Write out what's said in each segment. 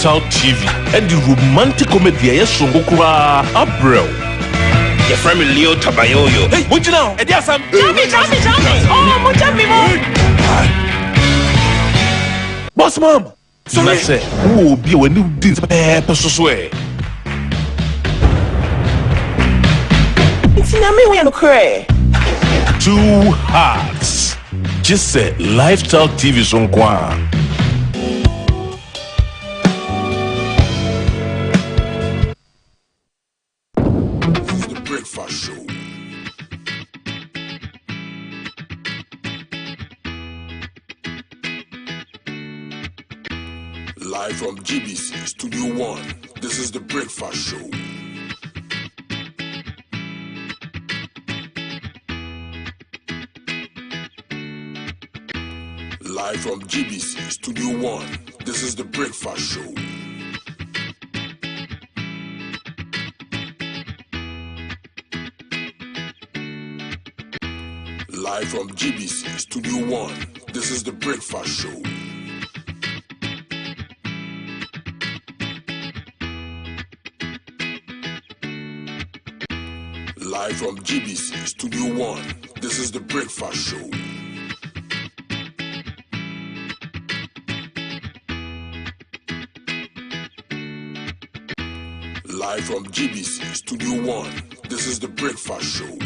Lifestyle TV and the romantic comedy Yesungukura Abrel. Your friend Leo Tabayoyo. Hey, what you know? Jamie. Oh, Mujambi. Boss mom. Sorry. Oh, be when you did pepper so swear. It's not me when you cry. Two hearts. Just say Lifestyle TV son kwa. This is the breakfast show. Live from GBC Studio 1. This is the breakfast show. Live from GBC Studio 1. This is the breakfast show. Live from GBC Studio 1. This is the breakfast show. Live from GBC Studio 1. This is the breakfast show.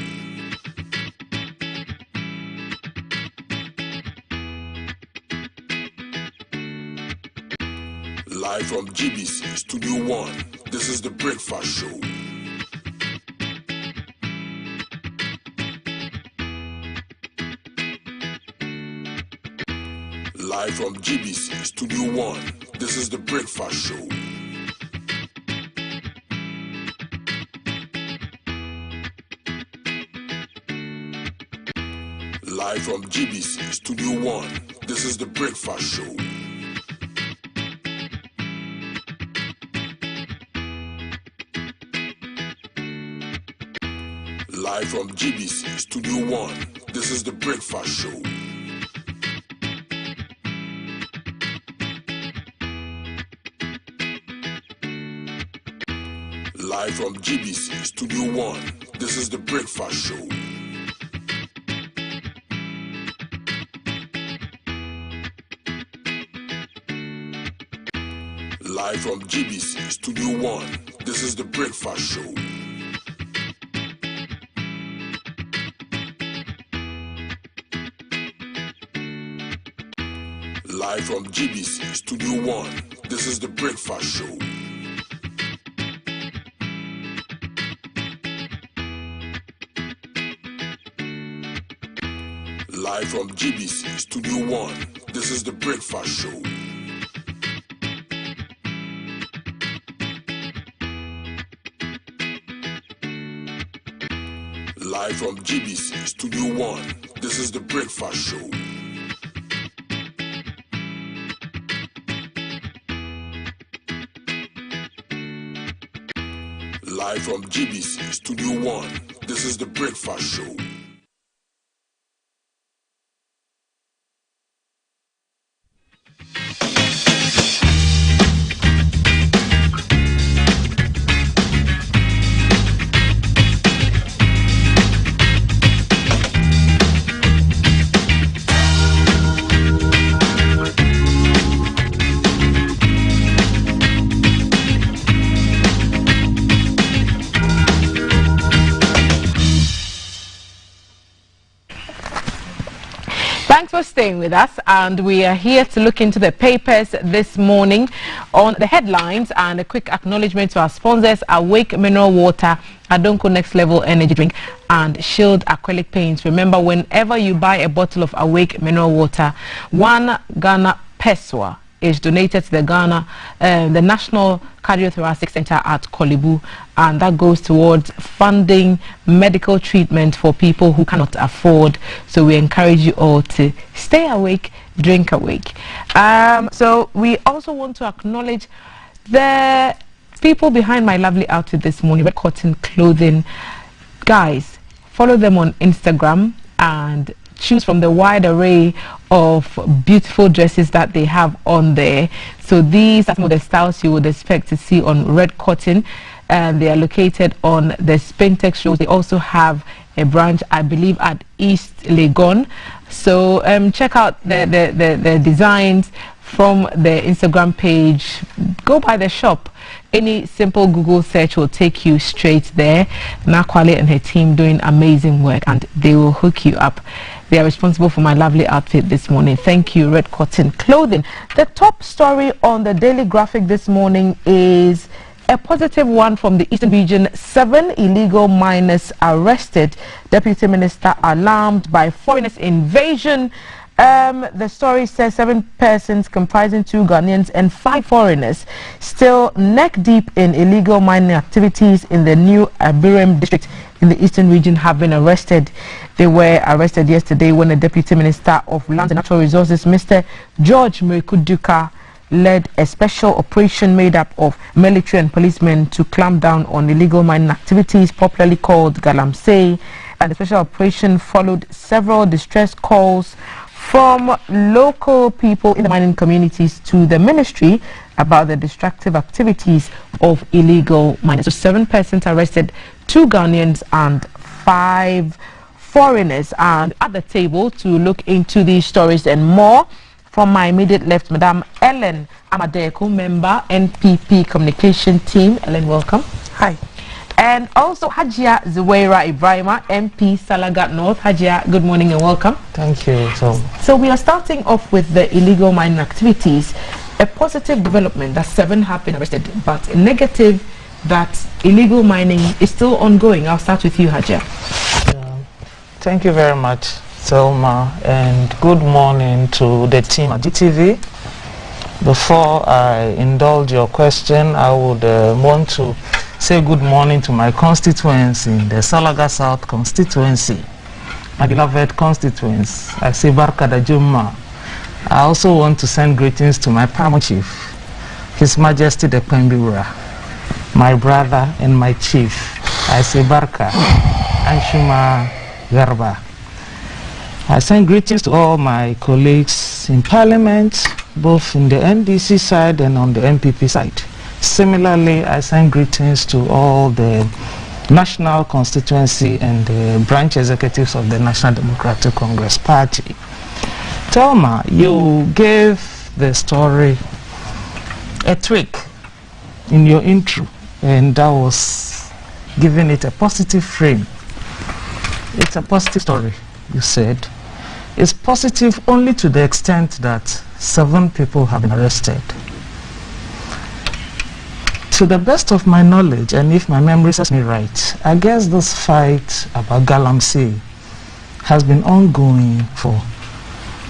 Live from GBC Studio 1. This is the breakfast show. Live from GBC Studio 1. This is the breakfast show. Live from GBC Studio 1. This is the breakfast show. Live from GBC Studio 1. This is the breakfast show. Live from GBC Studio 1. This is the breakfast show. Live from GBC Studio 1. This is the breakfast show. Live from GBC Studio 1. This is the breakfast show. Live from GBC Studio 1. This is the breakfast show. Live from GBC Studio 1. This is the breakfast show. Live from GBC Studio 1. This is the breakfast show. Live from GBC Studio 1. This is the breakfast show. Thanks for staying with us, and we are here to look into the papers this morning on the headlines and a quick acknowledgement to our sponsors: Awake Mineral Water, Adonko Next Level Energy Drink, and Shield Acrylic Paints. Remember, whenever you buy a bottle of Awake Mineral Water, 1 Ghana Peswa is donated to the the National Cardiothoracic Center at Kolibu, and that goes towards funding medical treatment for people who cannot afford. So we encourage you all to stay awake, drink awake. So we also want to acknowledge the people behind my lovely outfit this morning, Red Cotton Clothing. Guys, follow them on Instagram and choose from the wide array of beautiful dresses that they have on there. So these are some of the styles you would expect to see on Red Cotton, and they are located on the Spintex Road. They also have a branch, I believe, at East Legon. So check out the designs from the Instagram page. Go by the shop. Any simple Google search will take you straight there. Nakwale and her team doing amazing work, and they will hook you up. They are responsible for my lovely outfit this morning. Thank you, Red Cotton Clothing. The top story on the Daily Graphic this morning is a positive one from the Eastern Region. 7 illegal miners arrested. Deputy Minister alarmed by foreigners' invasion. The story says 7 persons comprising 2 Ghanaians and 5 foreigners still neck deep in illegal mining activities in the new Abiram district in the Eastern Region have been arrested. They were arrested yesterday when the Deputy Minister of Lands and Natural Resources, Mr. George Mrekuduka, led a special operation made up of military and policemen to clamp down on illegal mining activities, popularly called Galamsey. And the special operation followed several distress calls from local people in the mining communities to the ministry about the destructive activities of illegal miners. So 7 persons arrested, 2 Ghanaians and 5 foreigners. And at the table to look into these stories and more, from my immediate left, Madam Ellen Amadeko, member, NPP Communication Team. Ellen, welcome. Hi. And also Hajia Zuwaira Ibrahima, MP Salagat North. Hajia, good morning and welcome. Thank you. So we are starting off with the illegal mining activities. A positive development that 7 have been arrested, but a negative that illegal mining is still ongoing. I'll start with you, Hajia. Thank you very much, Selma, and good morning to the team at GTV. Before I indulge your question, I would want to say good morning to my constituency in the Salaga South constituency, my beloved constituents. I say Barka da Jumma. I also want to send greetings to my Pamo Chief, His Majesty the Kwembura, my brother and my chief. I say Barka Anshuma Garba. I send greetings to all my colleagues in Parliament, both in the NDC side and on the MPP side. Similarly, I send greetings to all the national constituency and the branch executives of the National Democratic Congress Party. Thelma, you gave the story a tweak in your intro, and that was giving it a positive frame. It's a positive story, you said. It's positive only to the extent that 7 people have been arrested. To the best of my knowledge, and if my memory serves me right, I guess this fight about Galamsey has been ongoing for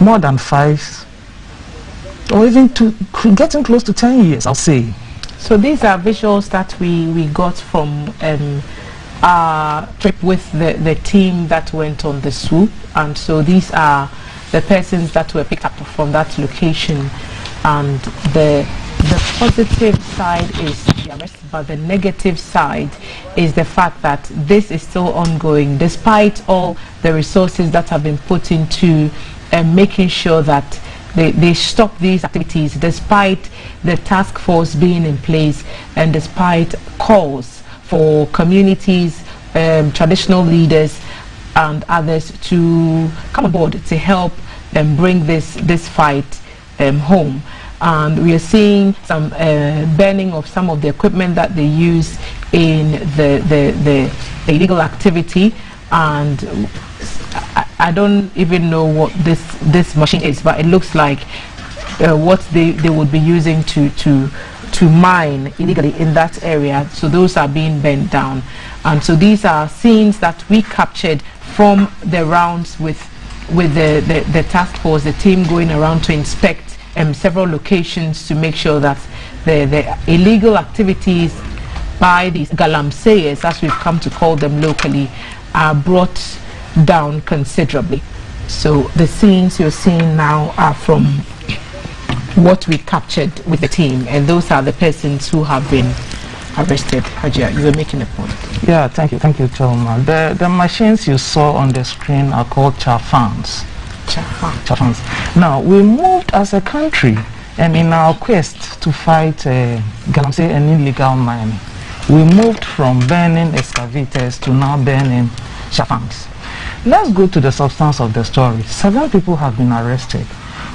more than 5 or even getting close to 10 years, I'll say. So these are visuals that we got from our trip with the team that went on the swoop, and so these are the persons that were picked up from that location. And the positive side is the arrest, but the negative side is the fact that this is still ongoing despite all the resources that have been put into making sure that they stop these activities, despite the task force being in place and despite calls for communities, traditional leaders and others to come aboard to help bring this fight home. And we are seeing some burning of some of the equipment that they use in the illegal activity, and I don't even know what this machine is, but it looks like what they would be using to mine illegally in that area. So those are being burned down, and so these are scenes that we captured from the rounds with the task force, the team going around to inspect several locations to make sure that the illegal activities by these galamseyers, as we've come to call them locally, are brought down considerably. So the scenes you're seeing now are from what we captured with the team, and those are the persons who have been arrested. Hajia, you were making a point. Yeah, thank you, Chalma. The machines you saw on the screen are called chafans. Chafangs. Now, we moved as a country, and in our quest to fight Gamse and illegal mining, we moved from burning excavators to now burning Chafangs. Let's go to the substance of the story. 7 people have been arrested.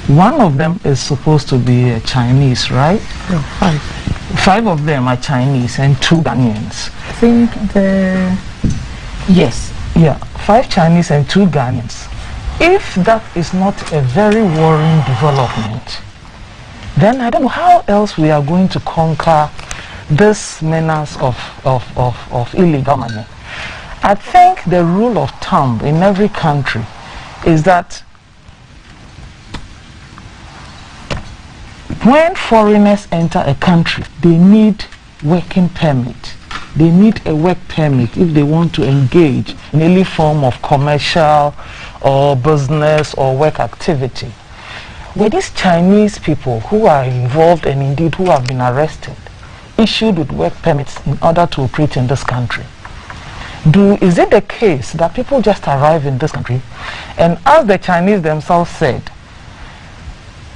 One of them is supposed to be Chinese, right? No, 5. 5 of them are Chinese and 2 Ghanaians. I think yes. Yeah, 5 Chinese and 2 Ghanaians. If that is not a very worrying development, then I don't know how else we are going to conquer this menace of illegal money. I think the rule of thumb in every country is that when foreigners enter a country, they need working permit. They need a work permit if they want to engage in any form of commercial or business or work activity. Were these Chinese people who are involved and indeed who have been arrested issued with work permits in order to operate in this country? Is it the case that people just arrive in this country and, as the Chinese themselves said,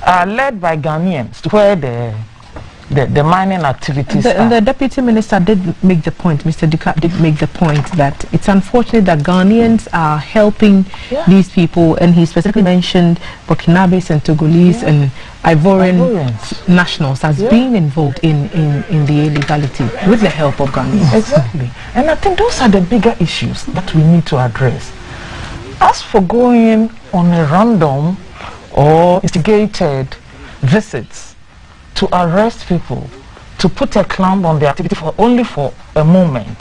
are led by Ghanaians to where the mining activities are? The Deputy Minister did make the point, Mr. Duka did make the point that it's unfortunate that Ghanaians are helping these people, and he specifically mentioned Burkinabes and Togolese and Ivorian nationals as being involved in the illegality with the help of Ghanaians. Exactly. And I think those are the bigger issues that we need to address. As for going on a random or instigated visits to arrest people, to put a clamp on the activity only for a moment,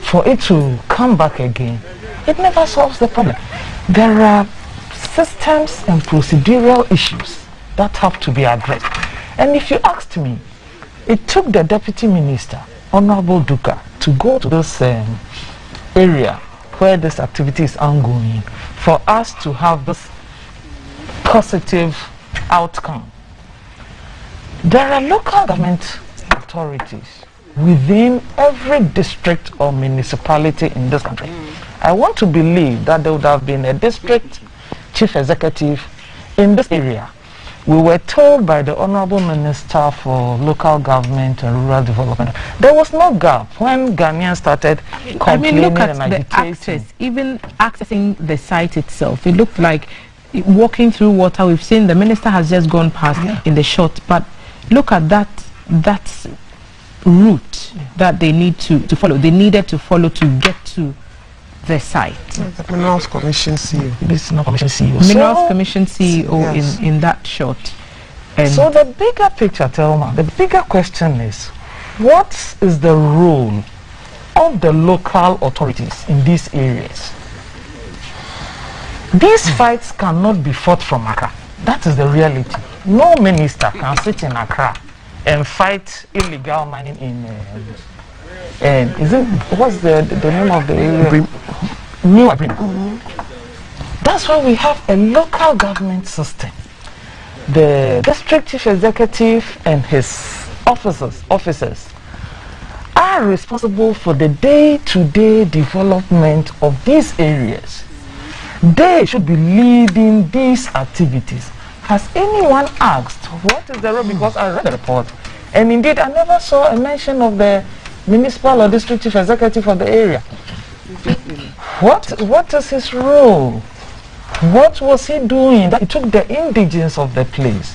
for it to come back again, it never solves the problem. There are systems and procedural issues that have to be addressed. And if you asked me, it took the Deputy Minister, Honorable Duka, to go to this area where this activity is ongoing for us to have this positive outcome. There are local government authorities within every district or municipality in this country. I want to believe that there would have been a district chief executive in this area. We were told by the Honorable Minister for Local Government and Rural Development there was no gap when Ghanaians started complaining. Look at and the access, even accessing the site itself. It looked like walking through water. We've seen the minister has just gone past in the shot, but look at that route that they need to follow. They needed to follow to get to the site. The Minerals Commission CEO. Medicinal Commission CEO. Minerals Commission CEO in that shot. And so the bigger picture, Thelma, the bigger question is, what is the role of the local authorities in these areas? These fights cannot be fought from Accra. That is the reality. No minister can sit in Accra and fight illegal mining in what's the name of the area? New Abrim. That's why we have a local government system. The district chief executive and his officers are responsible for the day-to-day development of these areas. They should be leading these activities. Has anyone asked what is the role? Because I read the report, and indeed I never saw a mention of the municipal or district chief executive of the area. What is his role? What was he doing? That he took the indigents of the place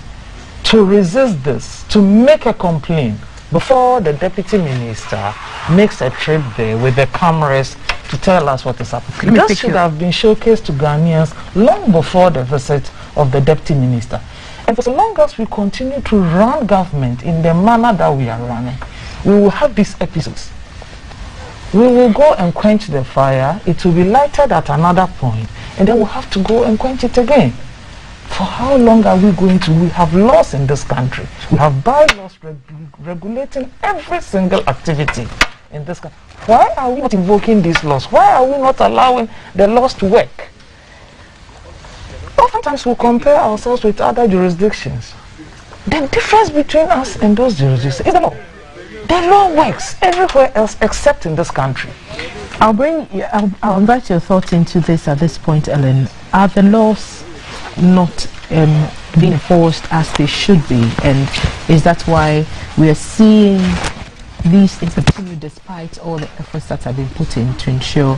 to resist this, to make a complaint before the deputy minister makes a trip there with the cameras to tell us what is happening. That should have been showcased to Ghanaians long before the visit of the deputy minister. And for so long as we continue to run government in the manner that we are running, we will have these episodes. We will go and quench the fire, it will be lighted at another point, and then we'll have to go and quench it again. For how long are we going to? We have laws in this country. We have bylaws regulating every single activity in this country. Why are we not invoking these laws? Why are we not allowing the laws to work? Oftentimes we compare ourselves with other jurisdictions. The difference between us and those jurisdictions is the law. The law works everywhere else except in this country. I'll invite your thoughts into this at this point, Ellen. Are the laws not being enforced as they should be, and is that why we are seeing these things continue despite all the efforts that have been put in to ensure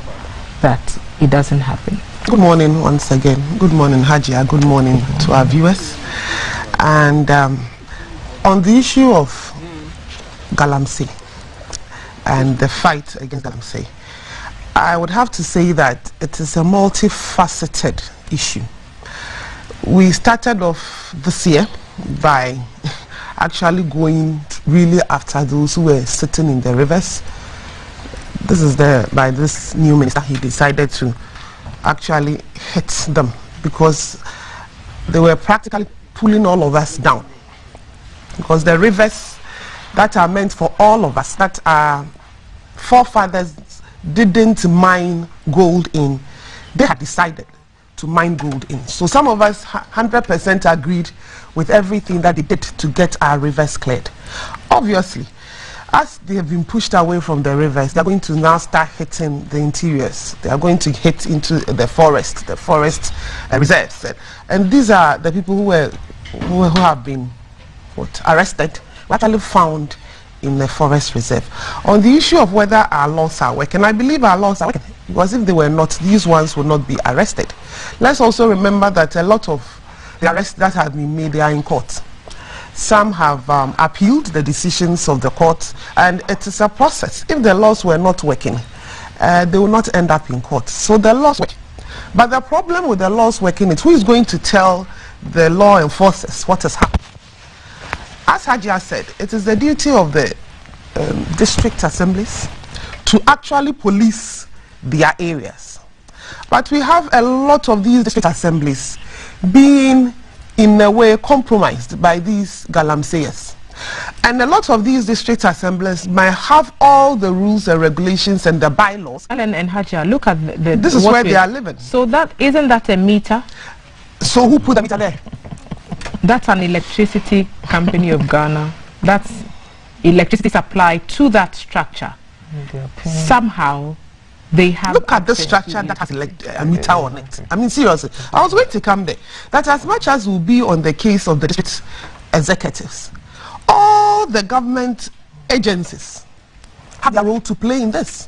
that it doesn't happen? Good morning once again. Good morning, Hajia. Good morning to our viewers. And on the issue of Galamsey and the fight against Galamsey, I would have to say that it is a multifaceted issue. We started off this year by actually going really after those who were sitting in the rivers. This is by this new minister, he decided to actually hit them because they were practically pulling all of us down. Because the rivers that are meant for all of us, that our forefathers didn't mine gold in, they had decided to mine gold in. So some of us 100% agreed with everything that they did to get our rivers cleared. Obviously, as they have been pushed away from the rivers, they're going to now start hitting the interiors. They are going to hit into the forest reserves. And these are the people who have been arrested, actually found in the forest reserve. On the issue of whether our laws are working, I believe our laws are working, because if they were not, these ones would not be arrested. Let's also remember that a lot of the arrests that have been made, they are in court. Some have appealed the decisions of the court, and it is a process. If the laws were not working, they will not end up in court. So the laws work. But the problem with the laws working is who is going to tell the law enforcers what has happened. As Hajia said, it is the duty of the district assemblies to actually police their areas. But we have a lot of these district assemblies being in a way compromised by these galamseyers. And a lot of these district assemblies might have all the rules and regulations and the bylaws. And Hajia, look at this is where they are living. So isn't that a meter? So who put the meter there? That's an electricity company of Ghana. That's electricity supply to that structure. Somehow they have. Look at the structure that has a meter on it. I mean, seriously, I was waiting to come there. That as much as will be on the case of the district executives, all the government agencies have a role to play in this.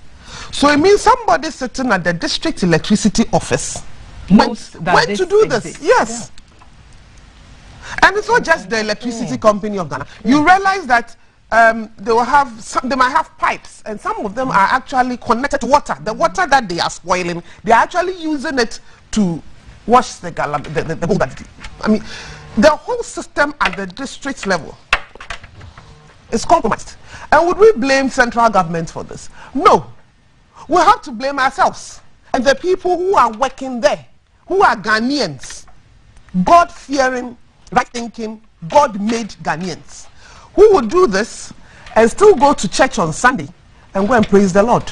So it means somebody sitting at the district electricity office went to do this. Yes. Yeah. And it's not just the electricity company of Ghana. You realize that they might have pipes, and some of them are actually connected to water. The water that they are spoiling, they are actually using it to wash the gold. I mean, the whole system at the district level is compromised. And would we blame central government for this? No. We have to blame ourselves and the people who are working there, who are Ghanaians, God-fearing, right-thinking, God-made Ghanaians, who would do this and still go to church on Sunday and go and praise the Lord.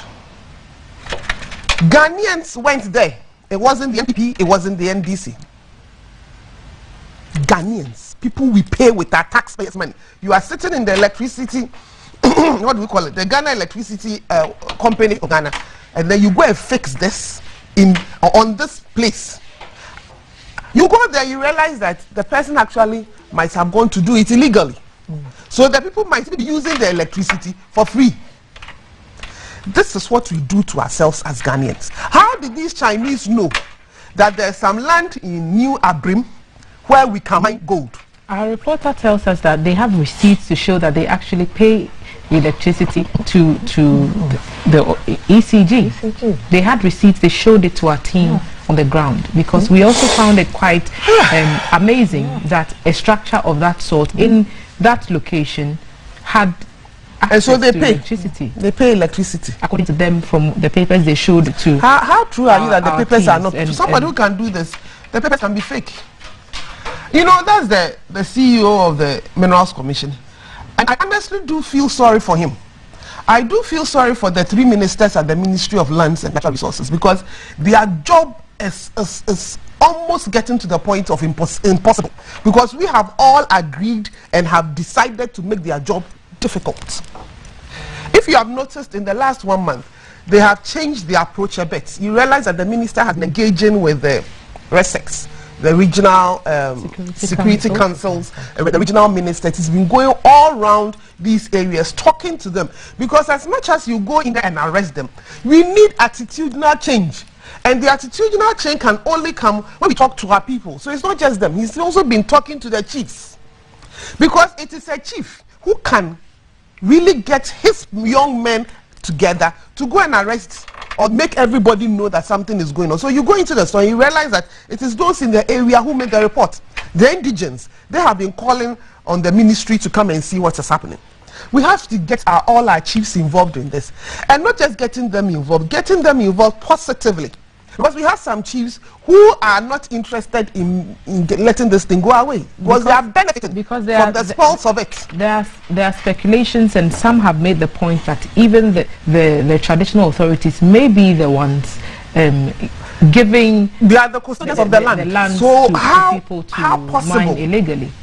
Ghanaians went there. It wasn't the NPP, it wasn't the NDC. Ghanaians, people we pay with our taxpayers' money. You are sitting in the electricity, what do we call it? The Ghana Electricity Company of Ghana, and then you go and fix this on this place. You go there, you realize that the person actually might have gone to do it illegally. So the people might be using the electricity for free. This is what we do to ourselves as Ghanaians. How did these Chinese know that there's some land in New Abrim where we can mine gold? Our reporter tells us that they have receipts to show that they actually pay electricity to the ECG. They had receipts, they showed it to our team on the ground, because we also found it quite amazing that a structure of that sort in that location had access and so they to pay electricity. They pay electricity. According to them, from the papers they showed to. How true are you that the papers are not? Somebody who and can do this, the papers can be fake. You know, that's the CEO of the Minerals Commission. And I honestly do feel sorry for him. I do feel sorry for the 3 ministers at the Ministry of Lands and Natural Resources, because their job is almost getting to the point of impossible, because we have all agreed and have decided to make their job difficult. If you have noticed, in the last 1 month, they have changed their approach a bit. You realize that the minister has been engaging with the RESEX the regional security councils, the regional ministers. He's been going all around these areas, talking to them. Because as much as you go in there and arrest them, we need attitudinal change. And the attitudinal change can only come when we talk to our people. So it's not just them. He's also been talking to the chiefs. Because it is a chief who can really get his young men together to go and arrest or make everybody know that something is going on. So you go into the store and you realize that it is those in the area who make the report. The indigents, they have been calling on the ministry to come and see what is happening. We have to get all our chiefs involved in this. And not just getting them involved positively. Because we have some chiefs who are not interested in letting this thing go away. Because they are benefiting from the spoils of it. There are speculations, and some have made the point that even the traditional authorities may be the ones giving... They are the custodians of the land. So how possible? Mine illegally.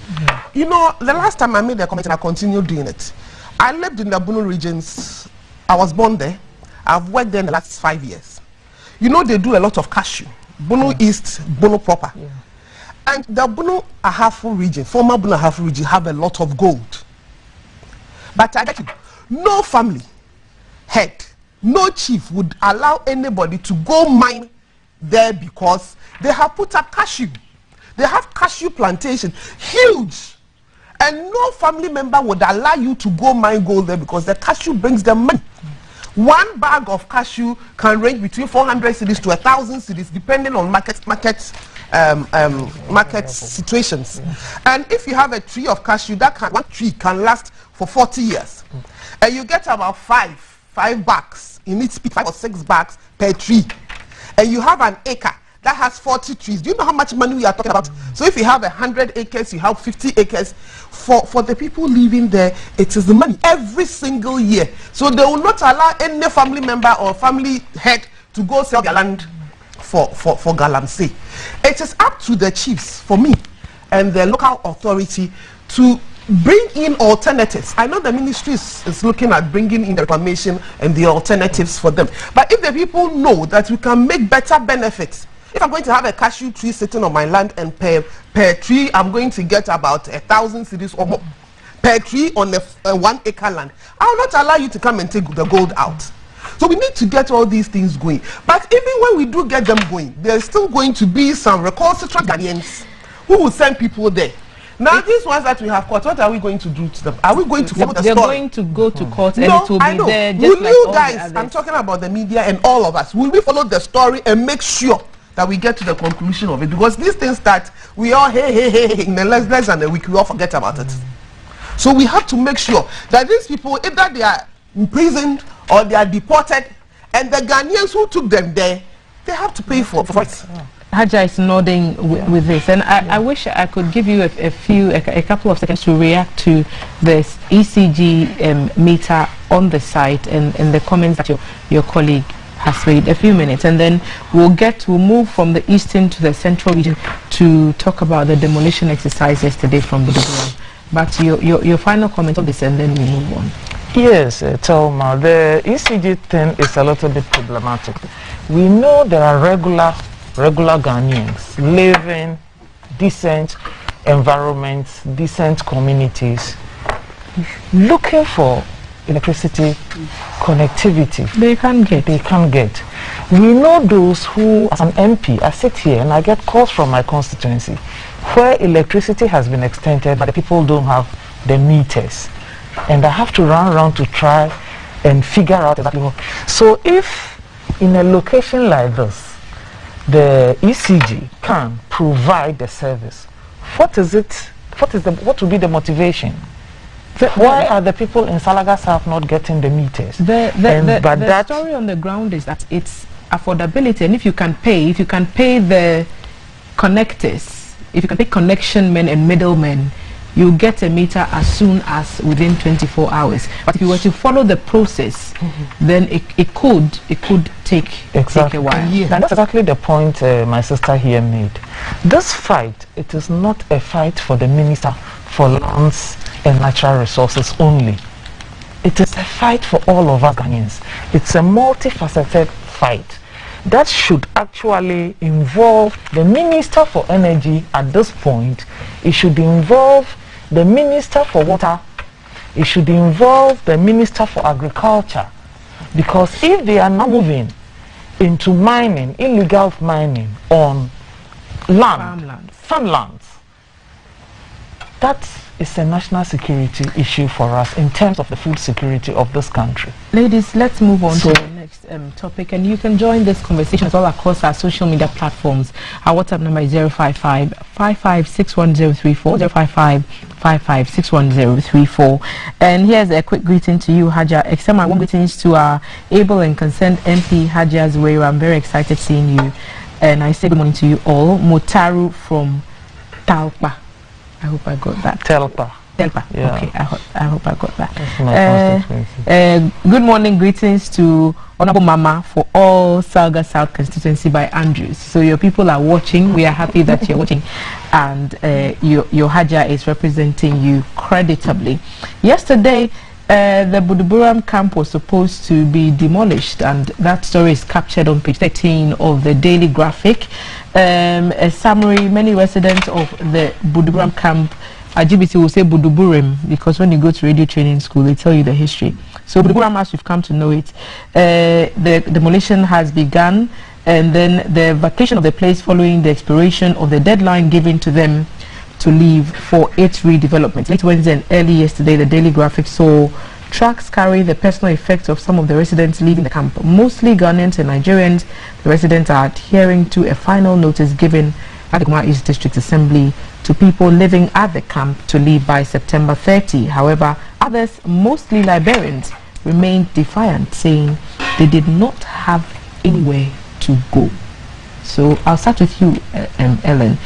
You know, the last time I made a comment, and I continue doing it. I lived in the Bunu regions. I was born there. I've worked there in the last 5 years. You know, they do a lot of cashew. Bunu East, Bunu proper. Yeah. And the Bunu Ahafu region, former Bunu Ahafu region, have a lot of gold. But I bet you, no family head, no chief would allow anybody to go mine there because they have put up cashew. They have cashew plantation, huge. And no family member would allow you to go mine gold there because the cashew brings them money. One bag of cashew can range between 400 cedis to 1,000 cedis, depending on market situations. And if you have a tree of cashew, one tree can last for 40 years. And you get about five bags. You need 5 or 6 bags per tree. And you have an acre that has 40 trees. Do you know how much money we are talking about? So if you have 100 acres, you have 50 acres. For the people living there, it is the money every single year. So they will not allow any family member or family head to go sell their land for galamsey. It is up to the chiefs, for me, and the local authority to bring in alternatives. I know the ministry is looking at bringing in the reclamation and the alternatives for them. But if the people know that we can make better benefits, if I'm going to have a cashew tree sitting on my land and per tree I'm going to get about 1,000 cedis or more per tree on a 1 acre land, I will not allow you to come and take the gold out. So we need to get all these things going. But even when we do get them going, there's still going to be some recalcitrant Ghanaians who will send people there. Now these ones that we have caught, what are we going to do to them? Are we going to follow the story? They're going to go to court and no, it will be there just will like you all guys, the others. I'm talking about the media and all of us, will we follow the story and make sure that we get to the conclusion of it? Because these things that we all hey in less than a week, we all forget about it. So we have to make sure that these people, either they are imprisoned or they are deported, and the Ghanaians who took them there, they have to pay for it. Haja is nodding with this, and I wish I could give you a couple of seconds to react to this ECG meter on the site and the comments that your colleague has made. A few minutes, and then we'll move from the eastern to the central region to talk about the demolition exercise yesterday from the Buduan. But your final comment on this, and then we move on. Yes, Thelma, the ECG thing is a little bit problematic. We know there are regular Ghanaians living decent environments, decent communities, looking for electricity connectivity. They can't get. We know those who, as an MP, I sit here and I get calls from my constituency where electricity has been extended but the people don't have the meters, and I have to run around to try and figure out exactly what. So if in a location like this the ECG can provide the service, what will be the motivation? Why are the people in Salaga South not getting the meters? The story on the ground is that it's affordability, and if you can pay the connectors, if you can pay connection men and middlemen, you get a meter as soon as within 24 hours. But if you were to follow the process, then it could take a while. Yeah. That's exactly the point my sister here made. This fight, it is not a fight for the Minister for Lands and Natural Resources only. It is a fight for all of us Ghanaians. It's a multifaceted fight. that should actually involve the Minister for Energy at this point. It should involve the Minister for Water. It should involve the Minister for Agriculture. Because if they are now moving into mining, illegal mining on farmlands, that is a national security issue for us in terms of the food security of this country. Ladies, let's move on to the next topic, and you can join this conversation all across our social media platforms. Our WhatsApp number is 055 5561034, 055 5561034. And here's a quick greeting to you, Haja. Extend my warm greetings to our able and concerned MP, Haja Zuweiru. I'm very excited seeing you, and I say good morning to you all. Motaru from Talpa. I hope I got that. Telpa. Yeah. Okay, I hope I got that. Good morning, greetings to Honorable Mama for all Salga South constituency by Andrews. So your people are watching. We are happy that you're watching, and your Haja is representing you creditably. Yesterday, the Buduburam camp was supposed to be demolished, and that story is captured on page 13 of the Daily Graphic. A summary: many residents of the Buduburam camp, GBT will say Buduburam because when you go to radio training school, they tell you the history. So Buduburam, as we've come to know it, the demolition has begun, and then the vacation of the place following the expiration of the deadline given to them to leave for its redevelopment. Late Wednesday and early yesterday, the Daily Graphic saw trucks carrying the personal effects of some of the residents leaving the camp. Mostly Ghanaians and Nigerians. The residents are adhering to a final notice given at the Goma East District Assembly to people living at the camp to leave by September 30. However, others, mostly Liberians, remained defiant, saying they did not have anywhere to go. So I'll start with you, Ellen.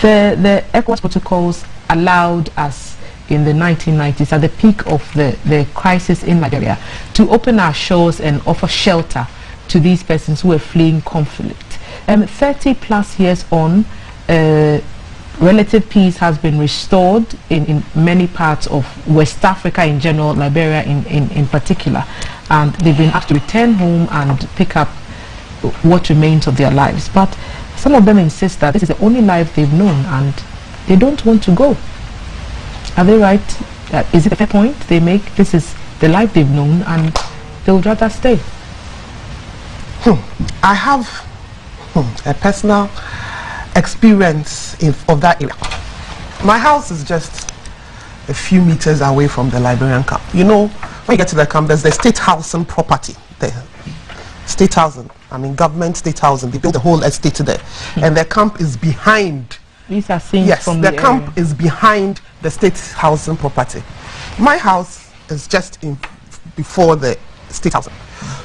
The ECOWAS protocols allowed us in the 1990s, at the peak of the crisis in Liberia, to open our shores and offer shelter to these persons who were fleeing conflict. 30 plus years on, relative peace has been restored in many parts of West Africa in general, Liberia in particular, and they've been asked to return home and pick up what remains of their lives. But some of them insist that this is the only life they've known and they don't want to go. Are they right? Is it a fair point they make? This is the life they've known and they would rather stay. I have a personal experience of that area. My house is just a few meters away from the Liberian camp. You know, when you get to the camp, there's the state housing property there. State housing, I mean government state housing. They built the whole estate there, and the camp is behind. These are scenes from the camp is behind the state housing property. My house is just before the state housing,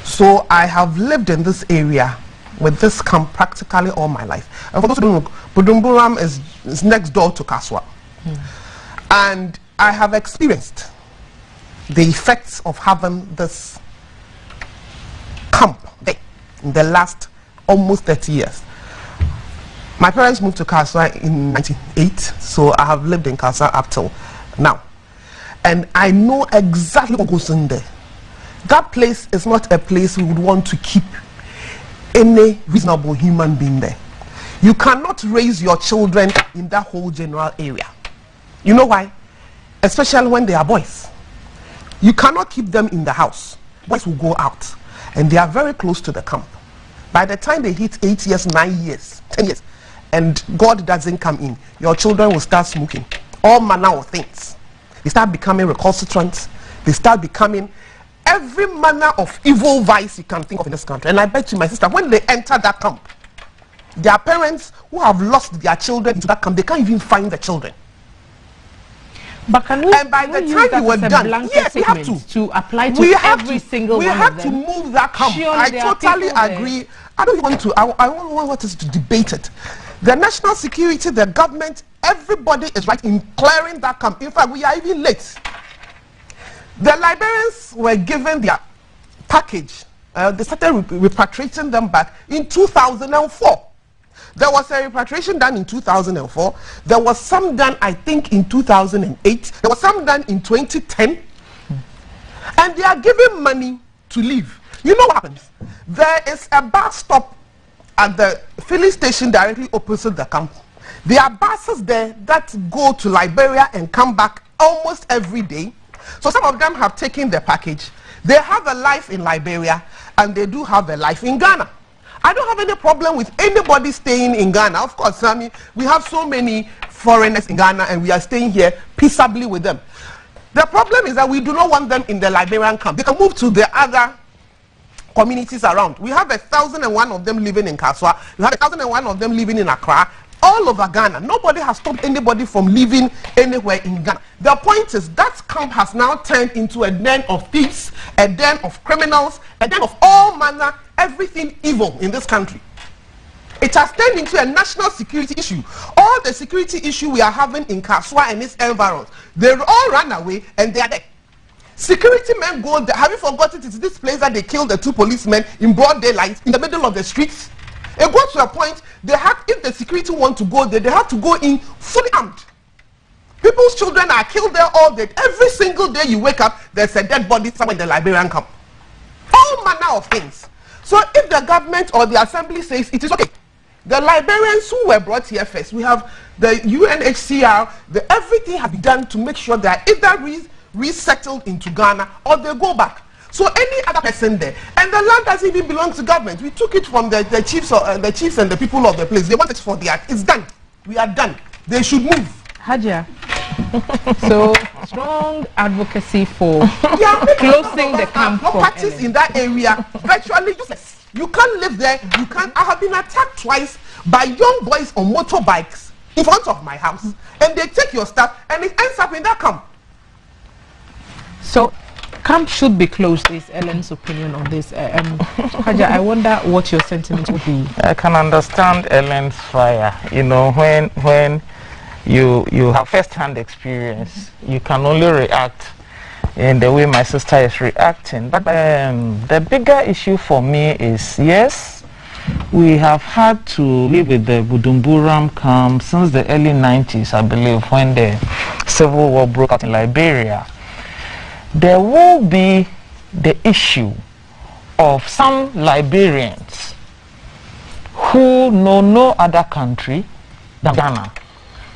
so I have lived in this area with this camp practically all my life. And for those who don't know, Budumburam is next door to Kaswa, and I have experienced the effects of having this camp there in the last almost 30 years. My parents moved to Kaswa in 1998, so I have lived in Kaswa up till now. And I know exactly what goes in there. That place is not a place we would want to keep any reasonable human being there. You cannot raise your children in that whole general area. You know why? Especially when they are boys. You cannot keep them in the house. Boys will go out, and they are very close to the camp. By the time they hit 8 years, 9 years, 10 years, and God doesn't come in, your children will start smoking all manner of things. They start becoming recalcitrant. They start becoming every manner of evil vice you can think of in this country. And I bet you, my sister, when they enter that camp, their parents who have lost their children into that camp, they can't even find the children. But can we, and by the time you were done, yes, we have to apply to every single one of them. We have to move that camp. Surely I totally agree. I don't want to. I don't want us to debate it. The national security, the government, everybody is right in clearing that camp. In fact, we are even late. The Liberians were given their package. They started repatriating them back in 2004. There was a repatriation done in 2004. There was some done, I think, in 2008. There was some done in 2010. And they are giving money to leave. You know what happens? There is a bus stop at the filling station directly opposite the camp. There are buses there that go to Liberia and come back almost every day. So some of them have taken the package. They have a life in Liberia and they do have a life in Ghana. I don't have any problem with anybody staying in Ghana. Of course, I mean, we have so many foreigners in Ghana and we are staying here peaceably with them. The problem is that we do not want them in the Liberian camp. They can move to the other communities around. We have 1,001 of them living in Kaswa. We have 1,001 of them living in Accra. All over Ghana. Nobody has stopped anybody from living anywhere in Ghana. The point is that camp has now turned into a den of thieves, a den of criminals, a den of all manner, everything evil in this country. It has turned into a national security issue. All the security issue we are having in Kaswa and its environs, they all run away and they are there. Security men go there. Have you forgotten it is this place that they killed the 2 policemen in broad daylight in the middle of the streets? It goes to a point, they have, if the security want to go there, they have to go in fully armed. People's children are killed there all day. Every single day you wake up, there's a dead body somewhere in the Liberian camp. All manner of things. So if the government or the assembly says it is okay, the Liberians who were brought here first, we have the UNHCR, everything has been done to make sure that either resettled into Ghana or they go back. So any other person there, and the land doesn't even belong to government. We took it from the chiefs and the people of the place. They want it for their, it's done. We are done. They should move. Hajia. So strong advocacy for closing the camp. Properties in that area virtually useless. You can't live there. You can't. I have been attacked twice by young boys on motorbikes in front of my house, and they take your stuff, and it ends up in that camp. So camp should be closed. Is Ellen's opinion on this? Haja, I wonder what your sentiment would be. I can understand Ellen's fire. You know, when you have first-hand experience, you can only react in the way my sister is reacting. But the bigger issue for me is, yes, we have had to live with the Budumburam camp since the early 90s, I believe, when the civil war broke out in Liberia. There will be the issue of some Liberians who know no other country than Ghana,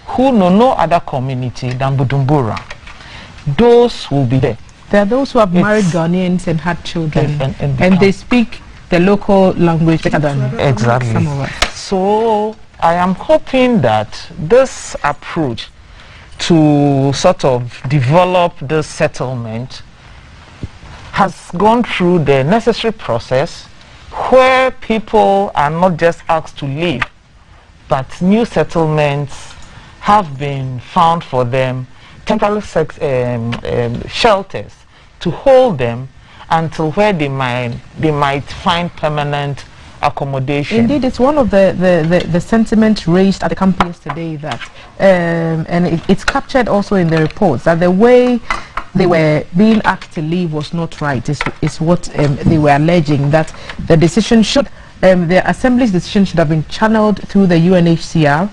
who know no other community than Bujumbura. Those will be there. There are those who have married Ghanaians and had children, and they speak the local language better than exactly. Some of us. So I am hoping that this approach to sort of develop this settlement has gone through the necessary process where people are not just asked to leave, but new settlements have been found for them, temporary shelters to hold them until where they might find permanent accommodation. Indeed, it's one of the sentiments raised at the camp yesterday that, and it's captured also in the reports, that the way they were being asked to leave was not right, is what they were alleging, that the decision should, the Assembly's decision should have been channeled through the UNHCR,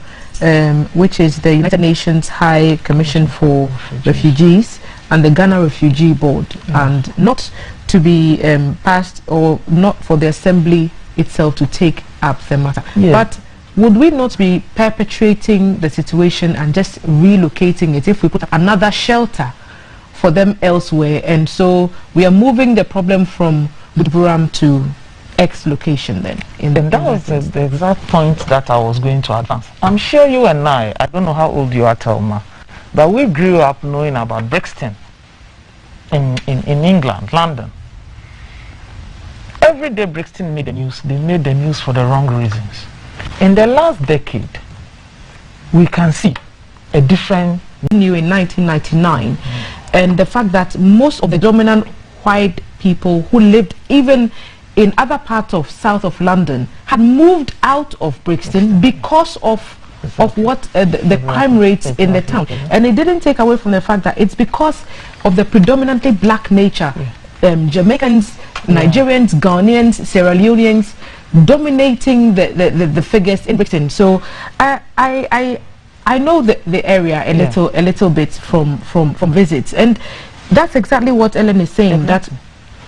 which is the United Nations High Commission for Refugees, and the Ghana Refugee Board, and not to be passed, or not for the Assembly itself to take up the matter. But would we not be perpetuating the situation and just relocating it if we put up another shelter for them elsewhere? And so we are moving the problem from Budburam to X location then. And that was the exact point that I was going to advance. I'm sure you and I don't know how old you are, Thelma, but we grew up knowing about Brixton in England, London. Every day Brixton made the news. They made the news for the wrong reasons. In the last decade, we can see a different new in 1999, and the fact that most of the dominant white people who lived even in other parts of south of London had moved out of Brixton because of what the crime rates in the town. And it didn't take away from the fact that it's because of the predominantly black nature. Jamaicans, Nigerians, Ghanaians, Sierra Leoneans dominating the figures in Brixton. So I know the area a little bit from visits, and that's exactly what Ellen is saying. That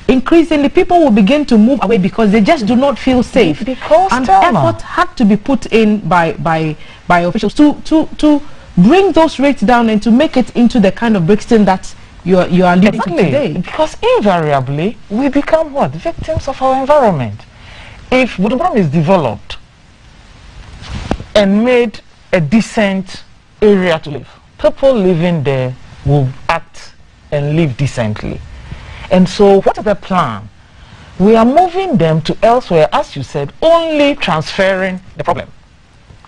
increasingly people will begin to move away because they just do not feel safe. Because and effort had to be put in by officials to bring those rates down and to make it into the kind of Brixton that you are leading to today. Because invariably we become what? Victims of our environment. If Budumbura is developed and made a decent area to live, people living there will act and live decently. And so what is the plan? We are moving them to elsewhere, as you said, only transferring the problem.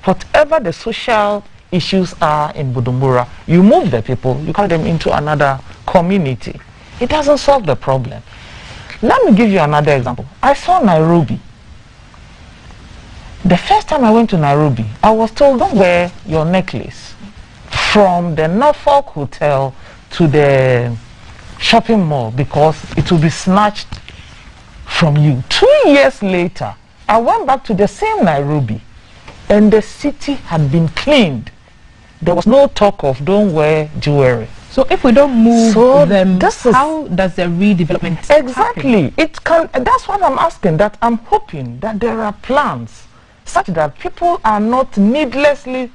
Whatever the social issues are in Budumbura, you move the people, you carry them into another community. It doesn't solve the problem. Let me give you another example. I saw Nairobi. The first time I went to Nairobi, I was told, don't wear your necklace from the Norfolk Hotel to the shopping mall because it will be snatched from you. 2 years later, I went back to the same Nairobi and the city had been cleaned. There was no talk of don't wear jewelry. So if we don't move them, how does the redevelopment exactly happen? It can? That's what I'm asking. That I'm hoping that there are plans such that people are not needlessly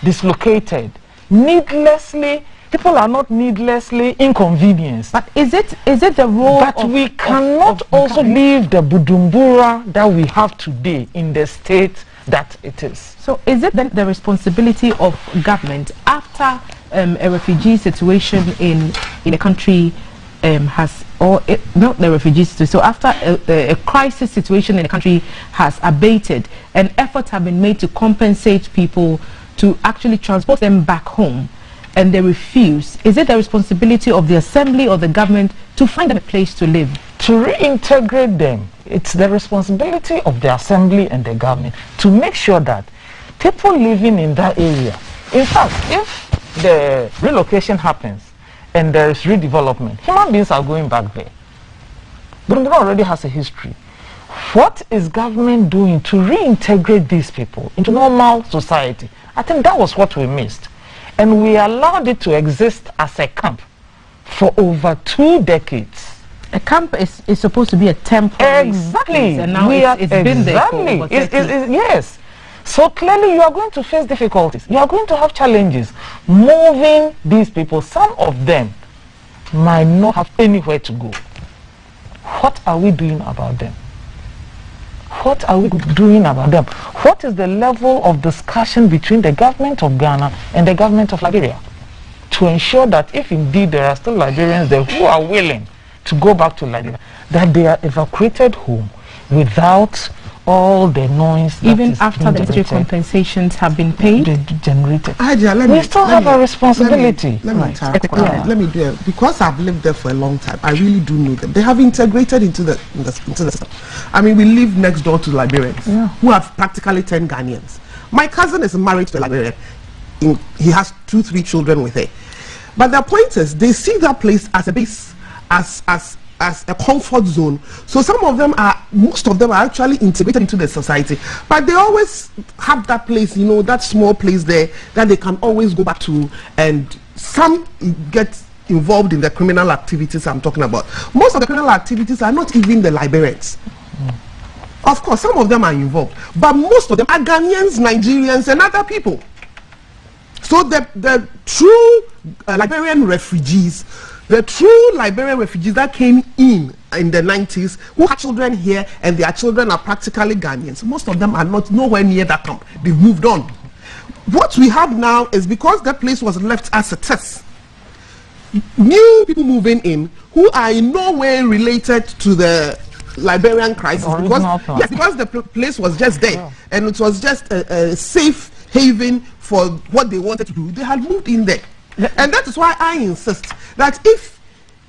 dislocated, people are not needlessly inconvenienced. But is it the role? But we cannot also leave the Budumbura that we have today in the state that it is. So is it then the responsibility of government after a refugee situation in a country not the refugee situation, so after a crisis situation in the country has abated and efforts have been made to compensate people to actually transport them back home and they refuse, is it the responsibility of the assembly or the government to find them a place to live? To reintegrate them, it's the responsibility of the assembly and the government to make sure that people living in that area, in fact, if the relocation happens and there is redevelopment, human beings are going back there. Budumbura already has a history. What is government doing to reintegrate these people into normal society? I think that was what we missed. And we allowed it to exist as a camp for over 2 decades. A camp is supposed to be a temporary place, and now it's been there for over 30 years. Yes. So clearly you are going to face difficulties. You are going to have challenges moving these people. Some of them might not have anywhere to go. What are we doing about them? What are we doing about them? What is the level of discussion between the government of Ghana and the government of Liberia to ensure that if indeed there are still Liberians there who are willing to go back to Liberia, that they are evacuated home without all the noise even after the necessary compensations have been paid? Generated. We still have a responsibility. Let me do it. Because I've lived there for a long time, I really do know them. They have integrated into the system. I mean, we live next door to Liberians who have practically 10 Ghanaians. My cousin is married to a Liberian. He has 2-3 children with her. But the point is, they see that place as a base, as a comfort zone. So most of them are actually integrated into the society, but they always have that place, that small place there that they can always go back to, and some get involved in the criminal activities I'm talking about. Most of the criminal activities are not even the Liberians. Of course, some of them are involved, but most of them are Ghanaians, Nigerians, and other people. So the true Liberian refugees, that came in the 90s, who had children here and their children are practically Ghanaians, most of them are nowhere near that camp. They've moved on. What we have now is, because that place was left as a test, new people moving in who are in no way related to the Liberian crisis, because the place was just there and it was just a safe haven for what they wanted to do. They had moved in there. And that is why I insist that if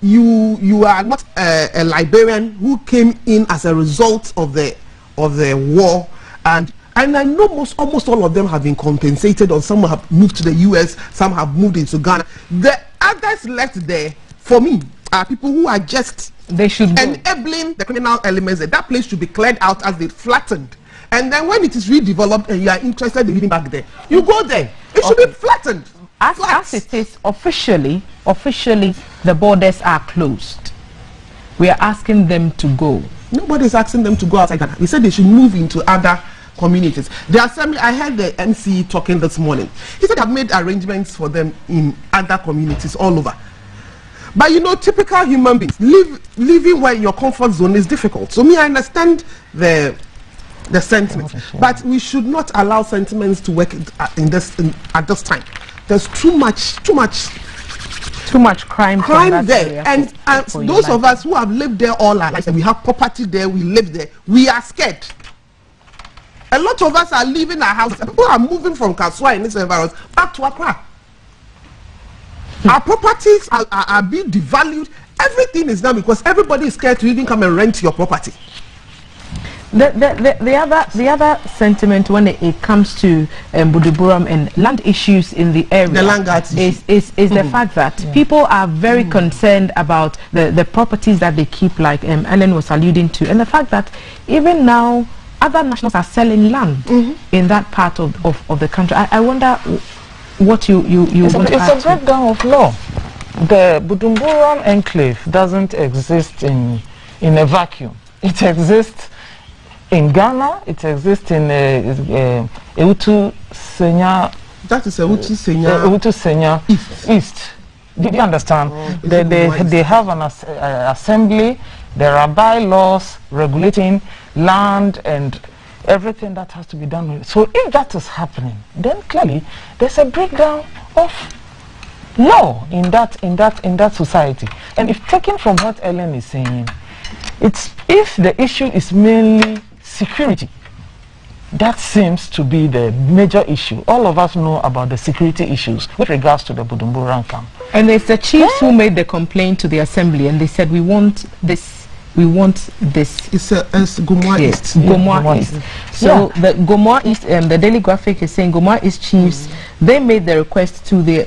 you are not a Liberian who came in as a result of the war, and I know almost all of them have been compensated, or some have moved to the US, some have moved into Ghana. The others left there, for me, are people who are just enabling the criminal elements. That place should be cleared out as they flattened. And then when it is redeveloped and you are interested in living back there, you go there. It should be flattened. As it is officially, the borders are closed. we are asking them to go. Nobody's asking them to go outside Ghana. We said they should move into other communities. The assembly, I heard the MC talking this morning. He said I've made arrangements for them in other communities all over. But you know, typical human beings, living where your comfort zone is difficult. So me, I understand the sentiments, but we should not allow sentiments to work at this time. There's too much crime there, and those of us who have lived there all our lives, and we have property there, we live there, we are scared. A lot of us are leaving our houses. People are moving from Kaswa in this environment back to Accra. Our properties are being devalued. Everything is done because everybody is scared to even come and rent your property. The other sentiment when it comes to Buduburam and land issues in the area, the land is the fact that people are very concerned about the properties that they keep, like Ellen was alluding to, and the fact that even now other nationals are selling land in that part of the country. I wonder what you want to add. It's a breakdown of law. The Buduburam enclave doesn't exist in a vacuum. It exists in Ghana, it exists in Ewutu Senya. That is Ewutu Senya East. Did you understand? They have an assembly. There are bylaws regulating land and everything that has to be done with it. So if that is happening, then clearly there's a breakdown of law in that society. And if taken from what Ellen is saying, it's if the issue is mainly security, that seems to be the major issue. All of us know about the security issues with regards to the Buduburam camp. And it's the chiefs who made the complaint to the assembly, and they said, we want this. It's Gomoa East. Gomoa East. So the Gomoa East, the Daily Graphic is saying Gomoa East chiefs, they made the request to the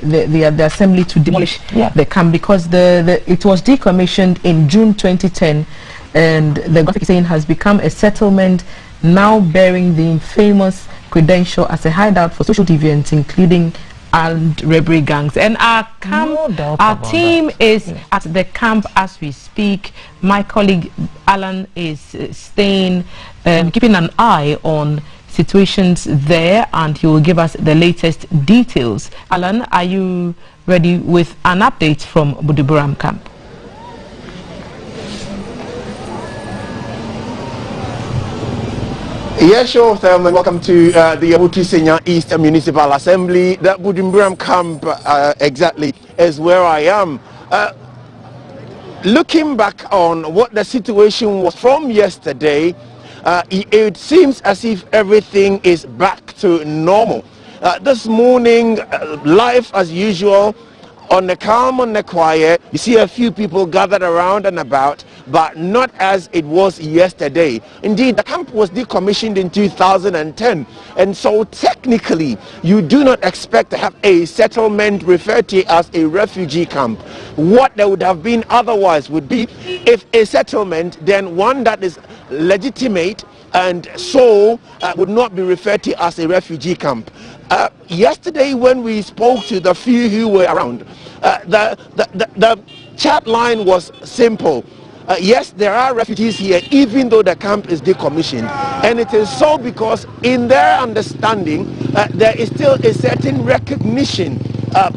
assembly to demolish the camp because it was decommissioned in June 2010, and the graphic is saying has become a settlement now bearing the infamous credential as a hideout for social deviants, including and robbery gangs. And our camp, our team is at the camp as we speak. My colleague Alan is staying, keeping an eye on situations there, and he will give us the latest details. Alan, are you ready with an update from Buduburam camp? Yes, sure, Thelma. Welcome to the Ewutu Senya East Municipal Assembly. The Buduburam camp exactly is where I am. Looking back on what the situation was from yesterday, it seems as if everything is back to normal. This morning, life as usual, on the calm, on the quiet. You see a few people gathered around and about, but not as it was yesterday. Indeed, the camp was decommissioned in 2010, and so technically you do not expect to have a settlement referred to as a refugee camp. What there would have been otherwise would be, if a settlement, then one that is legitimate, and so would not be referred to as a refugee camp. Yesterday when we spoke to the few who were around, the chat line was simple. Yes, there are refugees here even though the camp is decommissioned, and it is so because in their understanding there is still a certain recognition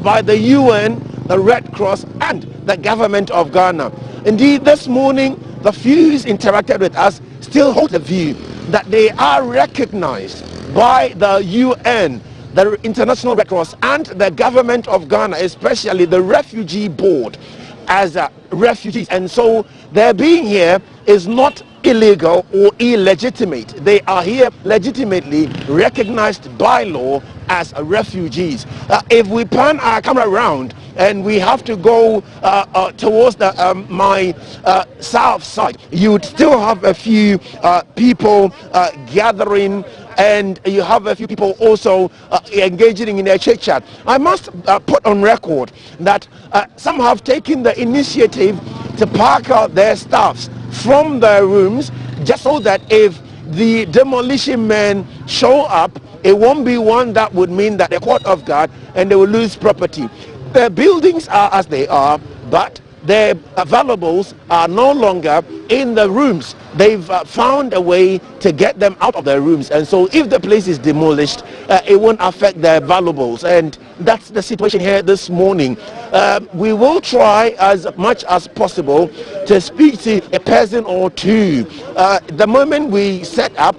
by the UN, the Red Cross and the government of Ghana. Indeed, this morning the few who interacted with us still hold the view that they are recognized by the UN, the International Red Cross and the government of Ghana, especially the Refugee Board, as refugees, and so their being here is not illegal or illegitimate. They are here legitimately recognized by law as refugees. If we pan our camera around and we have to go towards the my south side, you would still have a few people gathering, and you have a few people also engaging in a chit chat. I must put on record that some have taken the initiative to park out their staffs from their rooms, just so that if the demolition men show up, it won't be one that would mean that they're caught off guard and they will lose property. The buildings are as they are, but their valuables are no longer in the rooms. They've found a way to get them out of their rooms, and so if the place is demolished, it won't affect their valuables, and that's the situation here this morning. We will try as much as possible to speak to a person or two. The moment we set up,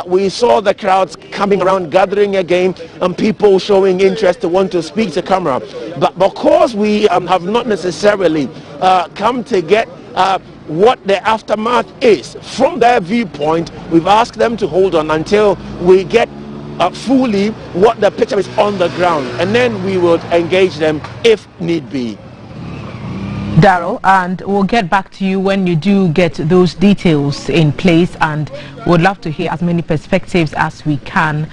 we saw the crowds coming around, gathering again, and people showing interest to want to speak to camera. But because we have not necessarily come to get what the aftermath is from their viewpoint, we've asked them to hold on until we get fully what the picture is on the ground, and then we will engage them if need be. Darryl, and we'll get back to you when you do get those details in place, and would love to hear as many perspectives as we can.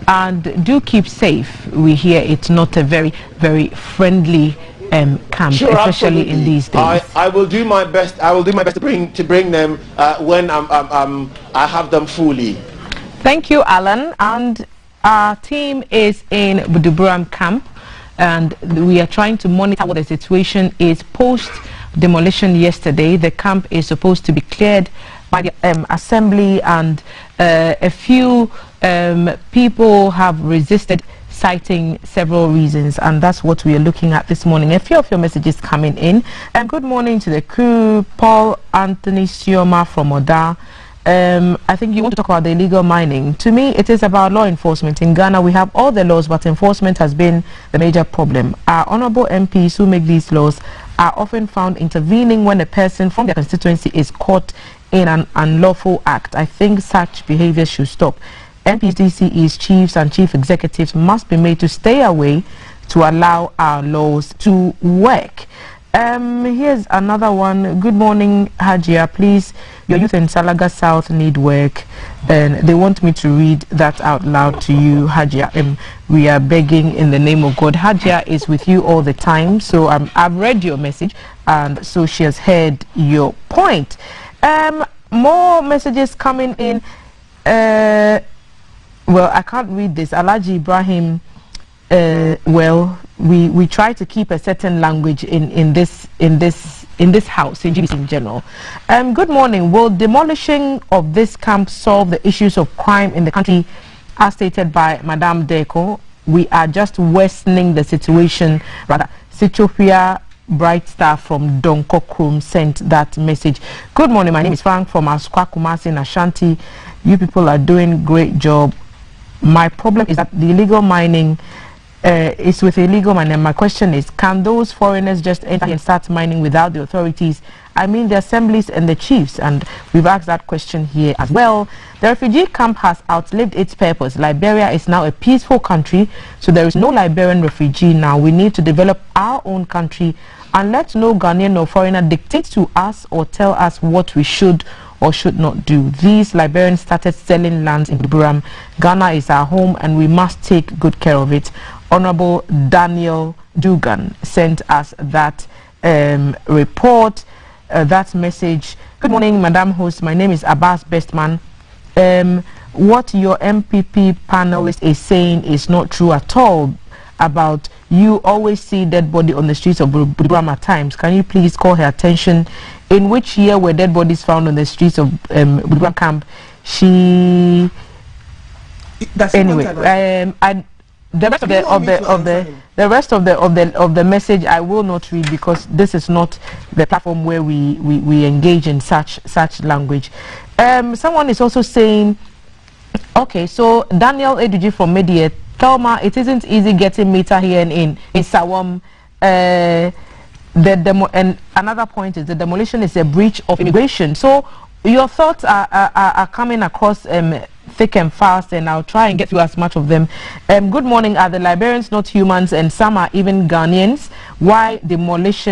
And do keep safe. We hear it's not a very, very friendly camp, sure, especially absolutely. in these days. I will do my best. I will do my best to bring them when I have them fully. Thank you, Alan. And our team is in Buduburam camp, and we are trying to monitor what the situation is post demolition yesterday. The camp is supposed to be cleared by the assembly, and a few people have resisted, citing several reasons, and that's what we are looking at this morning. A few of your messages coming in. And good morning to the crew. Paul Anthony Sioma from Oda. I think you want to talk about the illegal mining. To me, it is about law enforcement. In Ghana, we have all the laws, but enforcement has been the major problem. Our honorable MPs who make these laws are often found intervening when a person from their constituency is caught in an unlawful act. I think such behavior should stop. MPs, DCEs, chiefs and chief executives must be made to stay away to allow our laws to work. Here's another one. Good morning, Hajia. Please, your youth in Salaga South need work, and they want me to read that out loud to you, Hajia. We are begging in the name of God. Hajia is with you all the time, so I've read your message, and so she has heard your point. More messages coming in. Well, I can't read this. Alaji Ibrahim. Well, we try to keep a certain language in this house, in GBC in general. Good morning. Will demolishing of this camp solve the issues of crime in the country, as stated by Madame Deco? We are just worsening the situation. Rather, Sitopia Bright Star from Donkokrum sent that message. Good morning. My name is Frank from Asqua Kumasi in Ashanti. You people are doing great job. My problem is that the illegal mining is with illegal mining. My question is, can those foreigners just enter and start mining without the authorities? I mean the assemblies and the chiefs, and we've asked that question here as well. The refugee camp has outlived its purpose. Liberia is now a peaceful country, so there is no Liberian refugee now. We need to develop our own country and let no Ghanaian or foreigner dictate to us or tell us what we should or should not do. These Liberians started selling lands in Buduburam. Ghana is our home and we must take good care of it. Honorable Daniel Dugan sent us that report, that message. Good morning, Madam Host. My name is Abbas Bestman. What your MPP panelist is saying is not true at all. About you always see dead body on the streets of Buduburam at times. Can you please call her attention? In which year were dead bodies found on the streets of Buduburam camp? Anyway, the rest of the message I will not read, because this is not the platform where we engage in such language. Someone is also saying, okay, so Daniel Eduji from Media, Thelma, it isn't easy getting meter here and in Sawam. And another point is the demolition is a breach of immigration. So your thoughts are coming across thick and fast, and I'll try and get through as much of them. Good morning. Are the Liberians not humans, and some are even Ghanaians? Why demolish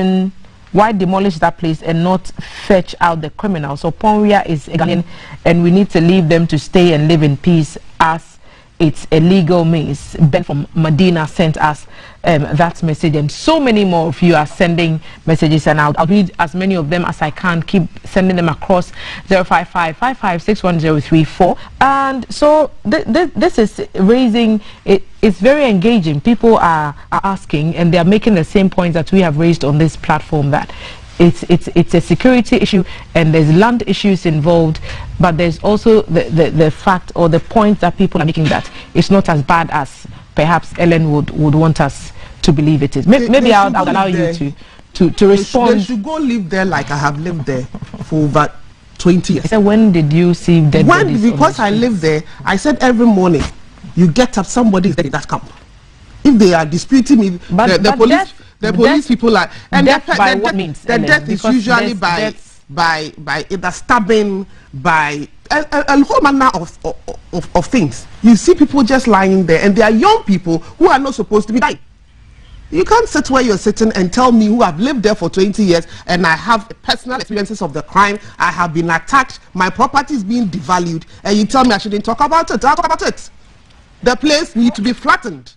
that place and not fetch out the criminals? So Ponria is a Ghanaian, and we need to leave them to stay and live in peace as it's a legal means. Ben from Medina sent us that message, and so many more of you are sending messages, and I'll read as many of them as I can. Keep sending them across 055-55-61034. And so this is raising it. It's very engaging. People are asking, and they are making the same points that we have raised on this platform, that it's a security issue, and there's land issues involved, but there's also the fact or the point that people are making that it's not as bad as perhaps Ellen would want us to believe it is. Maybe I'll allow you to respond. They should go live there like I have lived there for over 20 years. So when did you see dead bodies? Because I live there, I said every morning, you get up, somebody is there in that camp. If they are disputing me, the police people are, and death by what means? The death is usually by either stabbing, by a whole manner of things. You see people just lying there, and they are young people who are not supposed to be dying. You can't sit where you're sitting and tell me, who have lived there for 20 years and I have personal experiences of the crime, I have been attacked, my property is being devalued, and you tell me I shouldn't talk about it. I'll talk about it. The place needs to be flattened.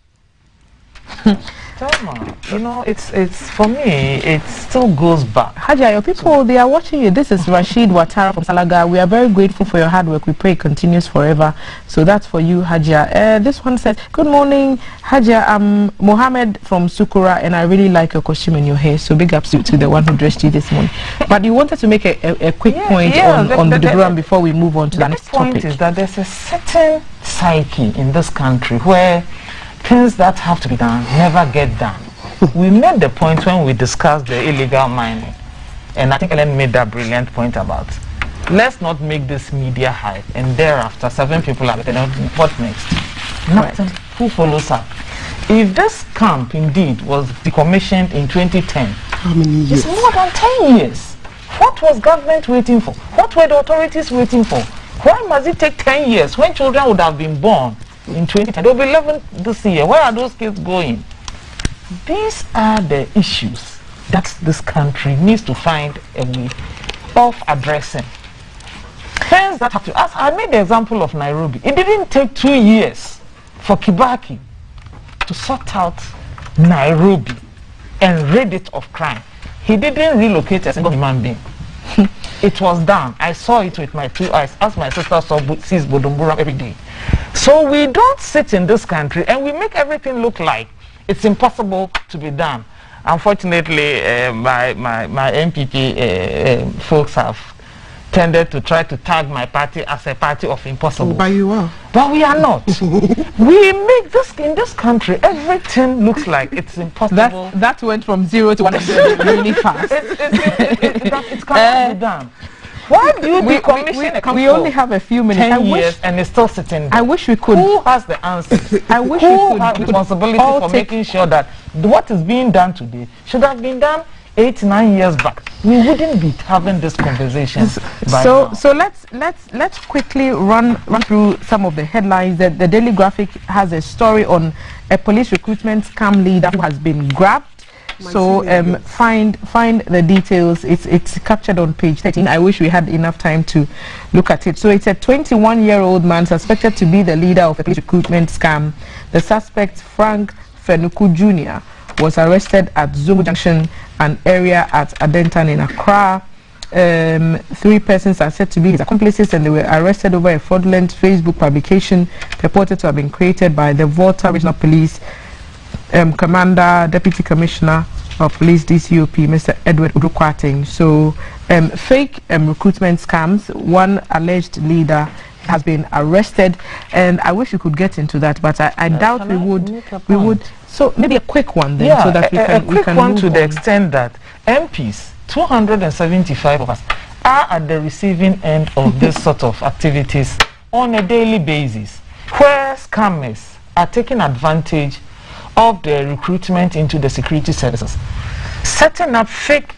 Thelma, you know, it's for me, it still goes back. Haja, your people, they are watching you. This is Rashid Watara from Salaga. We are very grateful for your hard work. We pray it continues forever. So that's for you, Haja. This one says, good morning, Haja. I'm Mohammed from Sukura, and I really like your costume and your hair. So big ups to the one who dressed you this morning. But you wanted to make a quick point on the program before we move on to the next topic. The point is that there's a certain psyche in this country where things that have to be done never get done. We made the point when we discussed the illegal mining, and I think Ellen made that brilliant point about, let's not make this media hype, and thereafter 7 people are dead. What next? Nothing. Right. Who follows up? If this camp indeed was decommissioned in 2010, how many years? It's more than 10 years. What was government waiting for? What were the authorities waiting for? Why must it take 10 years when children would have been born in 2010? They'll be 11 this year. Where are those kids going? These are the issues that this country needs to find a way of addressing. Things that have to. As I made the example of Nairobi, it didn't take 2 years for Kibaki to sort out Nairobi and rid it of crime. He didn't relocate a single human being. It was done. I saw it with my 2 eyes, as my sister sees Budumbura every day. So we don't sit in this country and we make everything look like it's impossible to be done. Unfortunately, my MPP folks have tended to try to tag my party as a party of impossible. But you are. But we are not. We make this, in this country, everything looks like it's impossible. That went from 0 to 100 really fast. It cannot be done. Why do you decommission a country? We only have a few minutes. 10 years and it's still sitting there. I wish we could. Who has the answer? I wish Who we could. has responsibility for making sure that what is being done today should have been done 8-9 years back? We wouldn't be having this conversation. So let's quickly run through some of the headlines. That the Daily Graphic has a story on a police recruitment scam leader who has been grabbed. So find the details. It's captured on page 13. I wish we had enough time to look at it. So it's a 21-year-old man suspected to be the leader of a police recruitment scam. The suspect, Frank Fenuku Jr., was arrested at Zobo Junction, an area at Adentan in Accra. 3 persons are said to be his accomplices, and they were arrested over a fraudulent Facebook publication purported to have been created by the Volta Regional Police Commander, Deputy Commissioner of Police DCOP, Mr. Edward Udukwating. So fake recruitment scams. One alleged leader has been arrested, and I wish we could get into that, but I doubt we would. So maybe a quick one then, so that we can move to the extent that MPs, 275 of us, are at the receiving end of this sort of activities on a daily basis, where scammers are taking advantage of the recruitment into the security services, setting up fake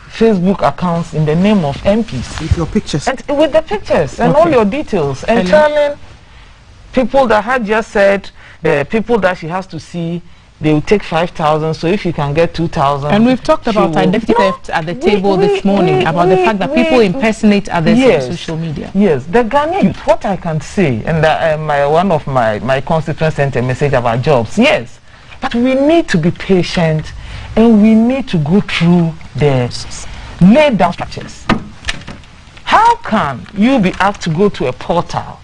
Facebook accounts in the name of MPs. With your pictures. And with the pictures and all your details, and telling people that had just said, the people that she has to see, they will take 5,000, so if you can get 2,000. And we've talked about identity theft at the table this morning, about the fact that people impersonate others on social media. Yes, the Ghanaian youth, what I can say, and one of my constituents sent a message about jobs, yes, but we need to be patient, and we need to go through the laid down structures. How can you be asked to go to a portal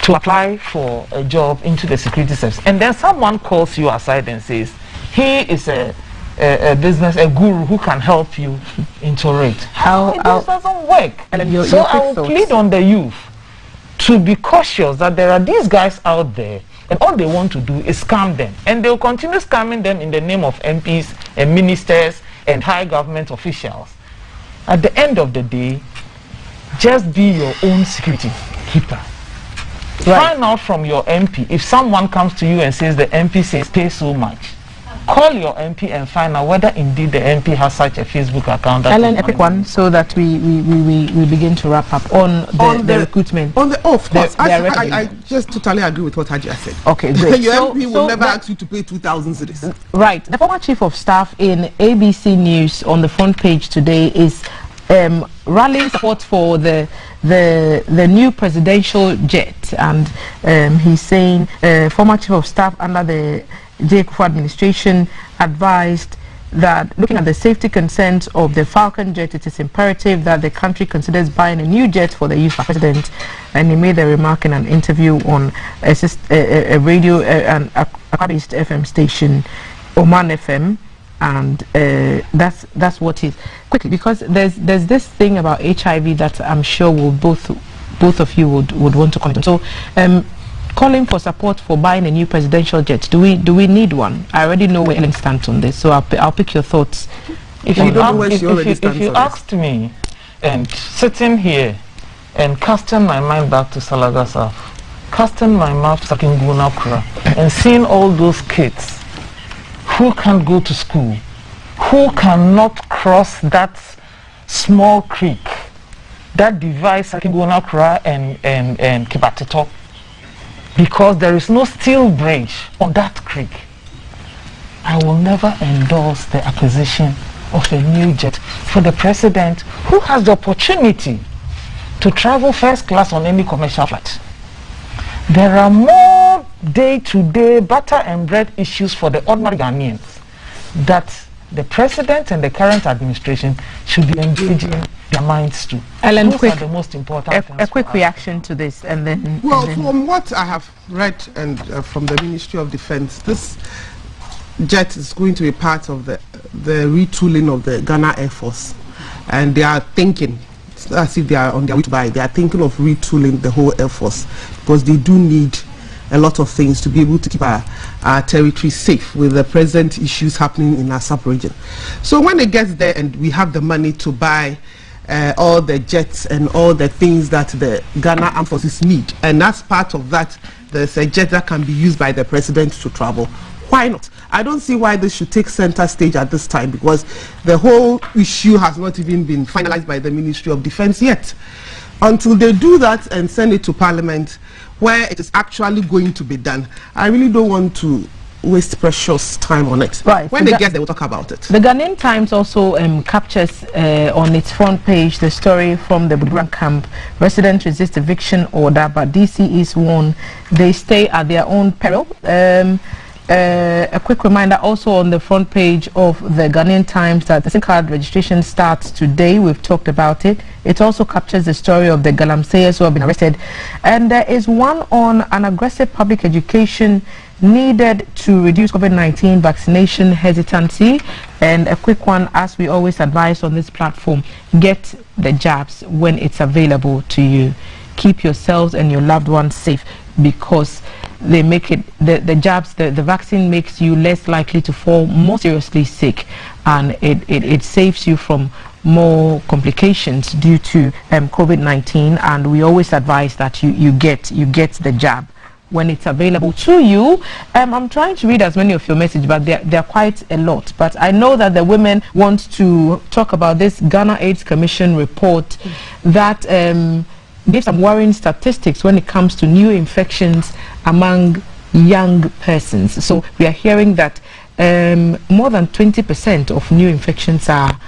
to apply for a job into the security service, and then someone calls you aside and says he is a guru who can help you into it. How This doesn't work. And your So quick I will thoughts. plead on the youth to be cautious that there are these guys out there, and all they want to do is scam them, and they'll continue scamming them in the name of MPs and ministers and high government officials. At the end of the day, just be your own security keeper. Find out from your MP. If someone comes to you and says the MP says pay so much, call your MP and find out whether indeed the MP has such a Facebook account. Ellen, a quick one, so that we begin to wrap up on the recruitment. Of course, the I just totally agree with what Haji said. Okay, great. Your So- MP so will never that- ask you to pay 2,000 cedis. Right. The former chief of staff in ABC News on the front page today is rallying support for the new presidential jet, and he's saying former chief of staff under the J. administration advised that looking at the safety concerns of the Falcon jet, it is imperative that the country considers buying a new jet for the use of president. And he made a remark in an interview on a radio and Accra-based FM station, Oman FM, and that's what is quickly, because there's this thing about HIV that I'm sure will both of you would want to comment on. So calling for support for buying a new presidential jet. Do we need one? I already know where Ellen stands on this, so I'll pick your thoughts. If you asked me, and sitting here and casting my mind back to Salagasa, casting my mouth to Sakinguna Kura, and seeing all those kids who can't go to school, who cannot cross that small creek that divides Sakinguna Kura and Kibatito, because there is no steel bridge on that creek, I will never endorse the acquisition of a new jet for the president, who has the opportunity to travel first class on any commercial flight. There are more day-to-day butter and bread issues for the ordinary Ghanaians that the president and the current administration should be engaging their minds to. Ellen, Those are the most important things a quick reaction to this, and then. Well, and then from what I have read and from the Ministry of Defense, this jet is going to be part of the retooling of the Ghana Air Force, and they are thinking, as if they are on their way to buy, they are thinking of retooling the whole Air Force, because they do need a lot of things to be able to keep our territory safe with the present issues happening in our sub-region. So when it gets there and we have the money to buy all the jets and all the things that the Ghana Armed Forces need, and that's part of that, there's a jet that can be used by the president to travel, why not? I don't see why this should take center stage at this time, because the whole issue has not even been finalized by the Ministry of Defense yet. Until they do that and send it to Parliament, where it is actually going to be done, I really don't want to waste precious time on it. Right. When they get there, we'll talk about it. The Ghanaian Times also captures on its front page the story from the Buduran camp. Residents resist eviction order, but DC is warned they stay at their own peril. A quick reminder also on the front page of the Ghanaian Times that the SIM card registration starts today. We've talked about it. It also captures the story of the Galamseyers who have been arrested. And there is one on an aggressive public education needed to reduce COVID-19 vaccination hesitancy. And a quick one, as we always advise on this platform, get the jabs when it's available to you. Keep yourselves and your loved ones safe, because they make it, the jabs, the vaccine makes you less likely to fall more seriously sick, and it saves you from more complications due to COVID-19. And we always advise that you get the jab when it's available to you. I'm trying to read as many of your messages, but there are quite a lot. But I know that the women want to talk about this Ghana AIDS Commission report that gave some worrying statistics when it comes to new infections among young persons. So we are hearing that more than 20% of new infections are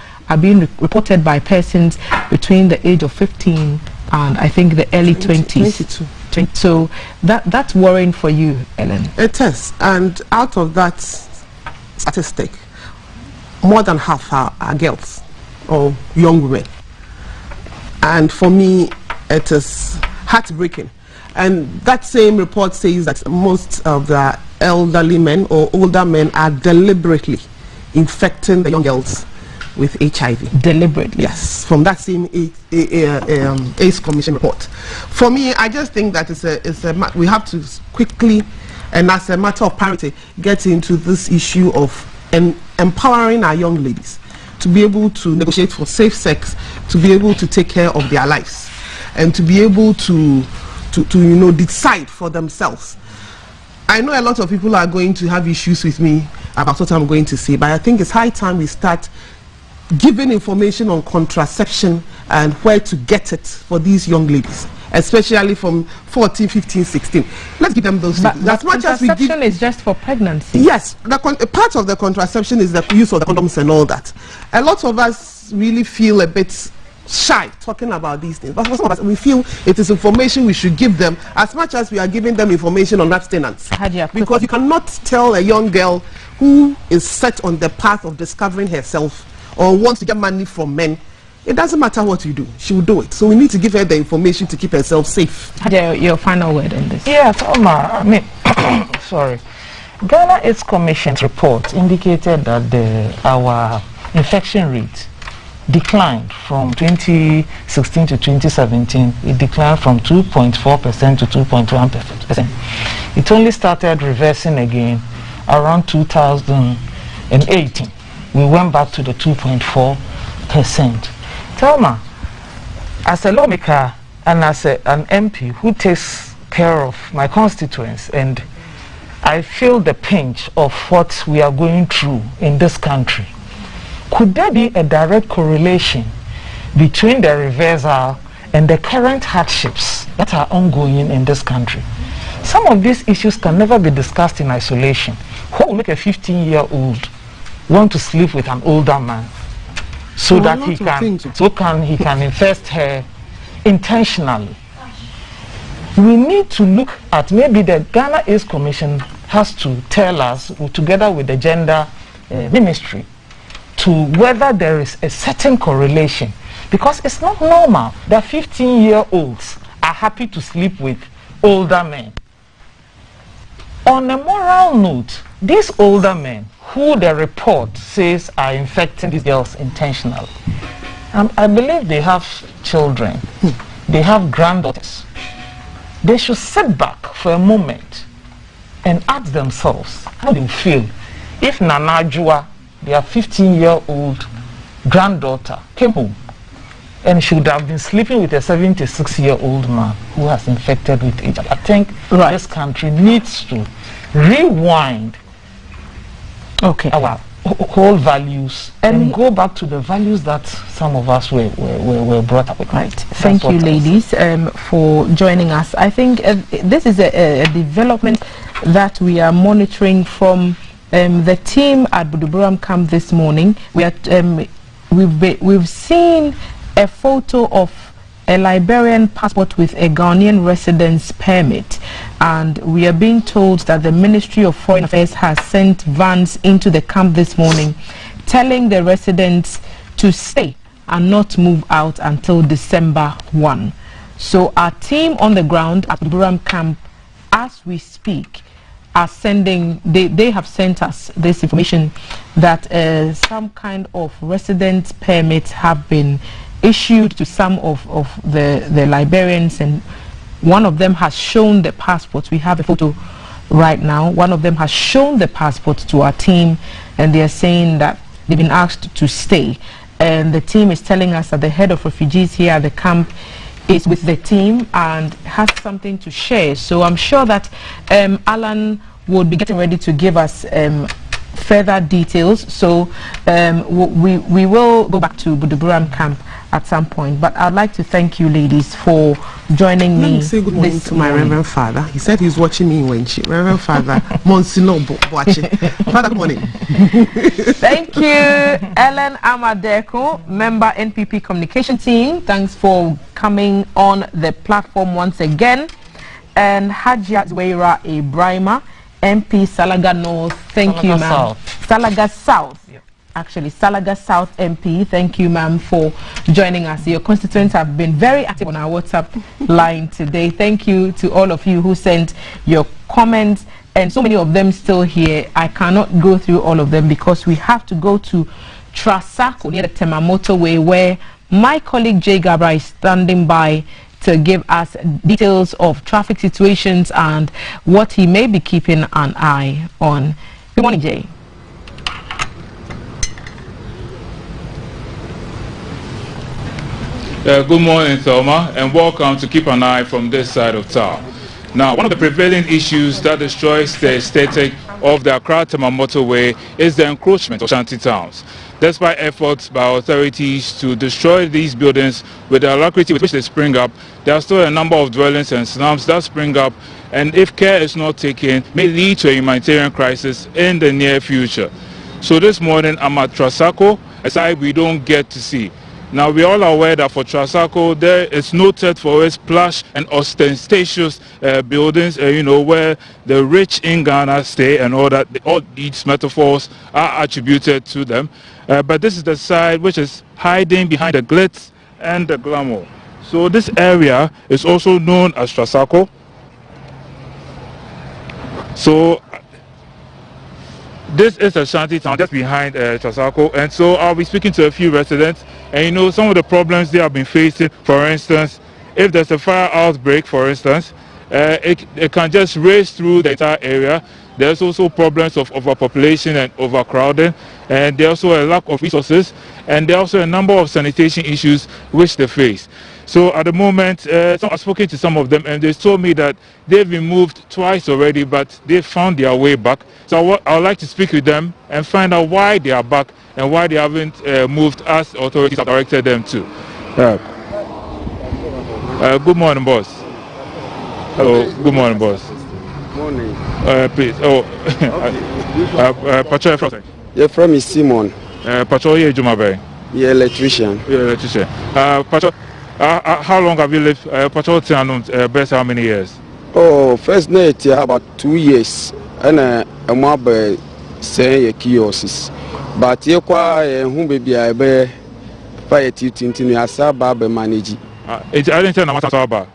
being reported by persons between the age of 15 and I think the early 20s. 22. So that's worrying for you, Ellen. It is, and out of that statistic, more than half are girls or young women. And for me, it is heartbreaking. And that same report says that most of the elderly men or older men are deliberately infecting the young girls with HIV. Deliberately. Yes, from that same AIDS Commission report. For me, I just think that we have to quickly, and as a matter of priority, get into this issue of empowering our young ladies to be able to negotiate for safe sex, to be able to take care of their lives, and to be able to decide for themselves. I know a lot of people are going to have issues with me about what I'm going to say, but I think it's high time we start giving information on contraception and where to get it for these young ladies, especially from 14, 15, 16. Let's give them those things. As much as contraception is just for pregnancy. Yes, part of the contraception is the use of the condoms and all that. A lot of us really feel a bit shy talking about these things, but for some of us, we feel it is information we should give them as much as we are giving them information on abstinence. Because you cannot tell a young girl who is set on the path of discovering herself or wants to get money from men, it doesn't matter what you do, she will do it. So we need to give her the information to keep herself safe. Your final word on this? Yeah, Thelma, sorry. Ghana AIDS Commission's report indicated that our infection rate declined from 2016 to 2017. It declined from 2.4% to 2.1%. It only started reversing again around 2018. We went back to the 2.4%. Thelma, as a lawmaker and as an MP who takes care of my constituents, and I feel the pinch of what we are going through in this country, could there be a direct correlation between the reversal and the current hardships that are ongoing in this country? Some of these issues can never be discussed in isolation. What will make a 15-year-old want to sleep with an older man so that he can infest her intentionally? We need to look at, maybe the Ghana AIDS Commission has to tell us, together with the gender ministry, to whether there is a certain correlation, because it's not normal that 15-year-olds are happy to sleep with older men. On a moral note, these older men who the report says are infecting these girls intentionally, I believe they have children, they have granddaughters. They should sit back for a moment and ask themselves how they feel if Nana Jua, their 15-year-old granddaughter, came home and she would have been sleeping with a 76-year-old man who has infected with HIV. I think this country needs to rewind our whole values and go back to the values that some of us were brought up with. Right. Thank you, ladies, for joining us. I think this is a development that we are monitoring from the team at Buduburam camp this morning. We've seen a photo of a Liberian passport with a Ghanaian residence permit, and we are being told that the Ministry of Foreign Affairs has sent vans into the camp this morning telling the residents to stay and not move out until December 1. So our team on the ground at Buduburam camp, as we speak, are sending, they have sent us this information that some kind of residence permits have been issued to some of the Liberians, and one of them has shown the passport. We have a photo right now. One of them has shown the passport to our team, and they are saying that they've been asked to stay. And the team is telling us that the head of refugees here at the camp is with the team and has something to share. So I'm sure that Alan would be getting ready to give us further details. So we will go back to Buduburam camp at some point, but I'd like to thank you ladies for joining me. Let me say good morning to my Reverend Father. He said he's watching me when Reverend Father Monsignor watching. Father, good morning. Thank you, Ellen Amadeko, member NPP communication team. Thanks for coming on the platform once again. And Hajia Zweira Ibrahima, MP Salaga North. Thank you, ma'am. Salaga South. Yep. Actually, Salaga South MP. Thank you, ma'am, for joining us. Your constituents have been very active on our WhatsApp line today. Thank you to all of you who sent your comments, and so many of them still here. I cannot go through all of them because we have to go to Trasacco near the Tema motorway, where my colleague Jay Gabra is standing by to give us details of traffic situations and what he may be keeping an eye on. Good morning, Jay. Good morning, Thelma, and welcome to Keep an Eye from this side of town. Now, one of the prevailing issues that destroys the aesthetic of the Accra-Tema motorway is the encroachment of shanty towns. Despite efforts by authorities to destroy these buildings with the alacrity with which they spring up, there are still a number of dwellings and slums that spring up, and if care is not taken, may lead to a humanitarian crisis in the near future. So this morning, I'm at Trasacco, a site we don't get to see. Now, we are all aware that for Trasacco, there is noted for its plush and ostentatious buildings, where the rich in Ghana stay and all that. All these metaphors are attributed to them. But this is the side which is hiding behind the glitz and the glamour. So this area is also known as Trasacco. So this is a shanty town just behind Trasacco, and so I'll be speaking to a few residents, and some of the problems they have been facing. For instance, if there's a fire outbreak, for instance, it can just race through the entire area. There's also problems of overpopulation and overcrowding, and there's also a lack of resources, and there are also a number of sanitation issues which they face. So at the moment, I've spoken to some of them, and they told me that they've been moved twice already, but they found their way back. So I would like to speak with them and find out why they are back and why they haven't moved as authorities have directed them to. Good morning, boss. Oh, good morning, boss. Morning. Please. Oh, Patrol from. You're from Simon. Patrol here, Jumabay. You're electrician. You're electrician. Patrol. How long have you lived? Patrol best how many years? Oh, first night about 2 years. And I'm about saying kiosks. But you quite whom baby I bear fire tintin as a barber manage. I didn't tell you what about.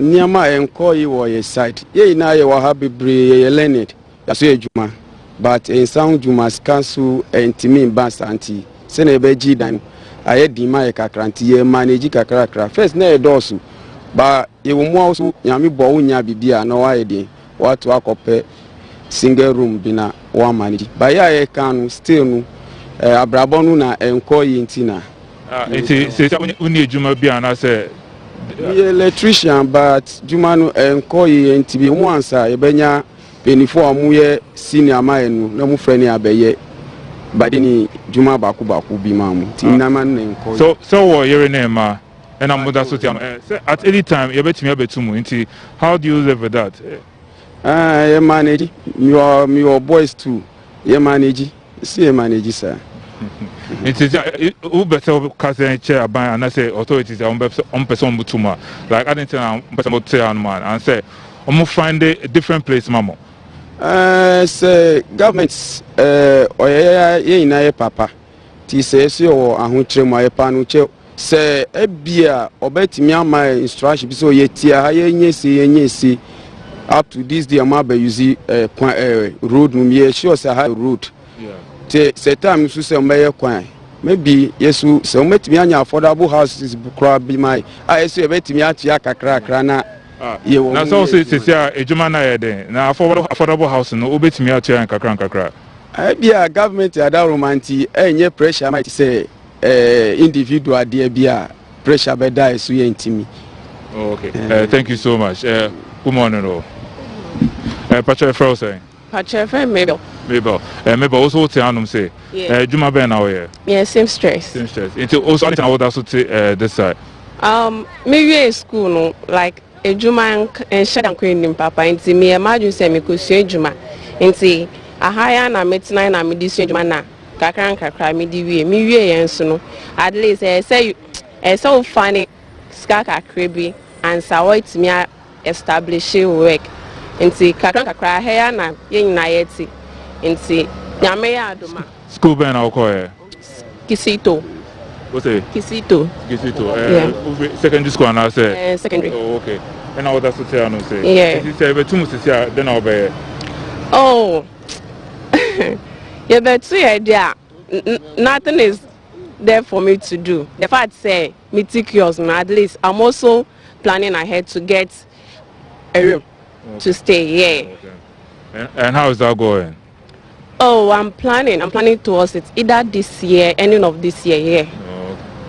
Near my enquiry or your side. Ye now you will have be learned. That's your Juma. But in sound Jumas council and Timmy Bass Auntie. Senebe Jidan. I had the my kakranti manage kakrakra. First near dosu. But you will also Yami Bounya Bibia no idea what to accompany single room bina one manage. But I can still no Abrabonu na enquiry in Tina. It's only Juma Biana say. The electrician, but Jumanu enquiry and to be once a benya before muye senior mine no mu friend abeye. But any Juma Baku be mam. Tinaman enquiry. So your name, and I'm with that. At any time, you bet me a bit too much. How do you live with that? I manage your boys too. You manage. See, manage, sir. It is who better cousin chair by and I say authorities on person mutuma. Like I didn't tell person man and say find a different place, mama. Say governments or papa. Ti say so ahuntre my panuche. Say ebia obet me my instruction so yetia yenye up to this day amabe use road no sure say high road. Say time so say may kwan maybe yesu say metimi anya affordable houses bukra be my I say betimi atia kakra na na so say ejuma na yede na affordable house no obetimi atia kakra bia government ada romanti enye pressure might say individual there bia pressure be die so yentimi. Okay, thank you so much. Good morning. Patrol Frozen. Patrol Mabel. Mabel also tell say Juma Ben now here. Yeah, same stress. Into also I would also this side. Maybe school no like a Juma and Shadan Queen Papa into me imagine say me could say Juma into a higher na metina na me this Juma na kakra me di me yenso no at least say so funny skaka krebi and so it me establish work into kakra higher na yen na yeti into nyame ya adoma school ben alcohol Kisito. What's it? Kisito. Secondary school and I say secondary. Oh, okay. And now that's what I say. Yeah. You say but too much then I'll be. Oh. You bet see idea. nothing is there for me to do. The fact say meticulous, at least I'm also planning ahead to get a room to stay. Yeah. Okay. And how is that going? Oh, I'm planning towards it either this year, ending of this year. Yeah.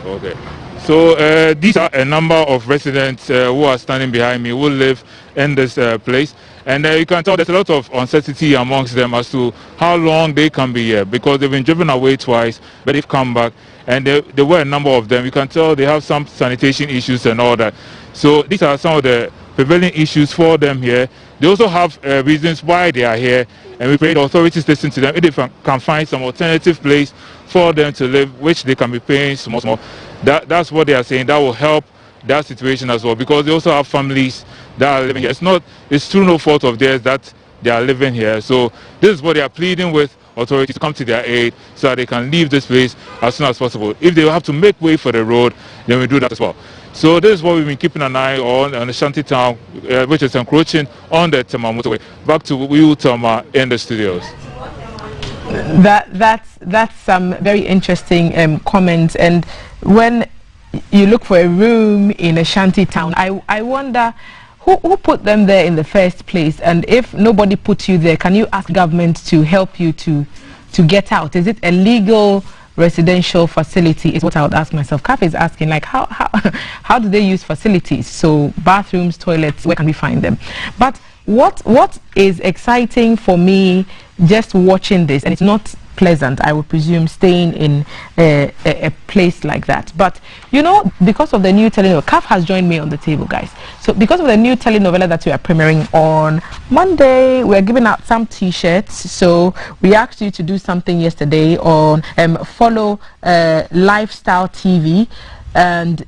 Oh, okay. So these are a number of residents who are standing behind me who live in this place, and you can tell there's a lot of uncertainty amongst them as to how long they can be here, because they've been driven away twice, but they've come back, and there were a number of them. You can tell they have some sanitation issues and all that. So these are some of the prevailing issues for them here. They also have reasons why they are here, and we pray the authorities listen to them if they can find some alternative place for them to live, which they can be paying small. That's what they are saying. That will help that situation as well, because they also have families that are living here. It's through no fault of theirs that they are living here. So this is what they are pleading with authorities to come to their aid so that they can leave this place as soon as possible. If they have to make way for the road, then we do that as well. So this is what we've been keeping an eye on the shanty town, which is encroaching on the Tema motorway. Back to you, Toma, in the studios. That's some very interesting comments. And when you look for a room in a shanty town, I wonder who put them there in the first place. And if nobody put you there, can you ask government to help you to get out? Is it a legal residential facility? Is what I would ask myself. Cafe is asking, like, how do they use facilities? So bathrooms, toilets, where can we find them? But what is exciting for me just watching this, and it's not pleasant, I would presume, staying in a place like that. But you know, because of the new telenovela, CAF has joined me on the table, guys. So because of the new telenovela that we are premiering on Monday, we are giving out some t-shirts. So we asked you to do something yesterday on follow Lifestyle TV and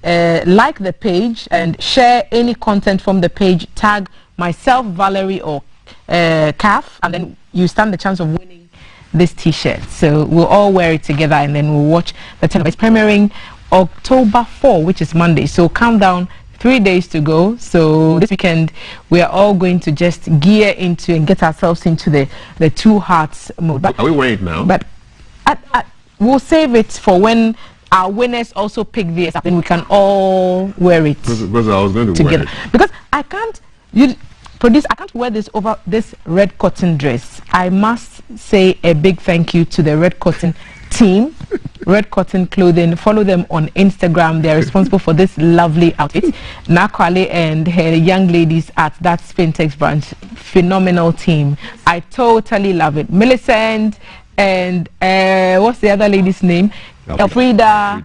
like the page and share any content from the page, tag myself, Valerie, or CAF, and then you stand the chance of winning this t-shirt. So we'll all wear it together, and then we'll watch the television. It's premiering October 4, which is Monday. So countdown, 3 days to go. So this weekend we are all going to just gear into and get ourselves into the two hearts mode. But are we wearing it now? But we'll save it for when our winners also pick theirs up, and we can all wear it because I was going to together. wear it. Because I can't I can't wear this over this red cotton dress. I must say a big thank you to the Red Cotton team, Red Cotton Clothing. Follow them on Instagram. They are responsible for this lovely outfit. Nakwale and her young ladies at that Spintex branch, phenomenal team. I totally love it. Millicent and what's the other lady's name? Elfrida.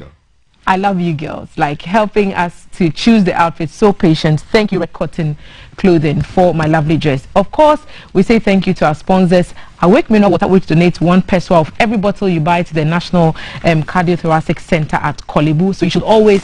I love you girls, like helping us to choose the outfit. So patient. Thank you, Red Cotton Clothing, for my lovely dress. Of course, we say thank you to our sponsors, Awake Mineral Water, which donates 1 peso of every bottle you buy to the National Cardiothoracic Center at Kolebu. So you should always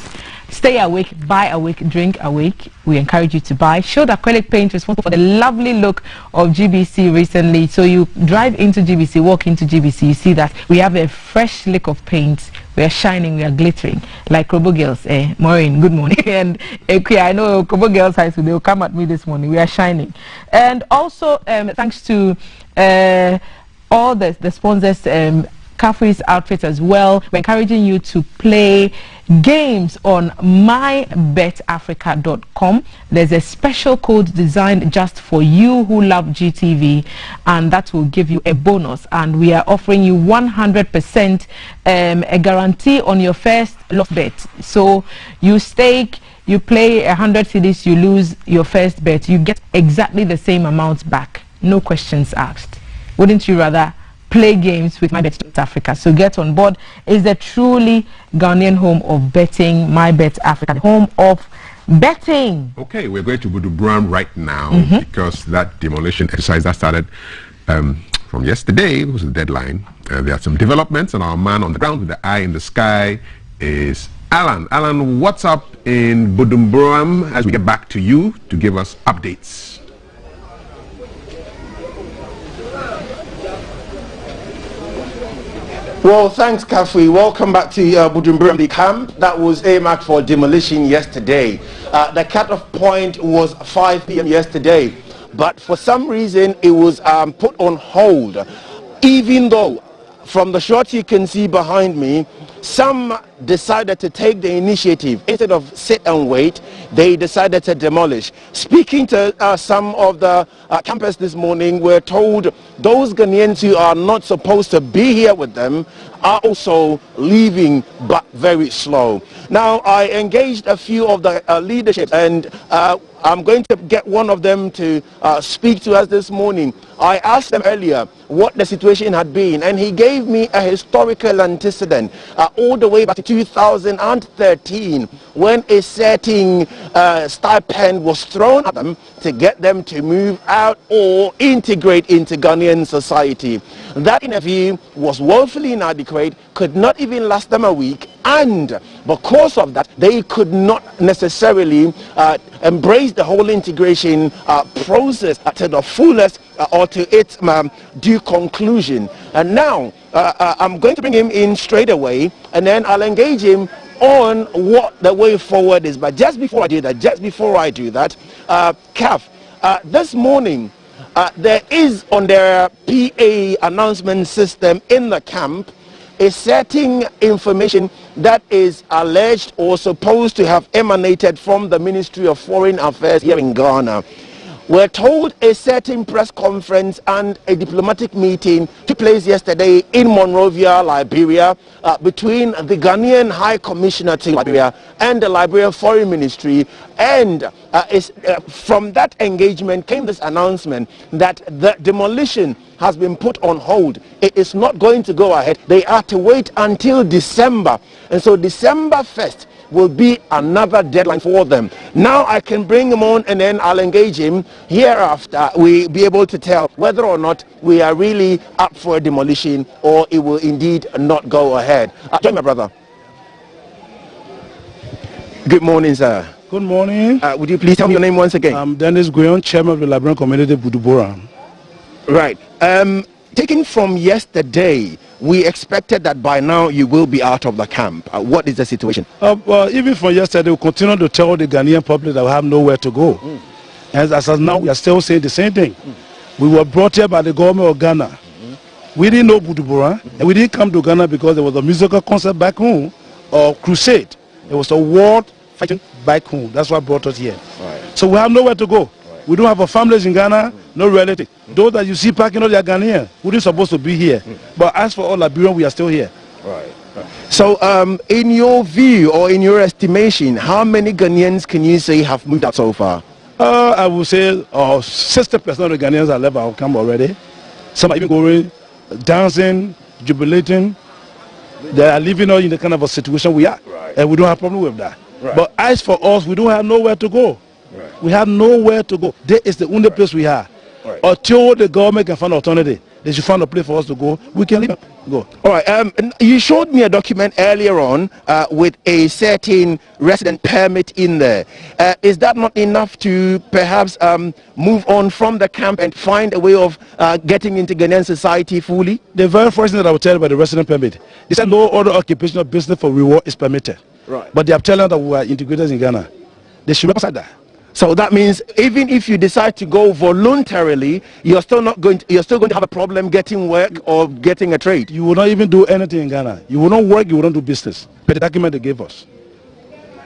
stay awake, buy awake, drink awake. We encourage you to buy. Showed acrylic paint, responsible for the lovely look of GBC recently. So you drive into GBC, walk into GBC, you see that we have a fresh lick of paint. We are shining, we are glittering like Kobo Girls. Maureen, good morning. And I know Kobo Girls High School, they will come at me this morning. We are shining. And also, thanks to all the sponsors, Caffrey's outfit as well. We're encouraging you to play games on mybetafrica.com. There's a special code designed just for you who love GTV, and that will give you a bonus. And we are offering you 100% a guarantee on your first lost bet. So you stake, you play 100 cedis, you lose your first bet, you get exactly the same amount back. No questions asked. Wouldn't you rather play games with MyBet Africa? So get on board. It's the truly Ghanaian home of betting. MyBet Africa, the home of betting. Okay, we're going to Buduburam right now because that demolition exercise that started from yesterday was the deadline. There are some developments, and our man on the ground with the eye in the sky is Alan. Alan, what's up in Buduburam as we get back to you to give us updates? Well, thanks, Kafui. Welcome back to Bujumbura. The camp that was earmarked for demolition yesterday. The cut-off point was 5 p.m. yesterday, but for some reason it was put on hold, even though from the shot you can see behind me, some decided to take the initiative. Instead of sit and wait, they decided to demolish. Speaking to some of the campers this morning, we're told those Ghanaians who are not supposed to be here with them are also leaving, but very slow. Now, I engaged a few of the leadership, and I'm going to get one of them to speak to us this morning. I asked them earlier what the situation had been, and he gave me a historical antecedent all the way back to 2013, when a certain stipend was thrown at them to get them to move out or integrate into Ghanaian society. That interview was woefully inadequate, could not even last them a week, and because of that, they could not necessarily embrace the whole integration process to the fullest or to its due conclusion. And now I'm going to bring him in straight away, and then I'll engage him on what the way forward is. But just before I do that, CAF, this morning there is on their PA announcement system in the camp a certain information that is alleged or supposed to have emanated from the Ministry of Foreign Affairs here in Ghana. We're told a certain press conference and a diplomatic meeting took place yesterday in Monrovia, Liberia, between the Ghanaian High Commissioner to Liberia and the Liberian Foreign Ministry. And from that engagement came this announcement that the demolition has been put on hold. It is not going to go ahead. They are to wait until December. And so December 1st will be another deadline for them. Now I can bring him on, and then I'll engage him. Hereafter, we'll be able to tell whether or not we are really up for a demolition or it will indeed not go ahead. Join my brother. Good morning, sir. Good morning. Would you please tell me your name once again? I'm Dennis Guyon, chairman of the Liberian community, Budubora. Right. Taking from yesterday, we expected that by now you will be out of the camp. What is the situation? Well, even from yesterday, we continue to tell the Ghanaian public that we have nowhere to go. And as of now, we are still saying the same thing. We were brought here by the government of Ghana. We didn't know Budubora, and we didn't come to Ghana because there was a musical concert back home, or crusade. It was a world fighting back home. That's what brought us here. Right. So we have nowhere to go. We don't have a families in Ghana, no relatives. Those that you see parking all, they are Ghanaian. We didn't supposed to be here. But as for all Liberians, we are still here. Right. So in your view or in your estimation, how many Ghanaians can you say have moved out so far? I would say 60% of the Ghanaians have left our camp already. Some are even going, dancing, jubilating. They are living in the kind of a situation we are. Right. And we don't have a problem with that. Right. But as for us, we don't have nowhere to go. Right. We have nowhere to go. There is the only place we have. Right. Until the government can find alternative, they should find a place for us to go. We can leave. Go. All right. You showed me a document earlier on with a certain resident permit in there. Is that not enough to perhaps move on from the camp and find a way of getting into Ghanaian society fully? The very first thing that I will tell you about the resident permit, they said no other occupational business for reward is permitted. Right. But they are telling us that we are integrators in Ghana. They should remember that. So that means even if you decide to go voluntarily, you're still going to have a problem getting work or getting a trade. You will not even do anything in Ghana. You will not work, you will not do business. But the document they gave us.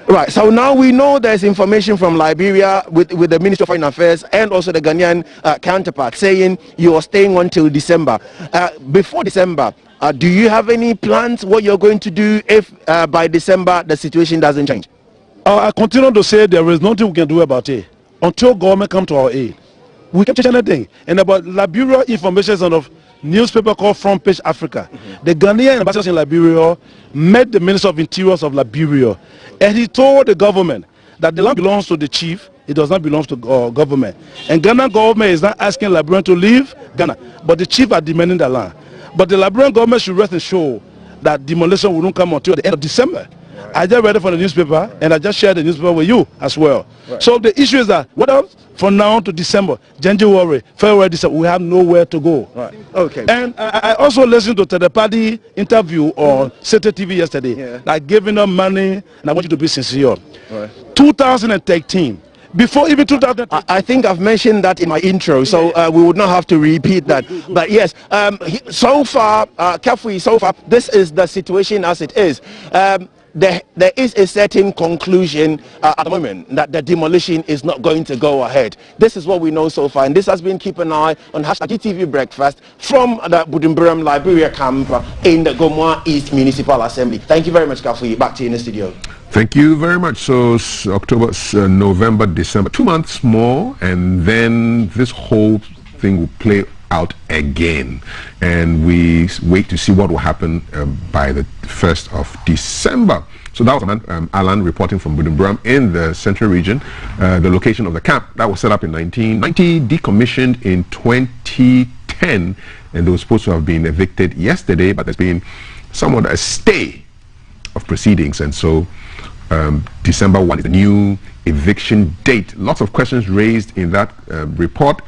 Right, so now we know there's information from Liberia with the Ministry of Foreign Affairs and also the Ghanaian counterpart saying you are staying until December. Before December, do you have any plans what you're going to do if by December the situation doesn't change? I continue to say there is nothing we can do about it until government come to our aid. We can't change anything. And about Liberia, information is on a newspaper called Front Page Africa. The Ghanaian ambassador in Liberia met the Minister of Interior of Liberia, and he told the government that the land belongs to the chief. It does not belong to government. And Ghana government is not asking Liberian to leave Ghana, but the chief are demanding the land. But the Liberian government should rest assured that demolition will not come until the end of December. I just read it from the newspaper, and I just shared the newspaper with you as well. Right. So the issue is that what else? From now to December, January, February, December, we have nowhere to go. Right. Okay. And I also listened to the party interview on GTV yesterday. Yeah. Like giving them money, and I want you to be sincere. Right. 2013, before even 2000. I think I've mentioned that in my intro, so we would not have to repeat that. But yes, so far, Kafui, so far, this is the situation as it is. There is a certain conclusion at the moment that the demolition is not going to go ahead. This is what we know so far, and this has been Keep an Eye on #GTV Breakfast from the Budimburam Liberia camp in the Gomoa East Municipal Assembly. Thank you very much, Kafui. Back to you in the studio. Thank you very much. So October, November, December, 2 months more, and then this whole thing will play out again, and we wait to see what will happen by the 1st of December. So that was Alan reporting from Budimburam in the Central Region. The location of the camp that was set up in 1990, decommissioned in 2010, and they were supposed to have been evicted yesterday, but there's been somewhat a stay of proceedings, and so December 1 is the new eviction date. Lots of questions raised in that report,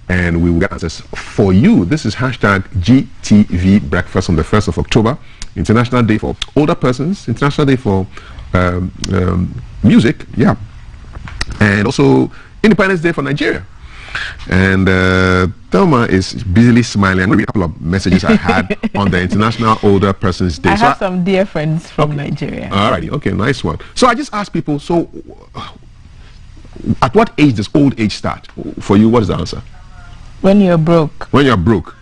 and we will get answers for you. This is #GTV Breakfast on the 1st of October, International Day for Older Persons, International Day for Music, yeah, and also Independence Day for Nigeria. And Thelma is busily smiling. I'm going to read a couple of messages I had on the International Older Persons Day. I have some dear friends from Nigeria. All righty, okay, nice one. So I just asked people, so at what age does old age start? For you, what is the answer? When you're broke. When you're broke.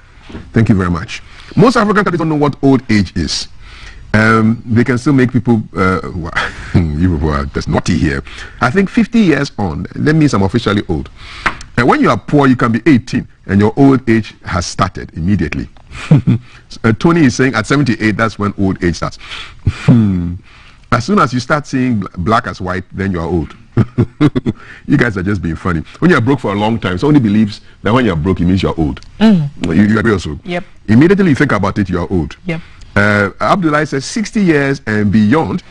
Thank you very much. Most African countries don't know what old age is. They can still make people, you people are just naughty here. I think 50 years on, that means I'm officially old. And when you are poor, you can be 18 and your old age has started immediately. Tony is saying at 78, that's when old age starts. As soon as you start seeing black as white, then you are old. You guys are just being funny. When you're broke for a long time, somebody believes that when you're broke, it means you're old. You agree also? Yep. Immediately you think about it, you're old. Yep. Abdullah says 60 years and beyond.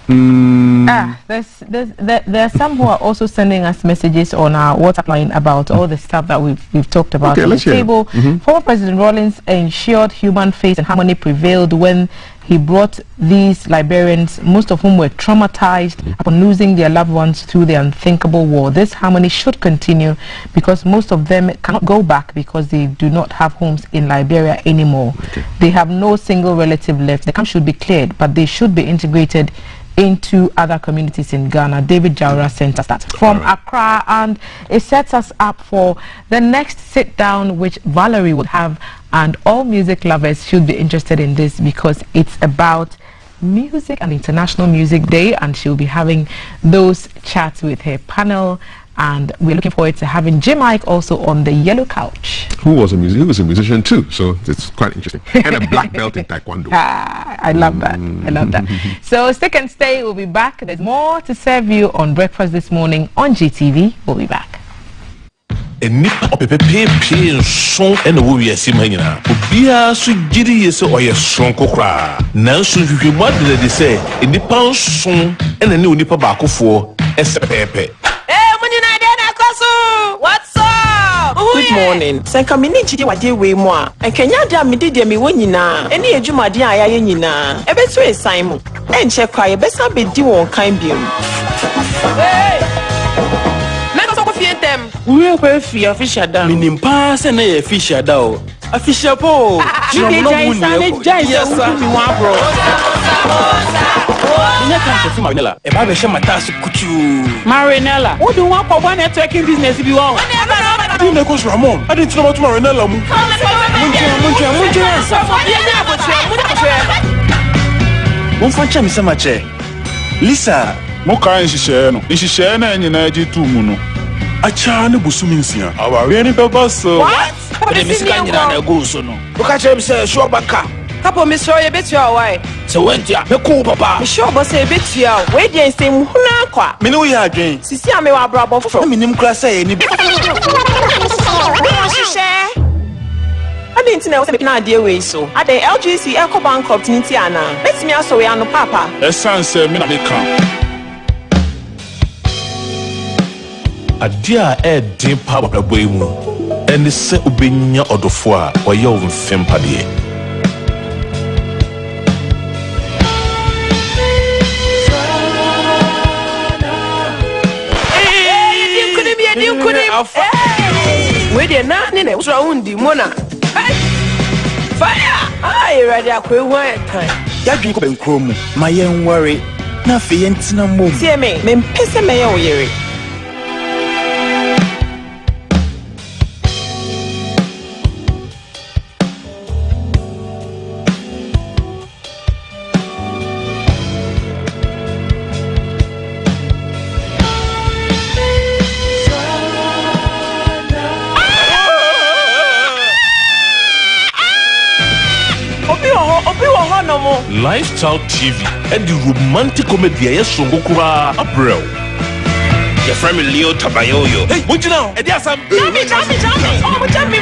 There are some who are also sending us messages on our WhatsApp line about all the stuff that we've talked about on the table. Former President Rawlings ensured human faith and harmony prevailed when he brought these Liberians, most of whom were traumatized upon losing their loved ones through the unthinkable war. This harmony should continue because most of them cannot go back because they do not have homes in Liberia anymore. They have no single relative left. The camp should be cleared, but they should be integrated into other communities in Ghana. David Jaura sent us that from Accra, and it sets us up for the next sit down which Valerie would have, and all music lovers should be interested in this because it's about music and International Music Day, and she'll be having those chats with her panel, and we're looking forward to having J Mike also on the yellow couch. Who was a musician too, so it's quite interesting. And a black belt in Taekwondo. I love that. I love that. So stick and stay. We'll be back. There's more to serve you on Breakfast this morning on GTV. We'll be back. Nipa opepepe nson ena wo wiase manyina obia so giri yese oye sonko kra nanso hwehwe model de say nipa nson ena ne onipa baakofo esepepe. What's up? Good morning. Senka mini chidi wade we mo a. Enkenya dia mede dia me wonyina. Eni edwumade a ya nyina. Ebetu esan mu. Enche kwa ye besa bedi won kan biom. Hey! Meko so ko fientem. We ko fi official da. Minimpa se na ye official da o. Official po. You no wuni. Yes sir. Mi wan bro. Nya kan se Marinella. E ba be she mata su kutu. Marinella. Who do want for one networking business be one? You know coach Ramon. I didn't know about Marinella mu. Mon fancha mi sama che. Lisa, mo kan hihye no. Hihye na nyina ji tu mu no. Acha ne busumi nsia. Aware ni beba so. What? The music nyina na go so no. O ka che mi say sure baka. Kapo mi sure ye betua why? So wentia me ko papa. Mi sure bo say betua. We dey say mu na kwa. Me no ya adwen. Sisi ame wa brabo fofo. Me nim kra say ni. I didn't know what I did way so. At the LGC Eco Bankrupt Nitiana. Let's me also we no papa. Essence me na me kan. Adia din pa babwe mu ene se obenya odofo a oye wo mfempa de. Edi kunim. We dey na ne na so undi mona. Fire! Ai ready akwe hu ayekan. Yadwi ko benkro mu. Ma yen worry. Na fe yen tina mom. See me mpese me ye oyere. Lifestyle TV and the romantic comedy I songo kura April. Your friend Leo Tabayoyo. Hey, what you know? And yes, I'm Jammy. Oh, Jammy,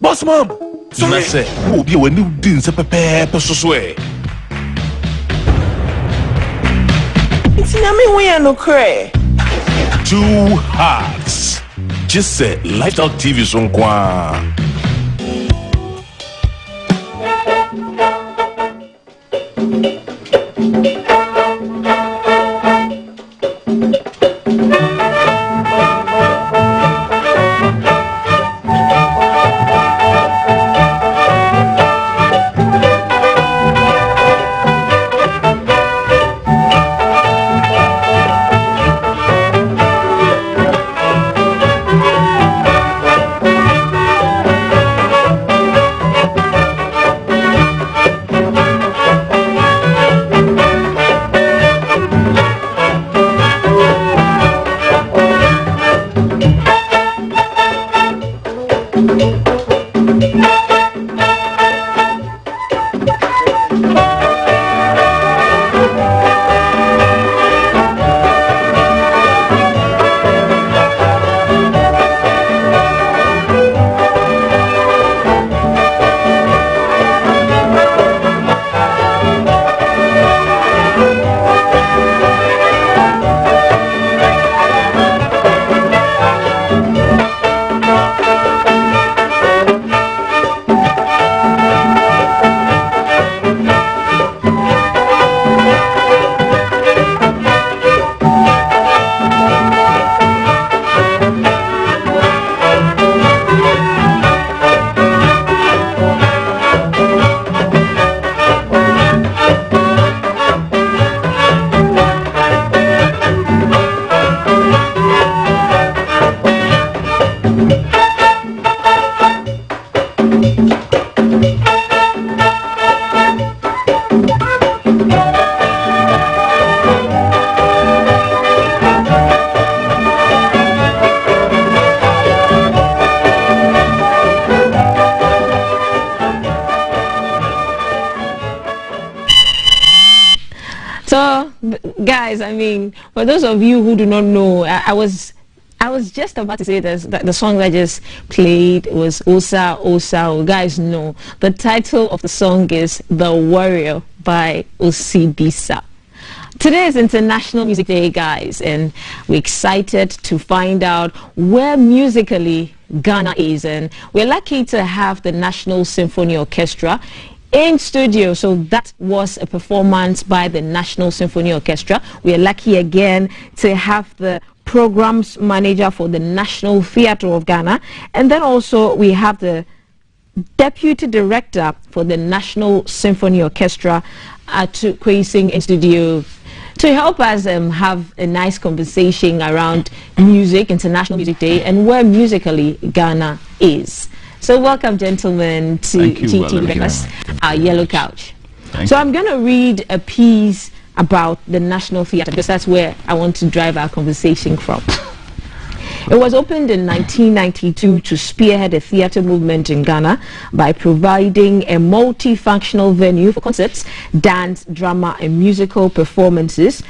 Boss mom. So I say, oh, be when you didn't say pepe swear. It's Nami we are no cray. 2 hearts. Just say Lifestyle TV songwa. So, guys, I mean, for those of you who do not know, I was just about to say this, that the song I just played was Osa Osa. Guys know the title of the song is The Warrior by Osibisa. Today is International Music Day, guys, and we're excited to find out where musically Ghana is, and we're lucky to have the National Symphony Orchestra in studio. So that was a performance by the National Symphony Orchestra. We are lucky again to have the programs manager for the National Theatre of Ghana, and then also we have the deputy director for the National Symphony Orchestra at Kwesing in studio to help us have a nice conversation around music, International Music Day, and where musically Ghana is. So welcome, gentlemen, to GTV Breakfast, our Yellow Couch. So I'm going to read a piece about the National Theatre because that's where I want to drive our conversation from. It was opened in 1992 to spearhead the theatre movement in Ghana by providing a multifunctional venue for concerts, dance, drama, and musical performances,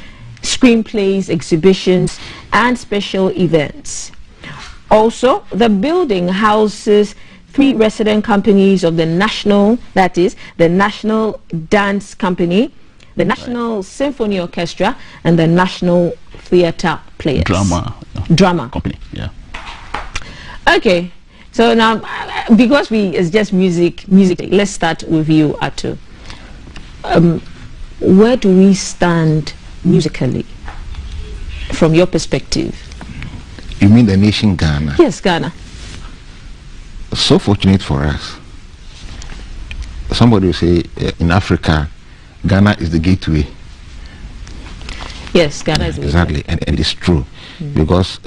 screenplays, exhibitions, and special events. Also, the building houses 3 resident companies of the national, that is, the National Dance Company, the National Symphony Orchestra, and the National Theatre Players. Drama Company, yeah. Okay, so now, because it's just music, let's start with you, Atu. Where do we stand musically from your perspective? You mean the nation Ghana? Yes, Ghana. So fortunate for us. Somebody will say in Africa, Ghana is the gateway. Yes, Ghana is the exactly, gateway. And it's true. Because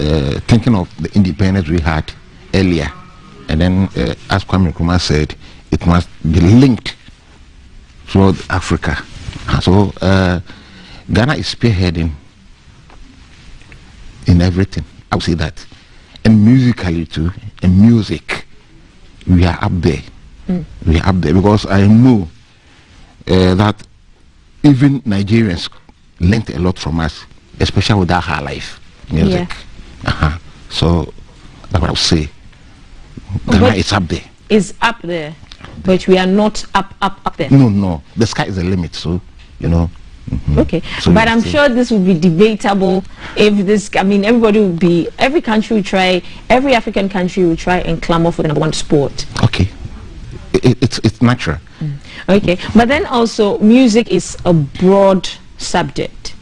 thinking of the independence we had earlier, and then as Kwame Nkrumah said, it must be linked throughout Africa. So Ghana is spearheading in everything. I would say that. And musically too, in music, we are up there. We are up there because I know that even Nigerians learned a lot from us, especially with our high life music. Yeah. So that's what I would say. Ghana is up there. It's up there, but we are not up there. No. The sky is the limit, so, you know. Okay, so but I'm sure this would be debatable if this, I mean, everybody would be, every country would try, every African country would try and clamor for the number one sport. Okay, it's natural. Okay, but then also music is a broad subject.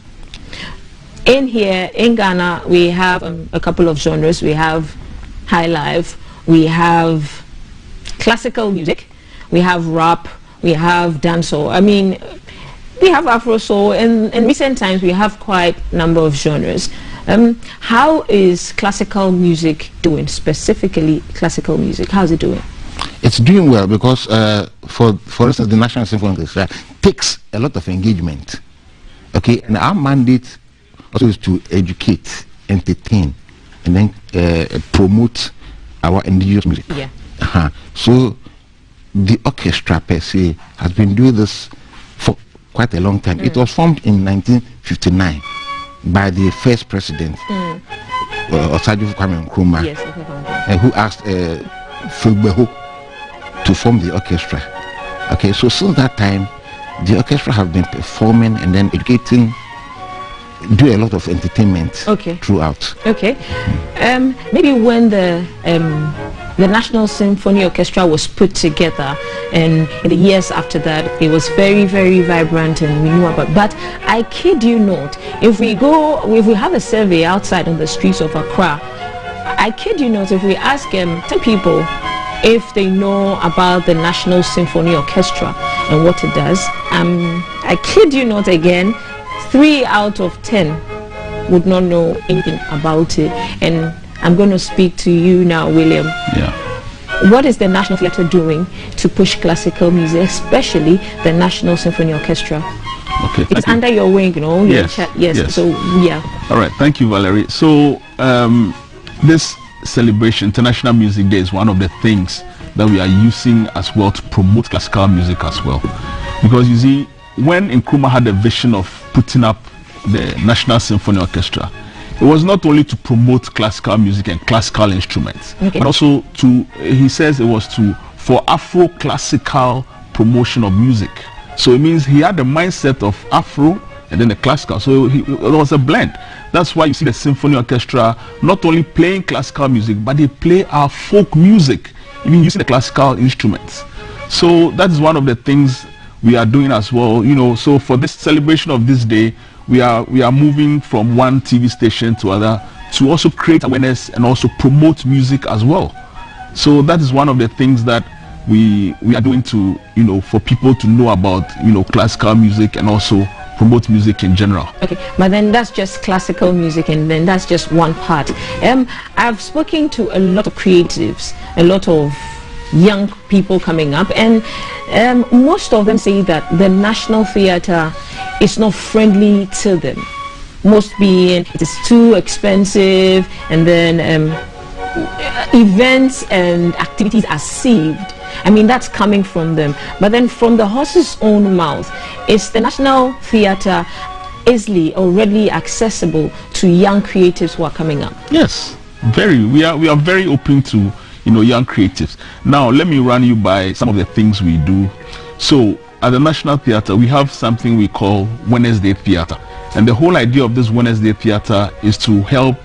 In here, in Ghana, we have a couple of genres. We have high life, we have classical music, we have rap, we have dancehall. I mean, we have Afro soul, and in recent times we have quite a number of genres. How is classical music doing, specifically classical music? How's it doing? It's doing well because, for instance, the National Symphony Orchestra takes a lot of engagement. Okay, and our mandate also is to educate, entertain, and then promote our indigenous music. Yeah. So the orchestra per se has been doing this for quite a long time. It was formed in 1959 by the first president, Osagyefo Kwame Nkrumah, who asked Filbeho to form the orchestra. Okay, so since that time, the orchestra have been performing and then educating, do a lot of entertainment throughout. Okay, maybe when the National Symphony Orchestra was put together, and in the years after that, it was very, very vibrant, and we knew about. But I kid you not, if we have a survey outside on the streets of Accra, I kid you not, if we ask 10 people if they know about the National Symphony Orchestra and what it does, I kid you not again, 3 out of 10 would not know anything about it. And I'm going to speak to you now, William. Yeah. What is the National Theatre doing to push classical music, especially the National Symphony Orchestra? Okay. It's under your wing, you know. Yes. Yes. So yeah. All right. Thank you, Valerie. So this celebration, International Music Day, is one of the things that we are using as well to promote classical music as well, because you see, when Nkrumah had a vision of putting up the National Symphony Orchestra, it was not only to promote classical music and classical instruments, but also he says it was for Afro classical promotion of music. So it means he had the mindset of Afro and then the classical. So it was a blend. That's why you see the symphony orchestra not only playing classical music, but they play our folk music, even using the classical instruments. So that is one of the things we are doing as well. You know, so for this celebration of this day, we are moving from one TV station to other to also create awareness and also promote music as well. So that is one of the things that we are doing to, you know, for people to know about, you know, classical music and also promote music in general. Okay, but then that's just classical music, and then that's just one part. I've spoken to a lot of creatives, a lot of young people coming up, and most of them say that the National Theatre is not friendly to them. Most being it is too expensive, and then events and activities are saved. I mean, that's coming from them. But then from the horse's own mouth, is the National Theatre easily or readily accessible to young creatives who are coming up? Yes, very. We are very open to, you know, young creatives. Now, let me run you by some of the things we do. So, at the National Theatre, we have something we call Wednesday Theatre. And the whole idea of this Wednesday theater is to help,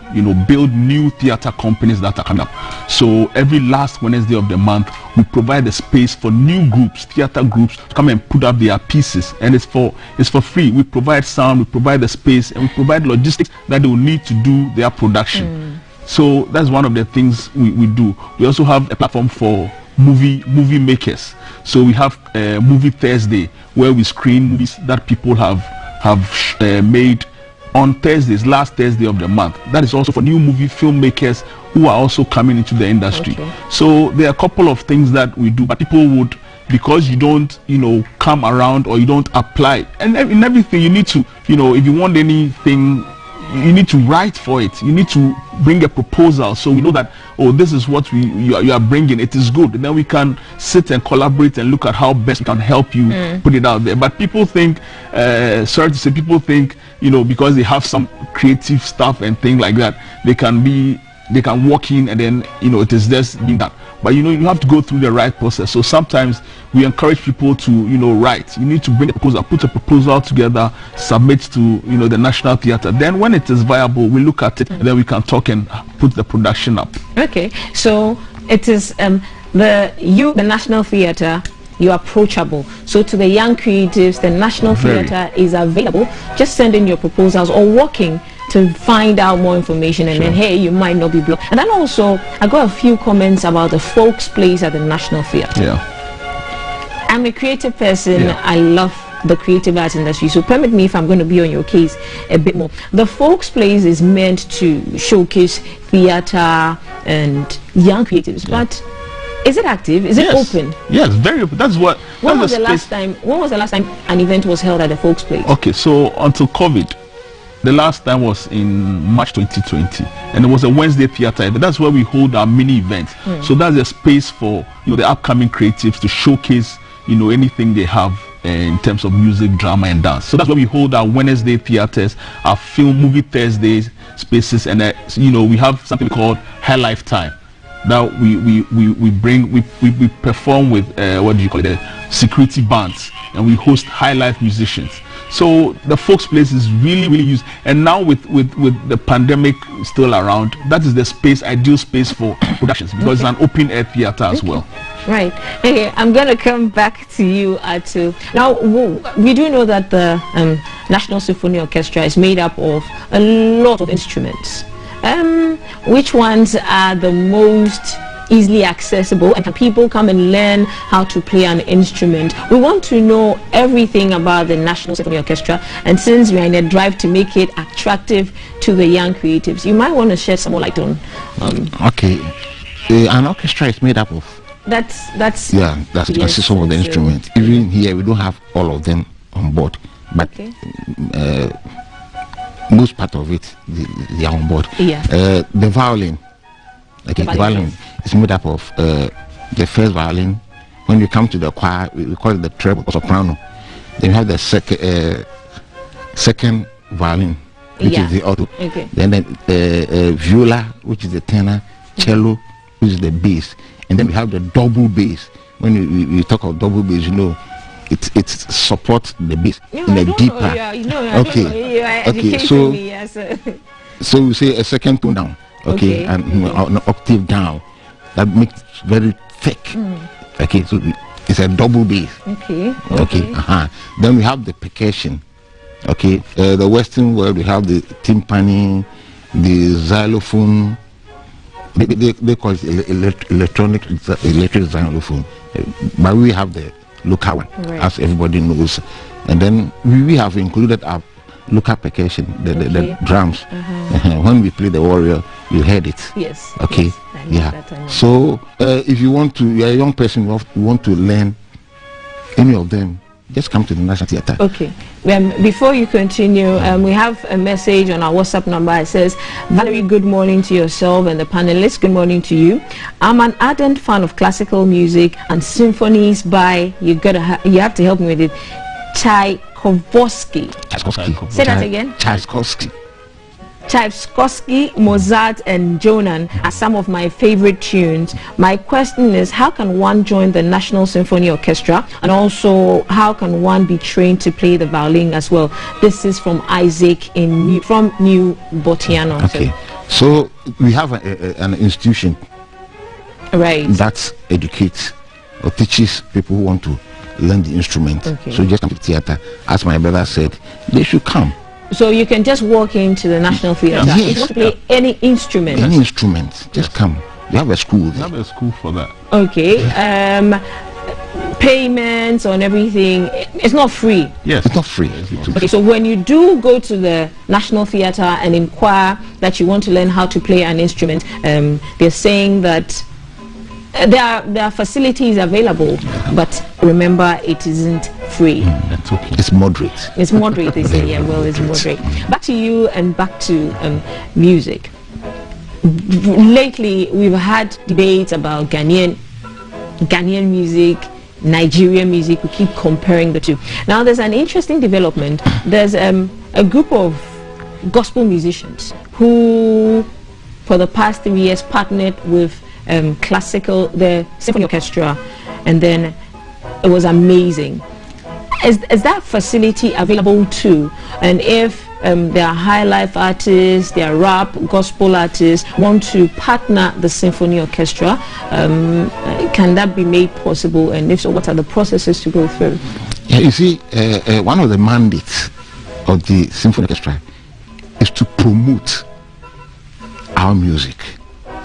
build new theater companies that are coming up. So every last Wednesday of the month, we provide the space for new groups, theater groups, to come and put up their pieces, and it's for free. We provide sound, we provide the space, and we provide logistics that they will need to do their production. So that's one of the things we do. We also have a platform for movie makers. So we have Movie Thursday, where we screen movies that people have made on Thursdays, last Thursday of the month. That is also for new movie filmmakers who are also coming into the industry. So there are a couple of things that we do, but people would, because you don't come around or you don't apply, and in everything you need to, if you want anything, you need to write for it. You need to bring a proposal, so we know that, oh, this is what you are bringing, it is good, and then we can sit and collaborate and look at how best we can help you put it out there. But people think, sorry to say, people think, because they have some creative stuff and things like that, they can walk in and then it is just being done. But you have to go through the right process. So sometimes we encourage people to write. You need to bring a proposal, put a proposal together, submit to the National Theatre. Then when it is viable, we look at it, and then we can talk and put the production up. Okay, so it is the National Theatre. You're approachable. So to the young creatives, the National Theatre is available. Just send in your proposals or walking to find out more information, and then hey, you might not be blocked. And then also, I got a few comments about the folks place at the National Theatre. Yeah, I'm a creative person. I love the creative arts industry, so permit me if I'm going to be on your case a bit more. The folks place is meant to showcase theatre and young creatives, but is it active? Is it open? Yes, very open. That's what. When was the last time an event was held at the folks place? Okay, so until COVID, the last time was in March 2020, and it was a Wednesday theater event. That's where we hold our mini events. So that's a space for the upcoming creatives to showcase anything they have in terms of music, drama, and dance. So that's where we hold our Wednesday theaters, our Movie Thursdays spaces, and we have something called High Life Time. Now we perform with what do you call it, security bands, and we host high life musicians. So the folks place is really used, and now with the pandemic still around, that is the ideal space for productions, because it's an open air theater as well. Right. Okay, I'm going to come back to you, Atu. Now, we do know that the National Symphony Orchestra is made up of a lot of instruments. Which ones are the most easily accessible, and can people come and learn how to play an instrument? We want to know everything about the National Symphony Orchestra, and since we are in a drive to make it attractive to the young creatives, you might want to shed some more light on. Okay, an orchestra is made up of. That's some of the instruments. Even here, we don't have all of them on board, but most part of it they are on board. The violin. Okay, the violin is made up of the first violin. When you come to the choir, we call it the treble or soprano. Then you have the second violin, which is the alto. Then the viola, which is the tenor, cello, which is the bass, and then we have the double bass. When we talk of double bass, it supports the bass in a deeper. So we say a second tone down. Okay, and an octave down, that makes it very thick. Okay, so it's a double bass. Then we have the percussion. Okay, the Western world, we have the timpani, the xylophone. They call it electric xylophone, but we have the local one, as everybody knows. And then we have included our local percussion, the drums. When we play the warrior, you heard it. Yes. Okay. Yes, so if you're a young person, you want to learn any of them, just come to the National Theatre. Okay. Before you continue, we have a message on our WhatsApp number. It says, Valerie, good morning to yourself and the panelists. Good morning to you. I'm an ardent fan of classical music and symphonies by, you have to help me with it, Tchaikovsky. Say that again. Tchaikovsky. Tchaikovsky, Mozart, and Jonan are some of my favorite tunes. My question is, how can one join the National Symphony Orchestra, and also how can one be trained to play the violin as well? This is from Isaac from New Botiano. Okay, so we have an institution, right, that educates or teaches people who want to learn the instrument. Okay. So just come to theater, as my brother said, they should come. So you can just walk into the National Theatre. Yes. If you want to play any instrument. Any instrument, just come. We have a school there. We have a school for that. Okay. Payments on everything, it's not free. Yes, it's not free. Okay, so when you do go to the National Theatre and inquire that you want to learn how to play an instrument, they're saying that there are facilities available, but remember, it isn't free. That's okay. It's moderate. It's moderate, they say. Yeah, well, it's moderate. Back to you and back to music. Lately, we've had debates about Ghanaian music, Nigerian music. We keep comparing the two. Now, there's an interesting development. There's a group of gospel musicians who, for the past 3 years, partnered with the symphony orchestra, and then it was amazing. Is that facility available too? And if there are high life artists, there are rap, gospel artists want to partner the symphony orchestra, can that be made possible? And if so, what are the processes to go through? Yeah, you see, one of the mandates of the symphony orchestra is to promote our music.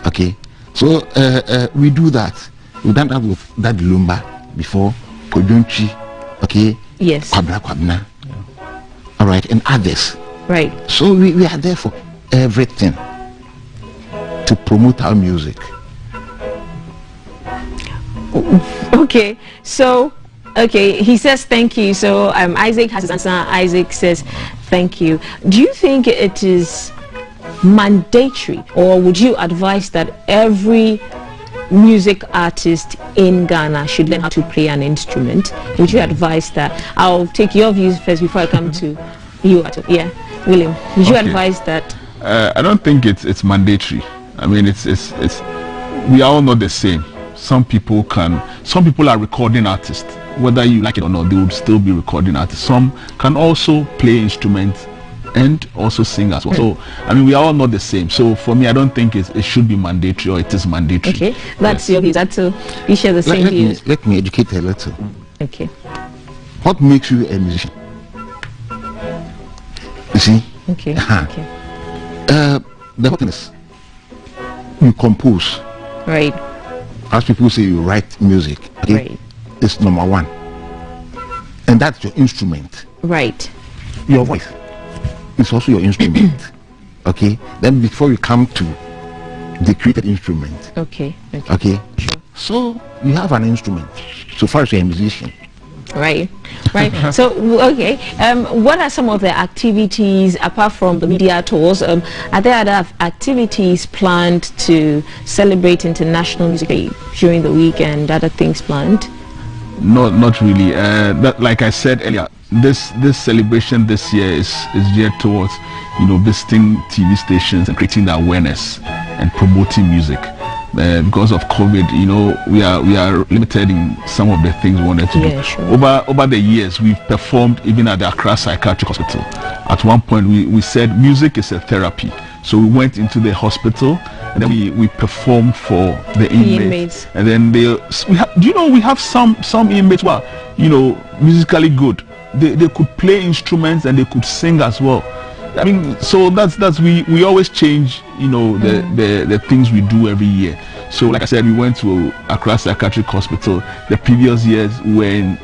Okay, so we do that. We've done that with Daddy Lumba before, Kodunchi, okay, yes, Kwabna, all right, and others. Right. So we are there for everything to promote our music. Okay, so he says thank you. So Isaac has his answer. Isaac says thank you. Do you think it is mandatory, or would you advise that every music artist in Ghana should learn how to play an instrument? Would you advise that? I'll take your views first before I come to you. Yeah, William, would you advise that? I don't think it's mandatory. I mean, it's we are all not the same. Some people are recording artists, whether you like it or not. They would still be recording artists. Some can also play instruments and also sing as well. So I mean, we are all not the same. So for me, I don't think it should be mandatory, or it is mandatory. Okay, that's your views. That's you share the same views. Let me educate a little. Okay. What makes you a musician? You see? Okay. Okay. The hotness. You compose. Right. As people say, you write music. Okay? Right. It's number one. And that's your instrument. Right. Your voice. It's also your instrument. Okay, then before you come to the created instrument. Okay. Sure. So you have an instrument so far as you're a musician. Right. So okay, what are some of the activities apart from the media tours? Are there other activities planned to celebrate International Music Day during the weekend? Other things planned? Not really. Like I said earlier, this celebration this year is geared towards, visiting TV stations and creating the awareness and promoting music. Because of COVID, we are limited in some of the things we wanted to do. Sure. Over the years, we've performed even at the Accra Psychiatric Hospital. At one point, we said music is a therapy. So we went into the hospital and then we performed for the inmates. And then we have some inmates who are, musically good. They could play instruments and they could sing as well. I mean, so that's we always change, the things we do every year. So like I said, we went to Accra Psychiatric Hospital. The previous years we were in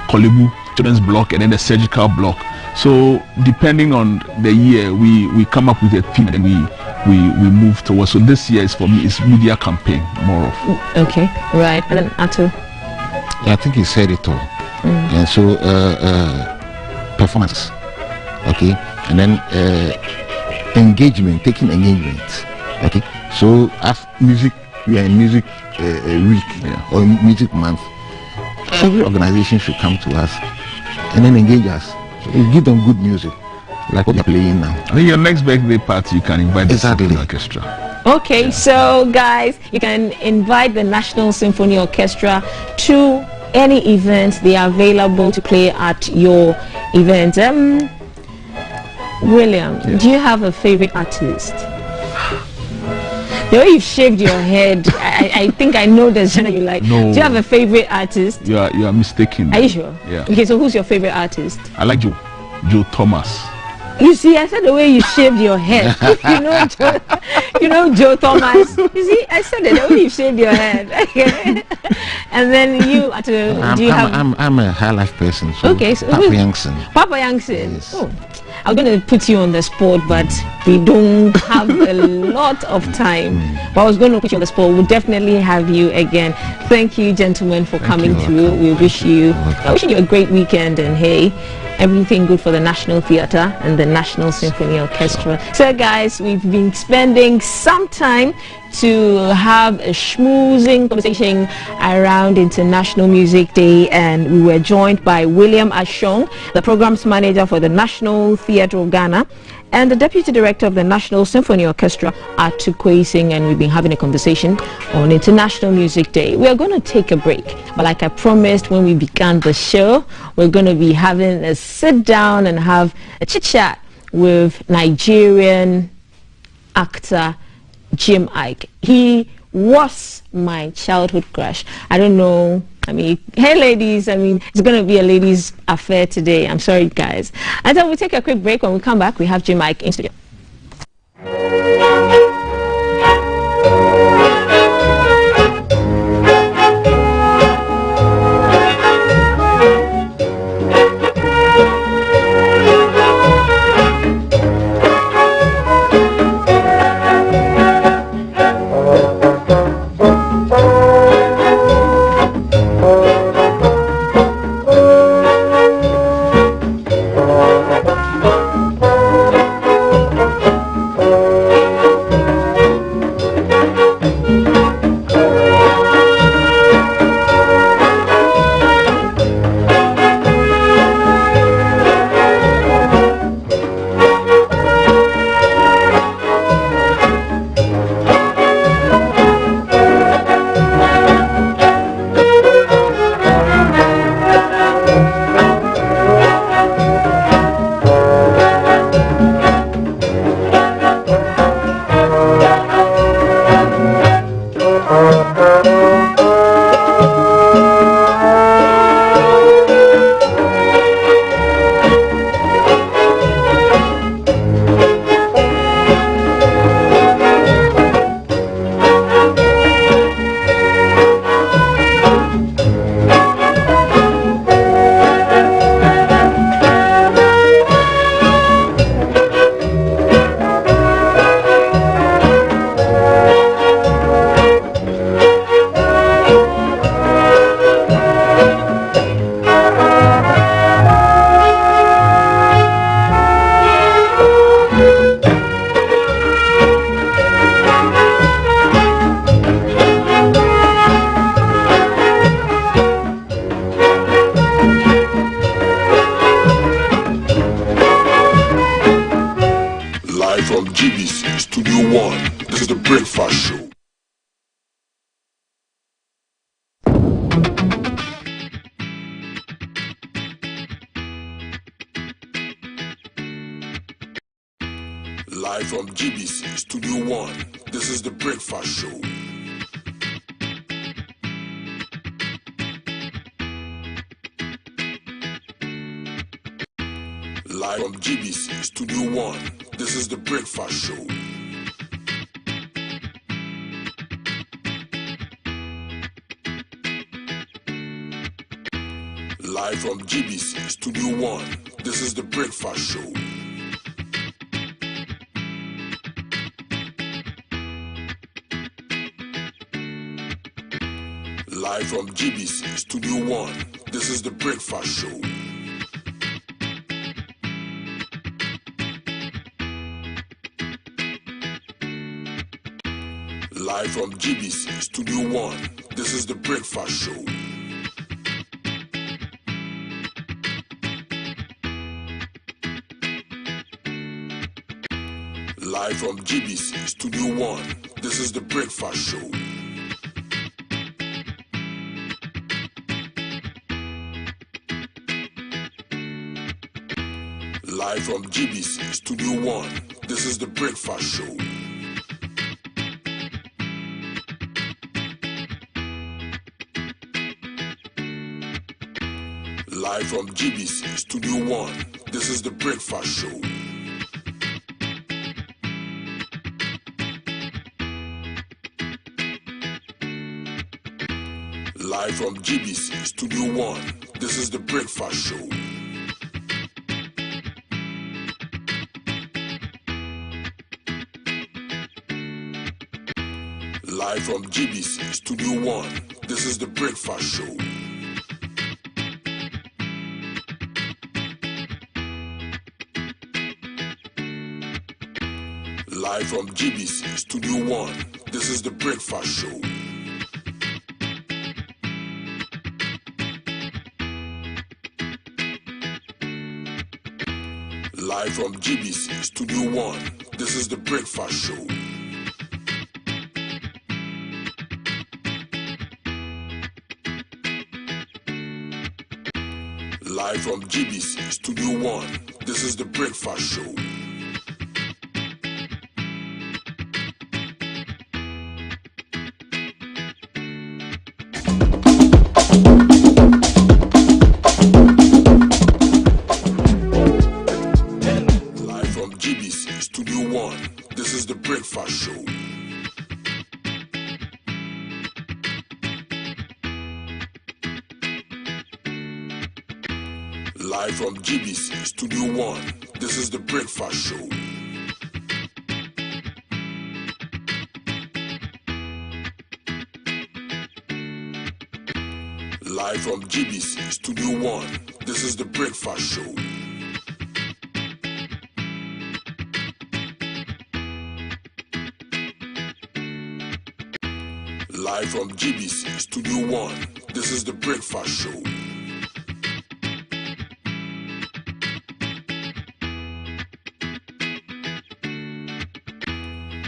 Kolebu Children's Block and then the surgical block. So depending on the year, we come up with a theme and we move towards. So this year is, for me, it's media campaign more of. Okay, right. And then Ato. Yeah, I think he said it all. And so performance, okay, and then taking engagement, okay. So as music, we are in music week or music month. Every organization should come to us and then engage us. So we give them good music. like what you're playing now. I think your next birthday party, you can invite the Exactly. Symphony Orchestra. Okay, so guys, you can invite the National Symphony Orchestra to any events. They are available to play at your event. William, do you have a favorite artist? The way you've shaved your head, I think I know the genre you like. No. Do you have a favorite artist? You are mistaken. Are you sure? Yeah. Okay, so who's your favorite artist? I like Joe Thomas. You see, I said the way you shaved your head. you know Joe Thomas. You see, I said it, the way you shaved your head. Okay. And then you, I'm a high life person. So okay, so Papa Youngson. Papa Youngson. Yes. Oh, I'm going to put you on the spot, but we don't have a lot of time. But I was going to put you on the spot. We'll definitely have you again. Thank you, gentlemen, for coming through. We wish you a great weekend, and hey, everything good for the National Theatre and the National Symphony Orchestra. So guys, we've been spending some time to have a schmoozing conversation around International Music Day, and we were joined by William Ashong, the Programs Manager for the National Theatre of Ghana, and the Deputy Director of the National Symphony Orchestra, Atu Singh, and we've been having a conversation on International Music Day. We are going to take a break, but like I promised when we began the show, we're going to be having a sit down and have a chit chat with Nigerian actor Jim Ike. He was my childhood crush. I don't know. I mean, hey ladies, it's going to be a ladies' affair today. I'm sorry, guys. And then we'll take a quick break. When we come back, we have Jim Ike in studio. Live from GBC Studio 1, this is the Breakfast Show. Live from GBC Studio 1, this is the Breakfast Show. Live from GBC Studio 1, this is the Breakfast Show. Live from GBC Studio 1, this is the Breakfast Show. Live from GBC Studio 1, this is the Breakfast Show. Live from GBC Studio 1, this is the Breakfast Show. Live from GBC Studio 1, this is the Breakfast Show. Live from GBC Studio 1, this is the Breakfast Show. Live from GBC Studio 1, this is the Breakfast Show. Live from GBC Studio 1, this is the Breakfast Show. Live from GBC Studio 1, this is the Breakfast Show. Live from GBC Studio 1, this is the Breakfast Show. Live from GBC Studio 1, this is the Breakfast Show. Live from GBC Studio 1, this is the Breakfast Show. Live from GBC Studio 1, this is the Breakfast Show. Live from GBC Studio 1, this is the Breakfast Show. Live from GBC Studio 1, this is the Breakfast Show.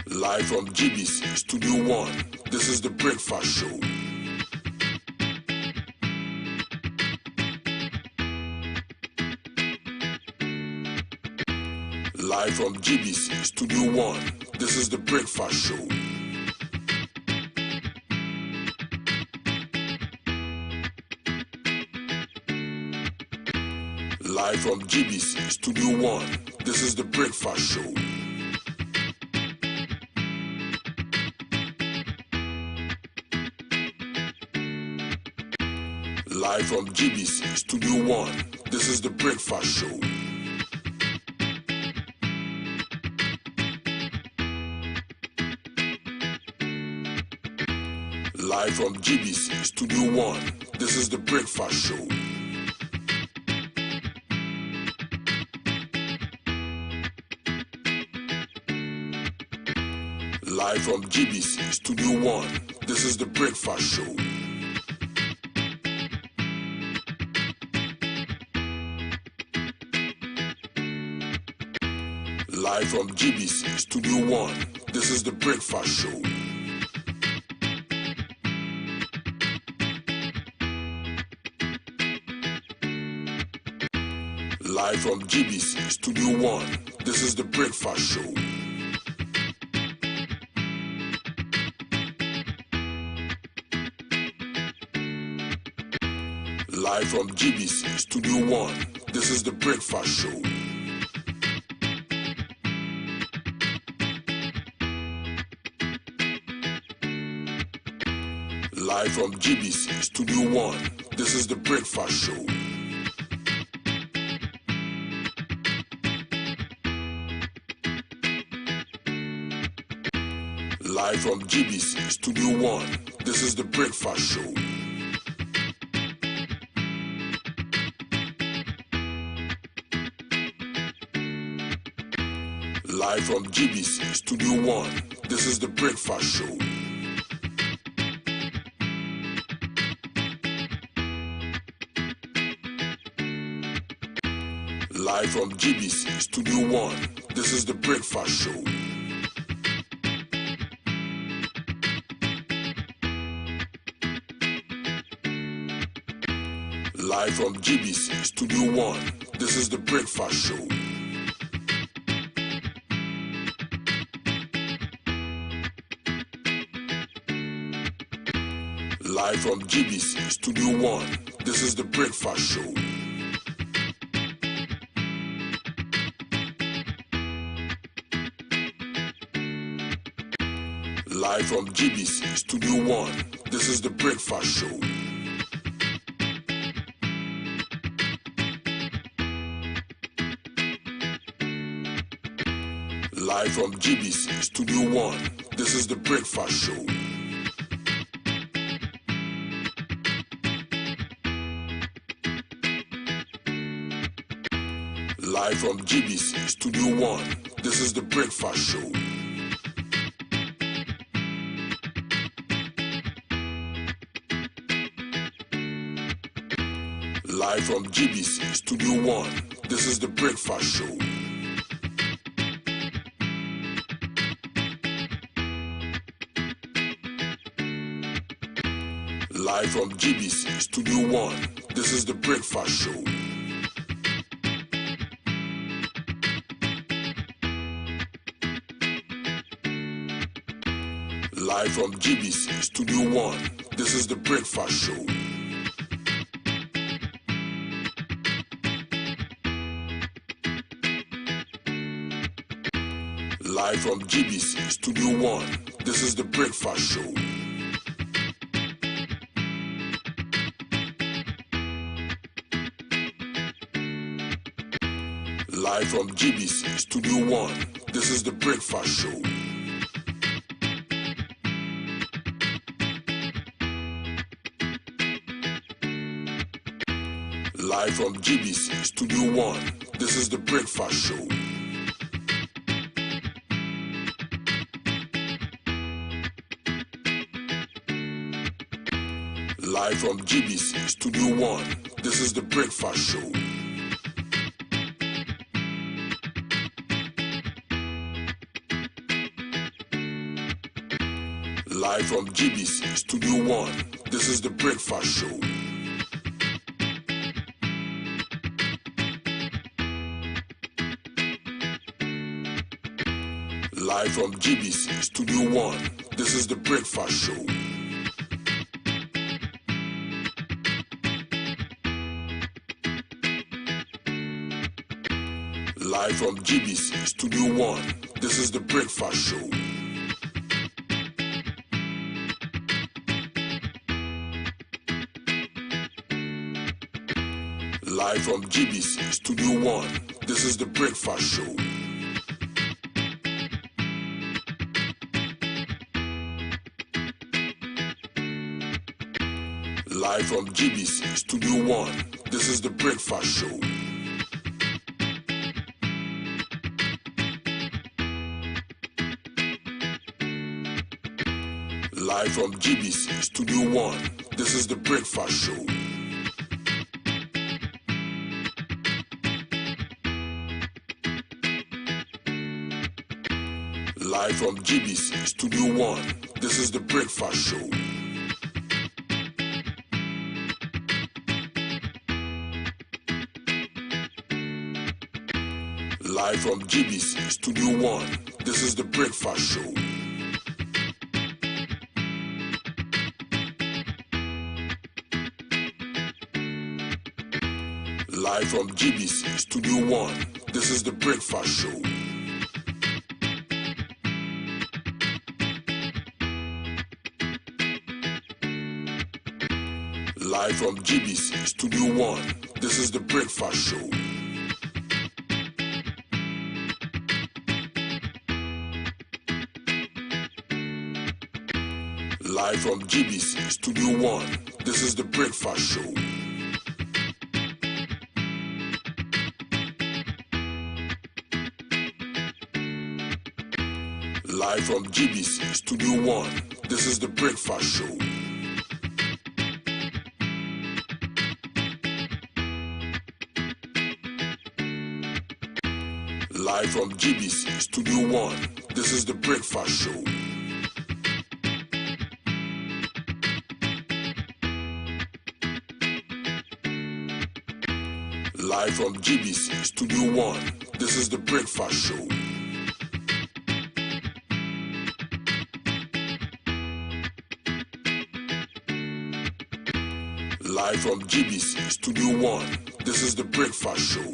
Live from GBC Studio 1, this is the Breakfast Show. Live from GBC Studio 1, this is the Breakfast Show. Live from GBC Studio 1, this is the Breakfast Show. Live from GBC Studio 1, this is the Breakfast Show. Live from GBC Studio 1, this is the Breakfast Show. Live from GBC Studio 1, this is the Breakfast Show. Live from GBC Studio 1, this is the Breakfast Show. Live from GBC Studio 1, this is the Breakfast Show. Live from GBC Studio 1, this is the Breakfast Show. Live from GBC Studio 1, this is the Breakfast Show. Live from GBC Studio 1, this is the Breakfast Show. Live from GBC Studio 1, this is the Breakfast Show. Live from GBC Studio 1, this is the Breakfast Show. Live from GBC Studio 1, this is the Breakfast Show. Live from GBC Studio 1, this is the Breakfast Show. Live from GBC Studio 1, this is the Breakfast Show. Live from GBC Studio 1, this is the Breakfast Show. Live from GBC Studio 1, this is the Breakfast Show. Live from GBC Studio 1, this is the Breakfast Show. Live from GBC Studio 1, this is the Breakfast Show. Live from GBC Studio 1, this is the Breakfast Show. Live from GBC Studio 1, this is the Breakfast Show. Live from GBC Studio 1, this is the Breakfast Show. Live from GBC Studio 1, this is the Breakfast Show. Live from GBC Studio 1, this is the Breakfast Show. Live from GBC Studio 1, this is the Breakfast Show. Live from GBC Studio 1, this is the Breakfast Show. Live from GBC Studio 1, this is the Breakfast Show. Live from GBC Studio 1, this is the Breakfast Show. Live from GBC Studio 1, this is the Breakfast Show. Live from GBC Studio 1, this is the Breakfast Show. Live from GBC Studio 1, this is the Breakfast Show. Live from GBC Studio 1, this is the Breakfast Show. Live from GBC Studio 1, this is the Breakfast Show. Live from GBC Studio 1, this is the Breakfast Show. Live from GBC Studio 1, this is the Breakfast Show. Live from GBC Studio 1, this is the Breakfast Show. Live from GBC Studio 1, this is the Breakfast Show. Live from GBC Studio 1, this is the Breakfast Show. Live from GBC Studio 1, this is the Breakfast Show.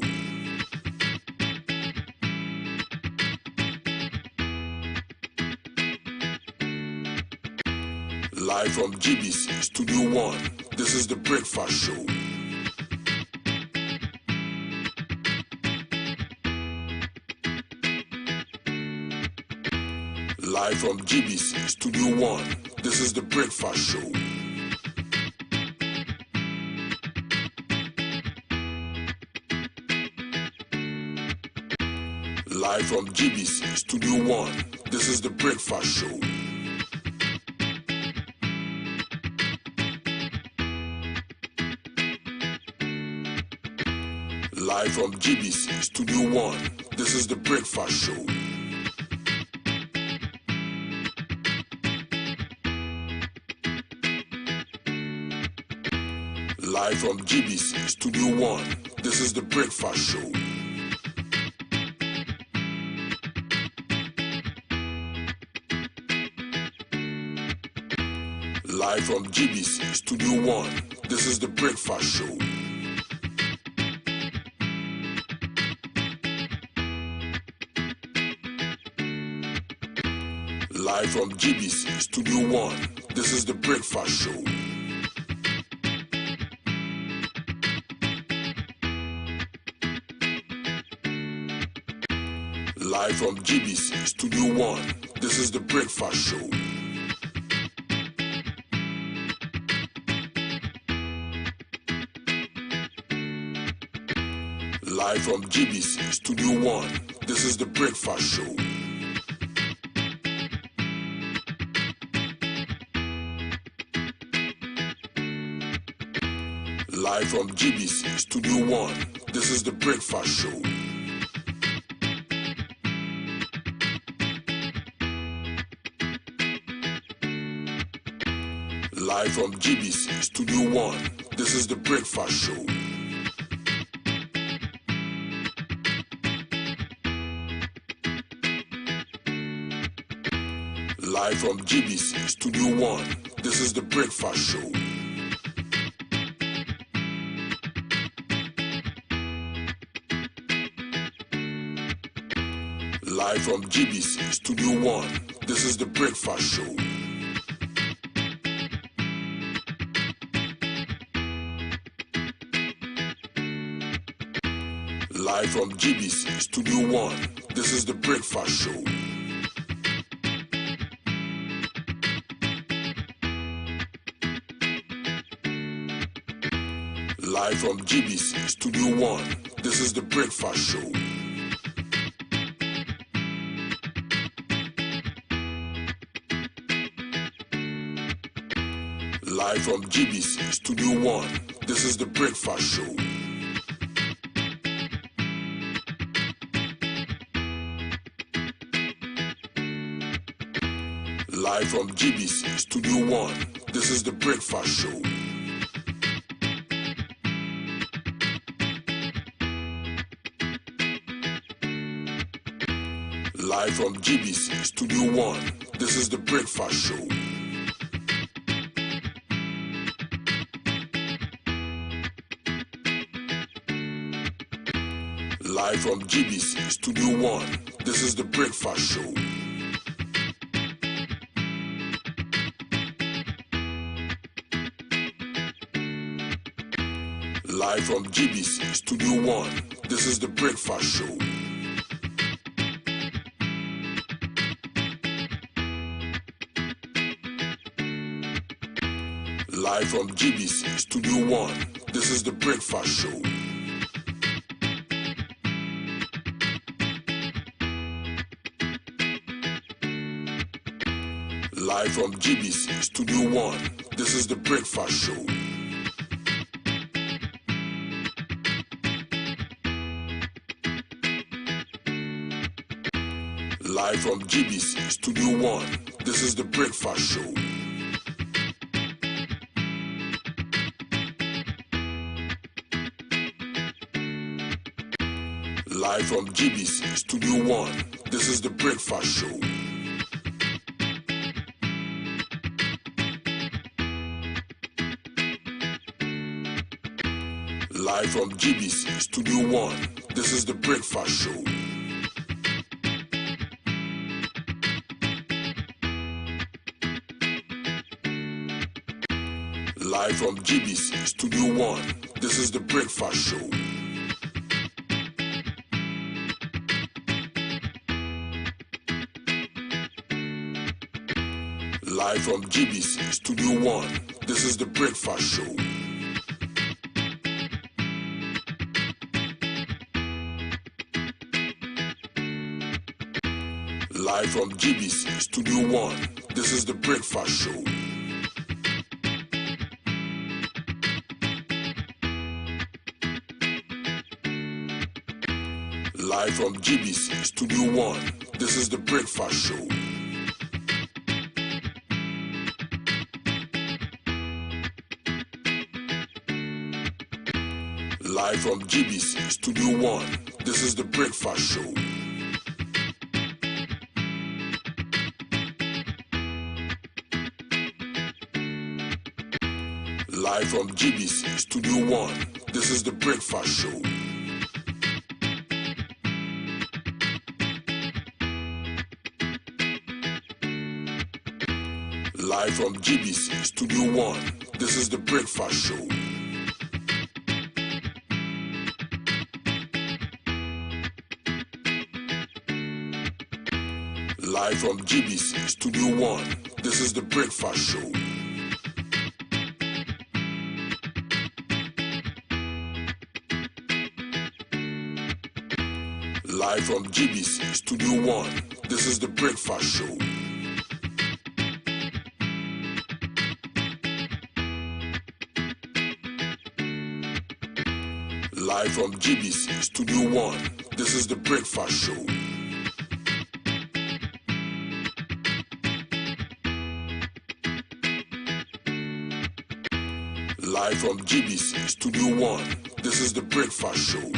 Live from GBC Studio 1, this is the Breakfast Show. Live from GBC Studio 1, this is the Breakfast Show. Live from GBC Studio 1, this is the Breakfast Show. Live from GBC Studio 1, this is the Breakfast Show. Live from GBC Studio 1, this is the Breakfast Show. Live from GBC Studio 1, this is the Breakfast Show. Live from GBC Studio 1, this is the Breakfast Show. Live from GBC Studio 1, this is the Breakfast Show. Live from GBC Studio 1, this is the Breakfast Show. Live from GBC Studio 1, this is the Breakfast Show. Live from GBC Studio 1, this is the Breakfast Show. Live from GBC Studio 1, this is the Breakfast Show. Live from GBC Studio 1, this is the Breakfast Show. Live from GBC Studio 1, this is the Breakfast Show. Live from GBC Studio 1, this is the Breakfast Show. Live from GBC Studio 1, this is the Breakfast Show. Live from GBC Studio 1, this is the Breakfast Show. Live from GBC Studio 1, this is the Breakfast Show. Live from GBC Studio 1, this is the Breakfast Show. Live from GBC Studio 1, this is the Breakfast Show. Live from GBC Studio 1, this is the Breakfast Show. Live from GBC Studio 1, this is the Breakfast Show. Live from GBC Studio 1, this is the Breakfast Show. Live from GBC Studio 1, this is the Breakfast Show. Live from GBC Studio 1, this is the Breakfast Show. Live from GBC Studio 1, this is the Breakfast Show. Live from GBC Studio 1, this is the Breakfast Show. Live from GBC Studio 1, this is the Breakfast Show. Live from GBC Studio 1, this is the Breakfast Show. Live from GBC Studio 1, this is the Breakfast Show. Live from GBC Studio 1, this is the Breakfast Show. Live from GBC Studio 1, this is the Breakfast Show. Live from GBC Studio 1, this is the Breakfast Show. Live from GBC Studio 1, this is the Breakfast Show. Live from GBC Studio 1, this is the Breakfast Show. Live from GBC Studio 1, this is the Breakfast Show.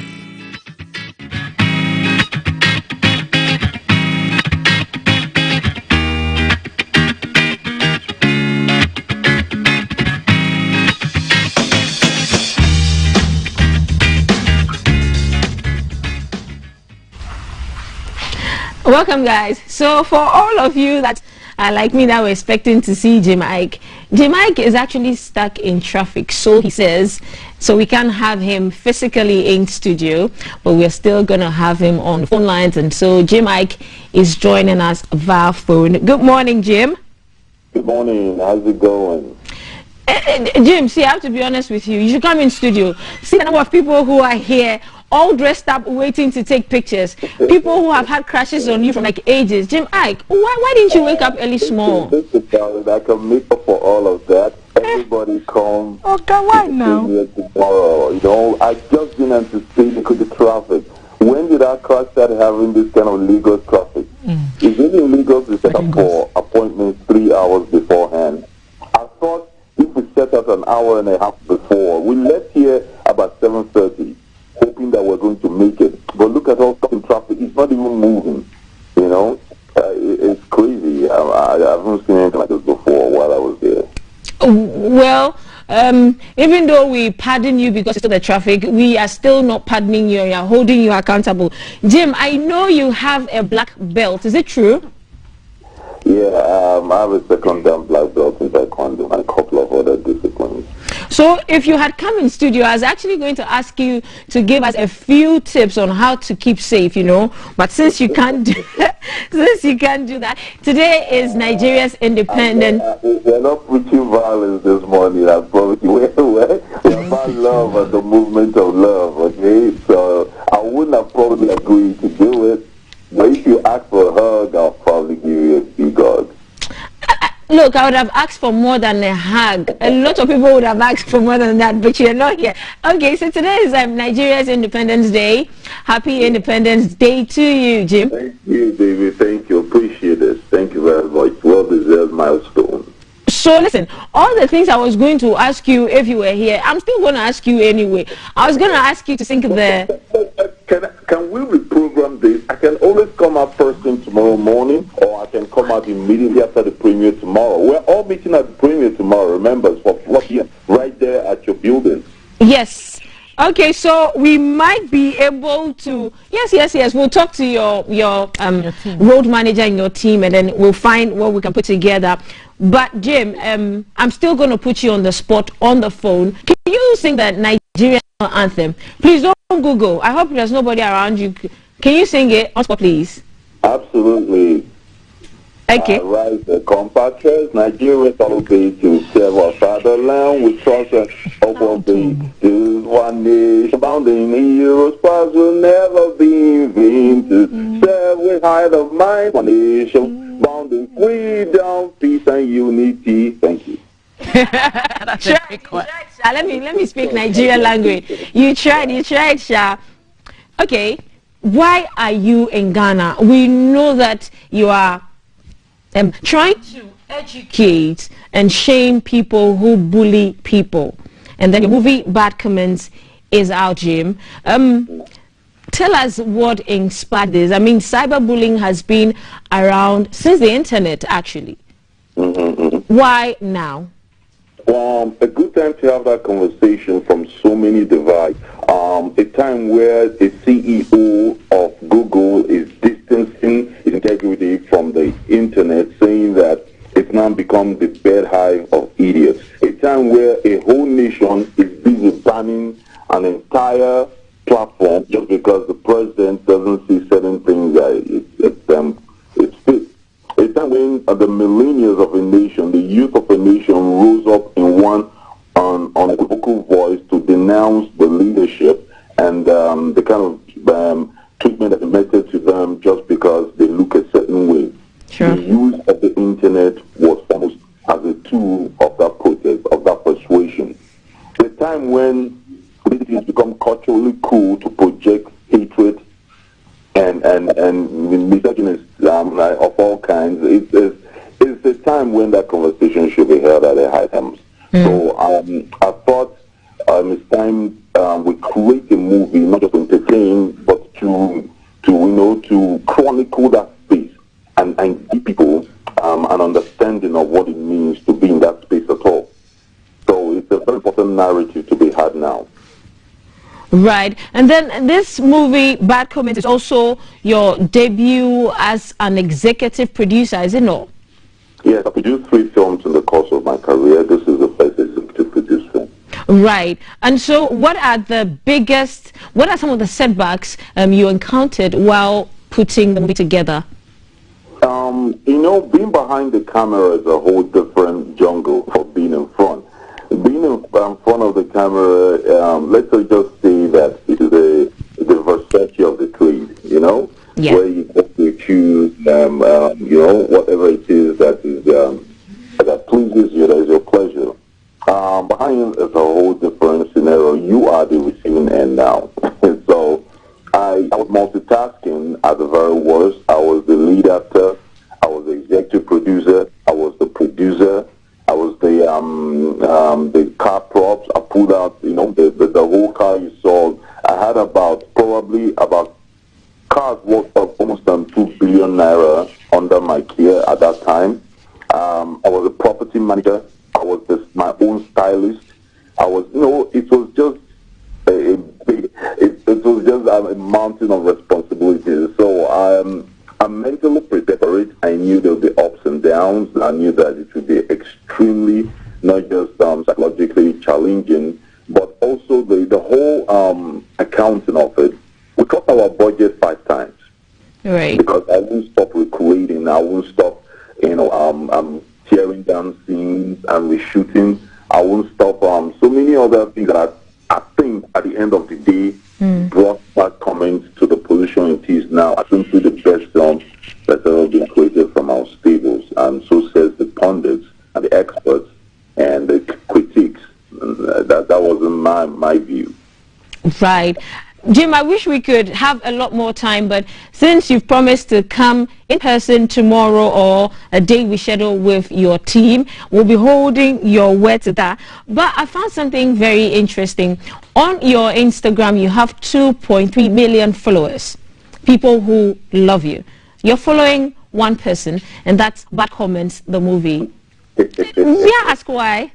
Welcome, guys. So for all of you that are like me that were expecting to see Jim Ike is actually stuck in traffic, so he says, so we can't have him physically in studio, but we're still gonna have him on phone lines, and so Jim Ike is joining us via phone. Good morning, Jim. Good morning. How's it going? Jim, see, I have to be honest with you. You should come in studio. See the number of people who are here, all dressed up, waiting to take pictures. People who have had crashes on you from like ages. Jim Ike, why didn't you wake up early small? I can make up for all of that. Everybody come. Okay, why now? Tomorrow. You know, I just didn't anticipate because of the traffic. When did our car start having this kind of legal traffic? It's really illegal to set up for appointments 3 hours beforehand. I thought if we set up an hour and a half before, we left here about 7:30. Hoping that we're going to make it, but look at all the traffic. It's not even moving. You know, it's crazy. I haven't seen anything like this before while I was there. Well, even though we pardon you because of the traffic, we are still not pardoning you. We are holding you accountable. Jim, I know you have a black belt. Is it true? Yeah, I have a second black belt in Taekwondo and a couple of other disciplines. So if you had come in studio, I was actually going to ask you to give us a few tips on how to keep safe, you know. But since you can't do that, today is Nigeria's independence. They're not preaching violence this morning. I promise you. We're about love and the movement of love. Okay, so I wouldn't have probably agreed to do it. But if you ask for a hug, I'll probably give you a big hug. Look, I would have asked for more than a hug. A lot of people would have asked for more than that, but you're not here. Okay, so today is Nigeria's Independence Day. Happy Independence Day to you, Jim. Thank you, David. Thank you. Appreciate it. Thank you very much. Well-deserved milestone. So listen, all the things I was going to ask you if you were here, I'm still going to ask you anyway. I was going to ask you to sing the... Can will reprogram this. I can always come out first thing tomorrow morning, or I can come out immediately after the premiere tomorrow. We're all meeting at the premiere tomorrow, remember, it's for 4 p.m. right there at your building. Yes. Okay, so we might be able to yes. We'll talk to your road manager and your team, and then we'll find what we can put together. But Jim, I'm still going to put you on the spot on the phone. Can you sing the Nigerian anthem? Please don't Google. I hope there's nobody around you. Can you sing it on spot, please? Absolutely. Okay. Rise the compatriots, Nigerians all obey to serve our fatherland with trust and hope obey. This one nation bounding heroes' paths will never be in vain. To serve with height of mind, one nation bounding freedom, peace and unity. Thank you. That's a quick one. Let me speak Nigerian language. You tried, Sha. Okay. Why are you in Ghana? We know that you are trying to educate and shame people who bully people. And then the movie Bad Comments is out, Jim. Tell us what inspired this. I mean, cyberbullying has been around since the internet, actually. Why now? A good time to have that conversation from so many divides. A time where the CEO of Google is distancing his integrity from the internet, saying that it's now become the bed hive of idiots. A time where a whole nation is busy banning an entire platform just because the president doesn't see certain things that it's fit. A time when the millennials of a nation, the youth of a nation, rose up in one on a vocal voice to denounce the leadership and the kind of treatment that is meted to them just because they look a certain way. Sure. The use of the internet was almost as a tool of that protest, of that persuasion. The time when it has become culturally cool to project hatred and misogynist of all kinds, it's a time when that conversation should be held at a high times. So I thought it's time we create a movie not just to entertain, but to chronicle that space and give people an understanding of what it means to be in that space at all. So it's a very important narrative to be had now. Right. And then this movie, Bad Comments, is also your debut as an executive producer, is it not? Yes, I produced 3 films in the course of my career. This is the first executive produced film. Right. And so what are some of the setbacks you encountered while putting the movie together? Being behind the camera is a whole different jungle for being in front. Being in front of the camera, let's just say that it is the Versace of the trade, where you get to choose, whatever it is that pleases you, that is your pleasure. Behind is a whole different scenario. You are the receiving end now. And so I was multitasking at the very worst. I was the lead actor. I was the executive producer. I was the producer. I was the car props. I pulled out, the whole car you saw. I had probably about cars worth of almost 2 billion naira under my care at that time. I was a property manager. I was my own stylist. I was, it was just a mountain of responsibilities. So I'm mentally prepared for it. I knew there would be ups and downs. I knew that it would be extremely, not just psychologically challenging, but also the whole accounting of it. We cut our budget 5 times. Right. Because I won't stop recreating. I won't stop, tearing down scenes and reshooting. I won't stop so many other things that I think at the end of the day brought Bad Comments to the position it is now. Simply the best film that's ever been created from our stables. And so says the pundits and the experts and the critics. That wasn't my view. Right. Jim, I wish we could have a lot more time, but since you've promised to come in person tomorrow or a day we schedule with your team, we'll be holding your word to that. But I found something very interesting. On your Instagram, you have 2.3 million followers. people who love you. You're following one person, and that's Bad Comments, the movie. Yeah, ask why.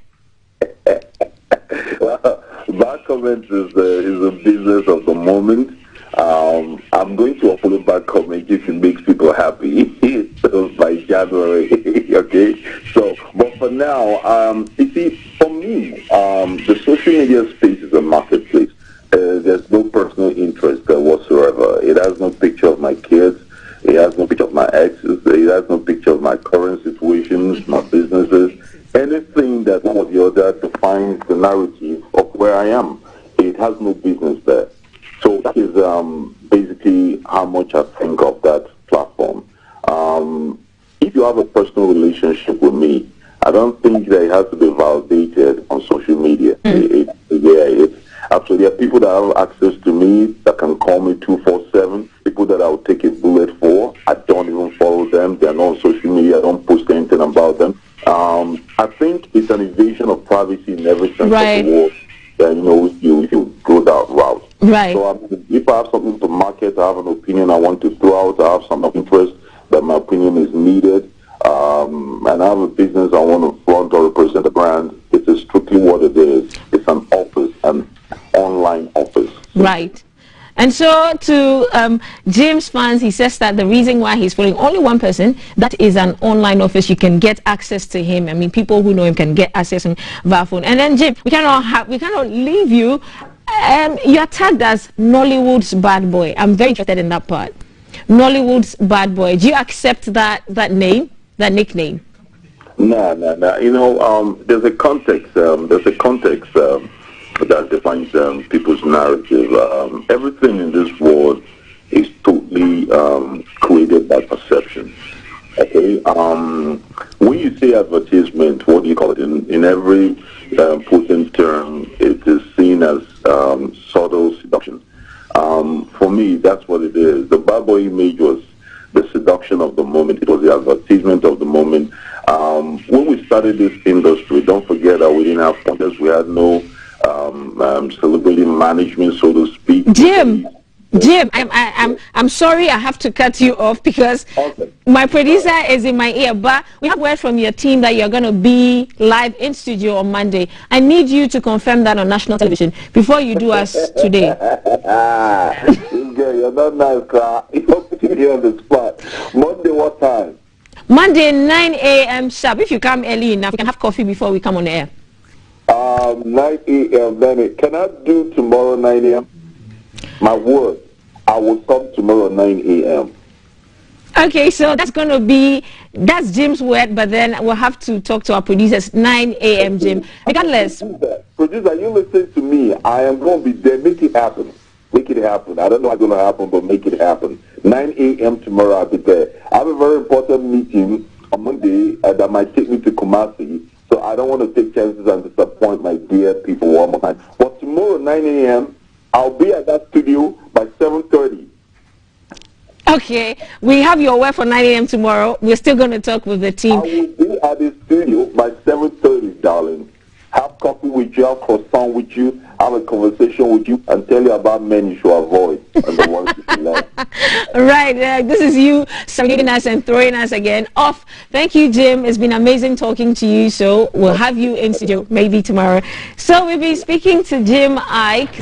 Well, Bad Comments is a business of the moment. I'm going to follow Bad Comments if it makes people happy. So by January, okay? So, but for now, you see, for me, the social media space is a marketplace. There's no personal interest whatsoever. It has no picture of my kids. It has no picture of my exes. It has no picture of my current situations, my businesses. Anything that one or the other defines the narrative of where I am. It has no business there. So that is basically how much I think of that platform. If you have a personal relationship with me, I don't think that it has to be validated on social media. Absolutely. There are people that have access to me that can call me 247, people that I'll take a bullet for. I don't even follow them. They're not on social media. I don't post anything about them. I think it's an invasion of privacy in every sense of the word. And, you go that route. Right. So if I have something to market, I have an opinion I want to throw out, I have some interest that my opinion is needed, and I have a business I want to front or represent a brand, it is strictly what it is. It's an office, an online office. Right. And so to James fans, he says that the reason why he's following only one person, that is an online office. You can get access to him. I mean, people who know him can get access to him via phone. And then, Jim, we cannot leave you. You're tagged as Nollywood's bad boy. I'm very interested in that part. Nollywood's bad boy. Do you accept that name, that nickname? No. There's a context. That defines people's narrative. Everything in this world is totally created by perception. Okay. When you say advertisement, what do you call it? In every potent term, it is seen as subtle seduction. For me, that's what it is. The bad boy image was the seduction of the moment. It was the advertisement of the moment. When we started this industry, don't forget that we didn't have sponsors. We had no celebrity management, so to speak. Jim, I'm sorry I have to cut you off because my producer is in my ear, but we have word from your team that you're going to be live in studio on Monday. I need you to confirm that on national television before you do us today. You're not nice, Carl. You're putting me on the spot. Monday, what time? Monday, 9 a.m. sharp. If you come early enough, we can have coffee before we come on the air. 9 a.m. 9 a.m. Can I do tomorrow 9 a.m.? My word, I will come tomorrow 9 a.m. Okay, so that's Jim's word, but then we'll have to talk to our producers. 9 a.m. Jim. Regardless. Producer, you listen to me. I am going to be there. Make it happen. Make it happen. I don't know what's going to happen, but make it happen. 9 a.m. tomorrow, I'll be there. I have a very important meeting on Monday that might take me to Kumasi. So I don't want to take chances and disappoint my dear people one more time. But tomorrow, 9 a.m., I'll be at that studio by 7:30. Okay, we have your word for 9 a.m. tomorrow. We're still going to talk with the team. I will be at the studio by 7:30, darling. Have coffee with you, have croissant with you, have a conversation with you, and tell you about men you should avoid and the ones you should love. Right, this is you saluting us and throwing us again off. Thank you, Jim. It's been amazing talking to you. So we'll have you in studio maybe tomorrow. So we'll be speaking to Jim Ike.